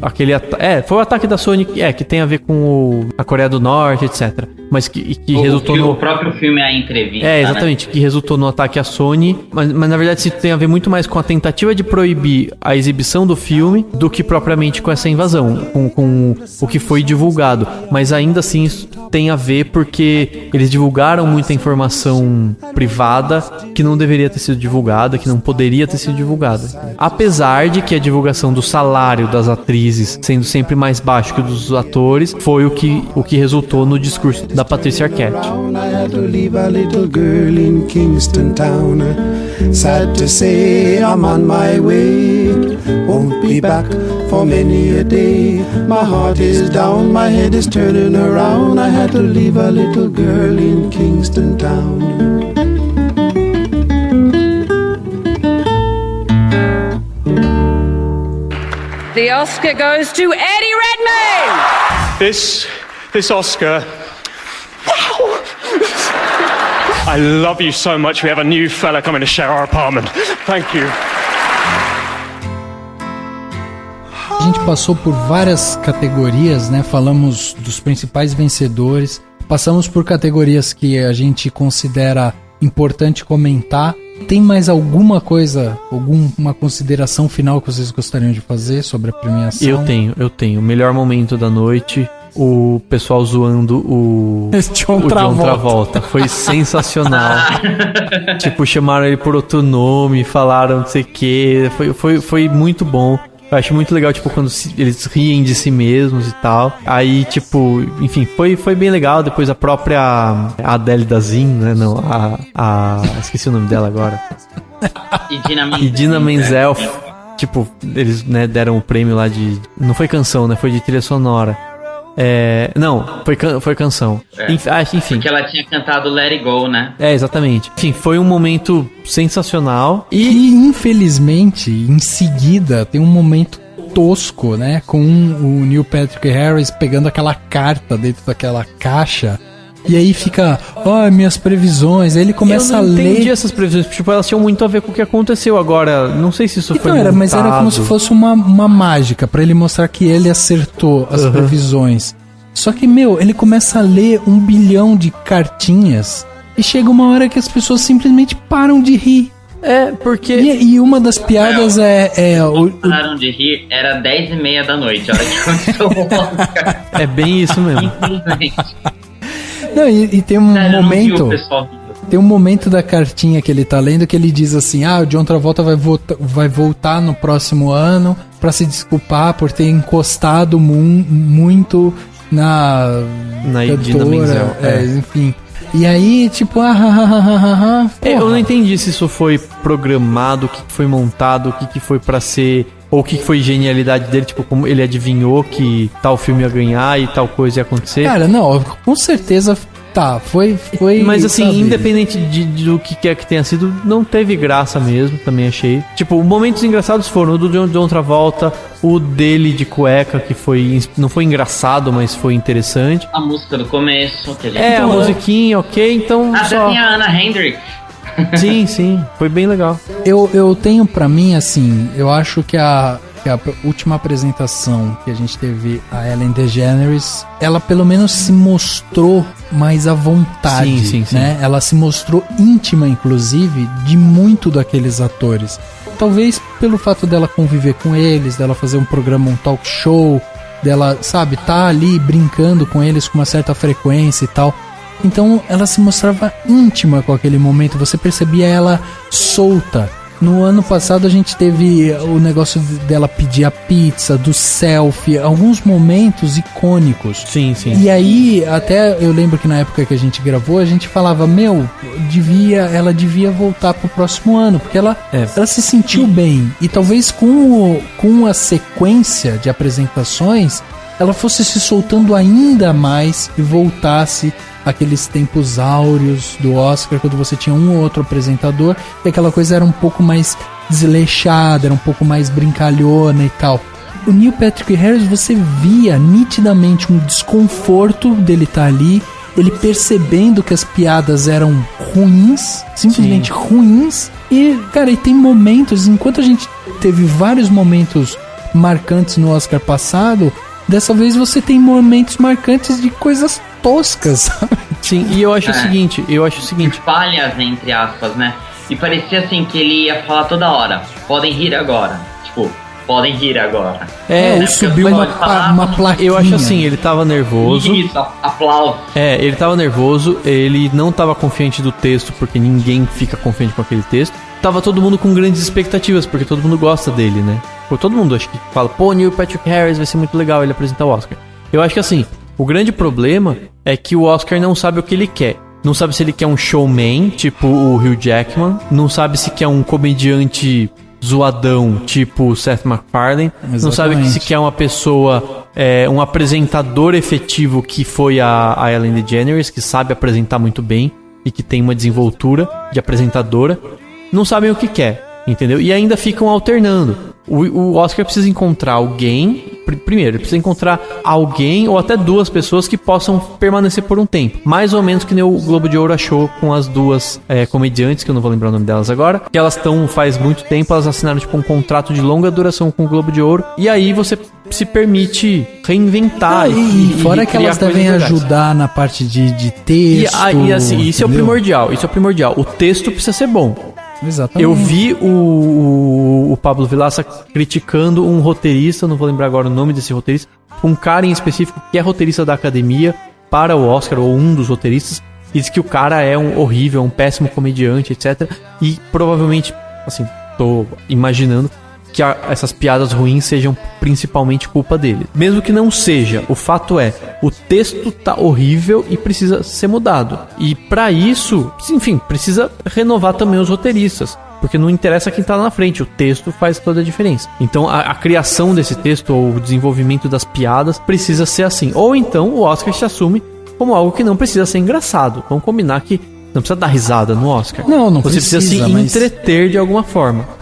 foi o ataque da Sony, que tem a ver com a Coreia do Norte, etc. Mas que resultou no... O próprio filme é a entrevista, exatamente, né? Que resultou no ataque à Sony, mas na verdade isso tem a ver muito mais com a tentativa de proibir a exibição do filme do que propriamente com essa invasão, com o que foi divulgado. Mas ainda assim isso tem a ver porque eles divulgaram muita informação privada que não deveria ter sido divulgada, que não poderia ter sido divulgada. Apesar de que a divulgação do salário das atrizes sendo sempre mais baixo que o dos atores, foi o que resultou no discurso da Patricia Arquette. Sad to say, I'm on my way. Won't be back for many a day. My heart is down, my head is turning around. I had to leave a little girl in Kingston Town. The Oscar goes to Eddie Redmayne. This Oscar. Wow! I love you so much. We have a new fella coming to share our apartment. Thank you. A gente passou por várias categorias, né? Falamos dos principais vencedores, passamos por categorias que a gente considera importante comentar. Tem mais alguma coisa, alguma consideração final que vocês gostariam de fazer sobre a premiação? Eu tenho. O melhor momento da noite, o pessoal zoando o John Travolta. Foi sensacional. Tipo, chamaram ele por outro nome, falaram não sei o que. Foi muito bom. Eu acho muito legal, tipo, quando eles riem de si mesmos e tal. Aí, tipo, enfim, foi bem legal. Depois a própria Adele Dazeem, né? Não, esqueci o nome dela agora. Idina Menzel. Tipo, eles, né, deram o prêmio lá de... Não foi canção, né? Foi de trilha sonora. Não, foi canção. Enfim. Porque ela tinha cantado Let It Go, né? Exatamente. Enfim, foi um momento sensacional. E infelizmente, em seguida, tem um momento tosco, né? Com o Neil Patrick Harris pegando aquela carta dentro daquela caixa. E aí fica, minhas previsões. Aí ele começa a ler. Eu não entendi essas previsões. Tipo, elas tinham muito a ver com o que aconteceu agora. Não sei se isso foi montado. Mas era como se fosse uma mágica pra ele mostrar que ele acertou as previsões. Só que, ele começa a ler 1 bilhão de cartinhas e chega uma hora que as pessoas simplesmente param de rir. Porque... E uma das piadas pararam de rir, era 10h30 da noite, a hora que começou o Oscar. É bem isso mesmo. Infelizmente. Não, e tem um momento... Tem um momento da cartinha que ele tá lendo que ele diz assim, o John Travolta vai voltar no próximo ano pra se desculpar por ter encostado muito na Idina Menzel. Enfim. E aí, tipo, eu não entendi se isso foi programado, o que foi montado, o que foi pra ser... Ou o que foi genialidade dele, tipo, como ele adivinhou que tal filme ia ganhar e tal coisa ia acontecer. Cara, não, com certeza foi. Mas assim, sabe, independente do que quer que tenha sido, não teve graça mesmo, também achei. Tipo, momentos engraçados foram o do John Travolta, o dele de cueca, que não foi engraçado, mas foi interessante. A música do começo. Que a musiquinha, ok, então. Até tem a Anna Hendricks. Sim, foi bem legal. Eu tenho pra mim, assim, eu acho que a última apresentação que a gente teve, a Ellen DeGeneres, ela pelo menos se mostrou mais à vontade, sim. né? Ela se mostrou íntima, inclusive, de muito daqueles atores. Talvez pelo fato dela conviver com eles, dela fazer um programa, um talk show, dela, sabe, tá ali brincando com eles com uma certa frequência e tal. Então ela se mostrava íntima com aquele momento, você percebia ela solta. No ano passado a gente teve o negócio dela pedir a pizza, do selfie, alguns momentos icônicos. Sim. E aí, até eu lembro que na época que a gente gravou, a gente falava, ela devia voltar pro próximo ano, porque ela se sentiu bem. E talvez com a sequência de apresentações, ela fosse se soltando ainda mais e voltasse aqueles tempos áureos do Oscar, quando você tinha um ou outro apresentador e aquela coisa era um pouco mais desleixada, era um pouco mais brincalhona e tal. O Neil Patrick Harris, você via nitidamente um desconforto dele estar ali, ele percebendo que as piadas eram ruins, simplesmente ruins. E, cara, e tem momentos, enquanto a gente teve vários momentos marcantes no Oscar passado, dessa vez você tem momentos marcantes de coisas toscas, sabe? Sim, e eu acho o seguinte... Falhas, entre aspas, né? E parecia assim que ele ia falar toda hora, podem rir agora. Tipo, podem rir agora. Ou subiu uma plaquinha. Eu acho assim, ele tava nervoso. Isso, aplauso. Ele tava nervoso, ele não tava confiante do texto, porque ninguém fica confiante com aquele texto. Tava todo mundo com grandes expectativas, porque todo mundo gosta dele, né? Todo mundo acho que fala, Neil Patrick Harris, vai ser muito legal ele apresentar o Oscar. Eu acho que assim, o grande problema é que o Oscar não sabe o que ele quer. Não sabe se ele quer um showman, tipo o Hugh Jackman. Não sabe se quer um comediante zoadão, tipo o Seth MacFarlane. Exatamente. Não sabe se quer uma pessoa, um apresentador efetivo, que foi a Ellen DeGeneres, que sabe apresentar muito bem e que tem uma desenvoltura de apresentadora. Não sabem o que quer, entendeu? E ainda ficam alternando. O Oscar precisa encontrar alguém Primeiro, ele precisa encontrar alguém ou até duas pessoas que possam permanecer por um tempo. Mais ou menos que nem o Globo de Ouro achou com as duas comediantes, que eu não vou lembrar o nome delas agora, que elas estão, faz muito tempo, elas assinaram tipo um contrato de longa duração com o Globo de Ouro, e aí você se permite reinventar e fora que elas devem ajudar na parte de texto. E assim, isso é o primordial. O texto precisa ser bom. Exatamente. Eu vi o Pablo Vilaça criticando um roteirista, não vou lembrar agora o nome desse roteirista, um cara em específico que é roteirista da academia para o Oscar, ou um dos roteiristas, e diz que o cara é um horrível, um péssimo comediante, etc. E provavelmente, assim, tô imaginando que essas piadas ruins sejam principalmente culpa dele. Mesmo que não seja, o fato é, o texto tá horrível e precisa ser mudado. E pra isso, enfim, precisa renovar também os roteiristas. Porque não interessa quem tá lá na frente, o texto faz toda a diferença. Então a criação desse texto, ou o desenvolvimento das piadas, precisa ser assim. Ou então o Oscar se assume como algo que não precisa ser engraçado. Vamos combinar que não precisa dar risada no Oscar. Não Você precisa se entreter de alguma forma.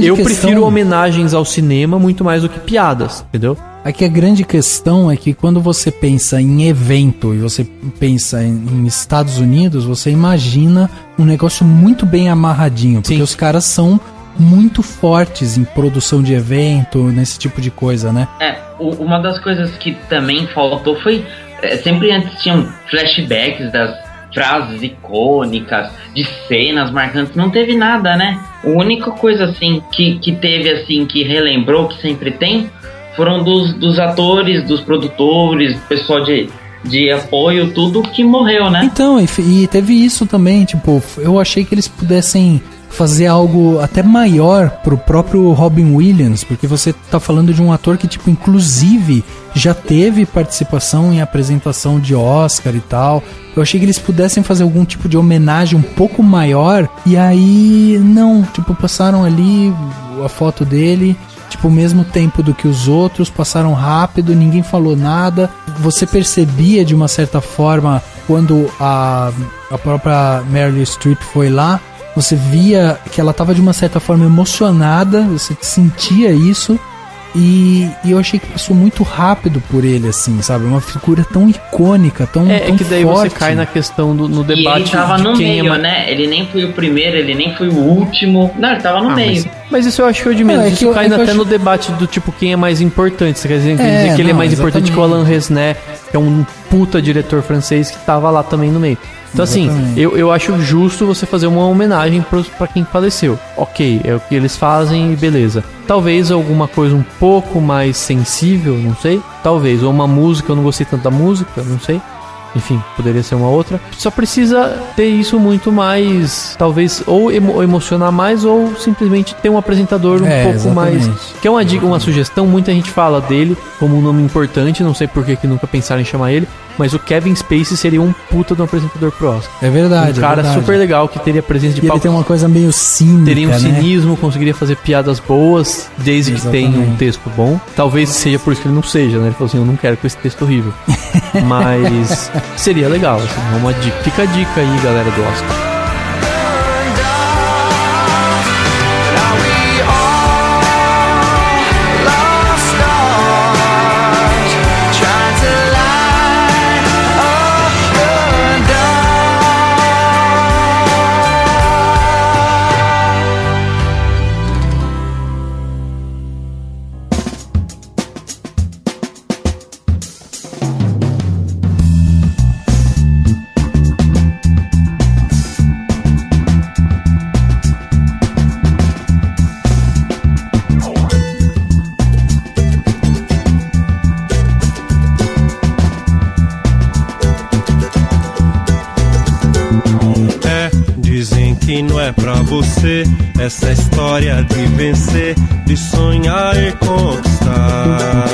Eu prefiro homenagens ao cinema muito mais do que piadas, entendeu? Aqui a grande questão é que quando você pensa em evento e você pensa em Estados Unidos, você imagina um negócio muito bem amarradinho, porque os caras são muito fortes em produção de evento, nesse tipo de coisa, né? Uma das coisas que também faltou foi, sempre antes tinham flashbacks das frases icônicas, de cenas marcantes, não teve nada, né? A única coisa, assim, que teve, assim, que relembrou, que sempre tem, foram dos atores, dos produtores, do pessoal de apoio, tudo que morreu, né? Então, e teve isso também, tipo, eu achei que eles pudessem fazer algo até maior pro próprio Robin Williams, porque você tá falando de um ator que, tipo, inclusive já teve participação em apresentação de Oscar e tal. Eu achei que eles pudessem fazer algum tipo de homenagem um pouco maior, e aí não, tipo, passaram ali a foto dele, tipo, o mesmo tempo do que os outros, passaram rápido, ninguém falou nada. Você percebia de uma certa forma quando a própria Meryl Streep foi lá, você via que ela estava de uma certa forma emocionada, você sentia isso, e eu achei que passou muito rápido por ele, assim, sabe? Uma figura tão icônica, tão forte. É que daí você cai na questão no debate. E ele tava no meio, né? Ele nem foi o primeiro, ele nem foi o último. Não, ele tava no meio. Mas isso eu acho que eu de menos. Isso cai até no debate do tipo, quem é mais importante. Você quer dizer que ele é mais importante que o Alain Resnais, que é um puta diretor francês que tava lá também no meio. Então assim, eu acho justo você fazer uma homenagem pra quem faleceu. Ok, é o que eles fazem e beleza. Talvez alguma coisa um pouco mais sensível, não sei. Talvez, ou uma música, eu não gostei tanto da música, não sei. Enfim, poderia ser uma outra. Só precisa ter isso muito mais, talvez, ou emocionar mais, ou simplesmente ter um apresentador um pouco mais... Que é uma dica, uma sugestão, muita gente fala dele como um nome importante, não sei por que nunca pensaram em chamar ele, mas o Kevin Spacey seria um puta de um apresentador pro Oscar. É verdade, um cara super legal, que teria presença de palco. Ele tem uma coisa meio cínica, teria um cinismo, conseguiria fazer piadas boas, desde que tenha um texto bom. Talvez seja por isso que ele não seja, né? Ele falou assim, eu não quero com esse texto horrível. Mas seria legal, assim, uma dica. Fica a dica aí, galera do Oscar. Que não é pra você essa história de vencer, de sonhar e conquistar.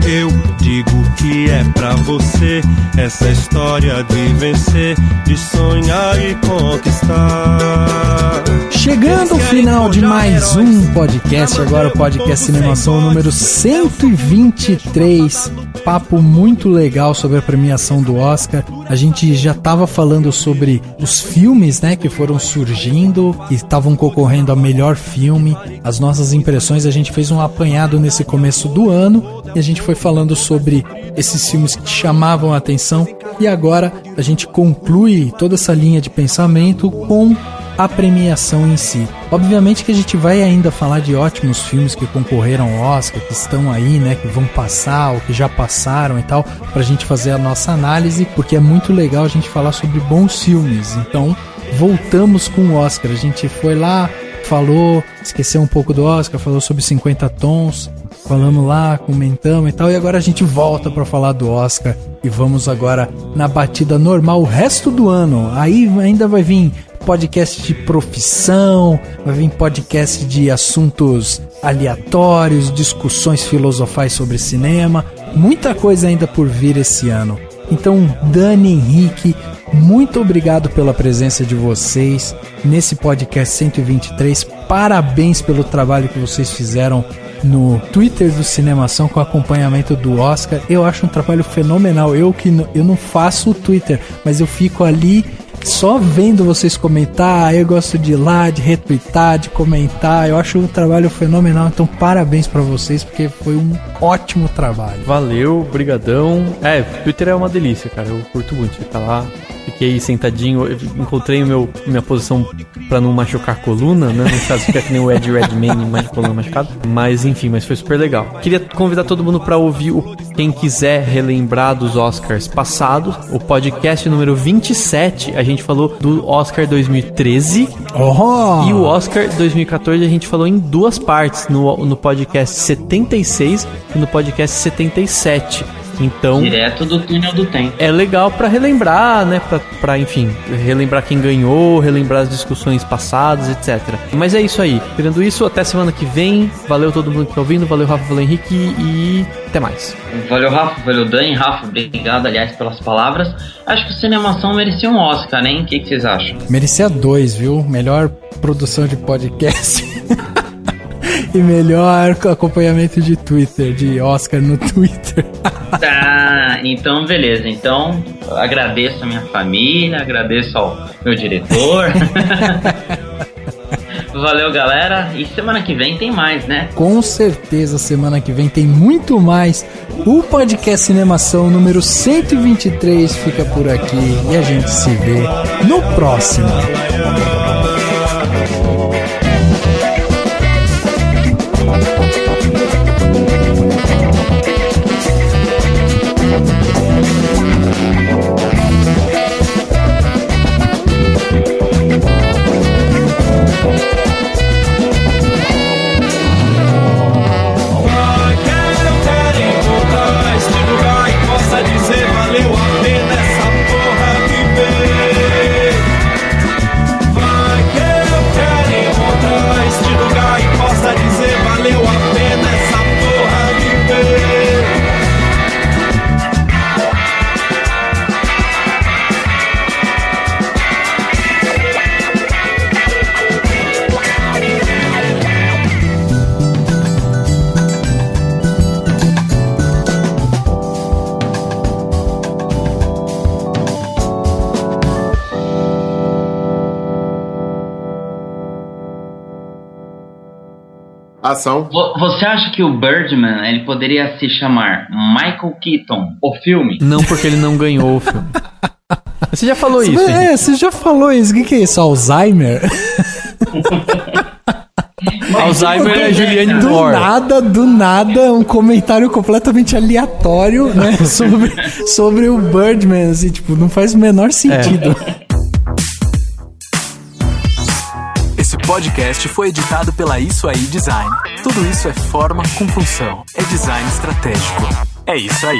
Eu digo que é pra você essa história de vencer, de sonhar e conquistar. Chegando ao final de mais um podcast, agora o podcast Cinemação número 123. papo muito legal sobre a premiação do Oscar. A gente já estava falando sobre os filmes, né, que foram surgindo, que estavam concorrendo a melhor filme, as nossas impressões. A gente fez um apanhado nesse começo do ano e a gente foi falando sobre esses filmes que chamavam a atenção. E agora a gente conclui toda essa linha de pensamento com a premiação em si. Obviamente que a gente vai ainda falar de ótimos filmes que concorreram ao Oscar, que estão aí, né, que vão passar ou que já passaram e tal, pra gente fazer a nossa análise, porque é muito legal a gente falar sobre bons filmes. Então, voltamos com o Oscar. A gente foi lá, falou, esqueceu um pouco do Oscar, falou sobre 50 Tons, falamos lá, comentamos e tal, e agora a gente volta pra falar do Oscar e vamos agora na batida normal o resto do ano. Aí ainda vai vir podcast de profissão, vai vir podcast de assuntos aleatórios, discussões filosofais sobre cinema, muita coisa ainda por vir esse ano. Então, Dani, Henrique, muito obrigado pela presença de vocês nesse podcast 123, parabéns pelo trabalho que vocês fizeram no Twitter do Cinemação com acompanhamento do Oscar. Eu acho um trabalho fenomenal. Eu não faço o Twitter, mas eu fico ali só vendo vocês comentar. Eu gosto de ir lá, de retweetar, de comentar. Eu acho um trabalho fenomenal. Então parabéns pra vocês, porque foi um ótimo trabalho. Valeu, brigadão. Twitter é uma delícia, cara. Eu curto muito ficar lá. Fiquei sentadinho, encontrei minha posição pra não machucar a coluna, né? No caso, fica que nem o Ed Redmayne, mais coluna machucada. Mas enfim, mas foi super legal. Queria convidar todo mundo pra ouvir, quem quiser relembrar dos Oscars passados, o podcast número 27, a gente falou do Oscar 2013. E o Oscar 2014 a gente falou em duas partes, no podcast 76 e no podcast 77. Então, direto do túnel do tempo. É legal pra relembrar, né? Pra enfim, relembrar quem ganhou, relembrar as discussões passadas, etc. Mas é isso aí. Tirando isso, até semana que vem. Valeu todo mundo que tá ouvindo. Valeu, Rafa, valeu, Henrique. E até mais. Valeu, Rafa, valeu, Dani. Rafa, obrigado, aliás, pelas palavras. Acho que o Cinemação merecia um Oscar, né? O que vocês acham? Merecia 2, viu? Melhor produção de podcast. E melhor acompanhamento de Twitter, de Oscar no Twitter. Tá, então beleza. Então agradeço a minha família, agradeço ao meu diretor. Valeu, galera. E semana que vem tem mais, né? Com certeza, semana que vem tem muito mais. O podcast Cinemação número 123 fica por aqui e a gente se vê no próximo. Dizer valeu a pena essa porra viver. Vai que eu quero encontrar este lugar e possa dizer valeu a pena essa porra viver. Ação. Você acha que o Birdman ele poderia se chamar Michael Keaton, o filme? Não, porque ele não ganhou o filme. Você já falou isso, Henrique? Você já falou isso. O que é isso? Alzheimer? Alzheimer é Julianne Moore. Do nada, um comentário completamente aleatório, né? sobre o Birdman, assim, tipo, não faz o menor sentido. Esse podcast foi editado pela Isso Aí Design. Tudo isso é forma com função. É design estratégico. É isso aí.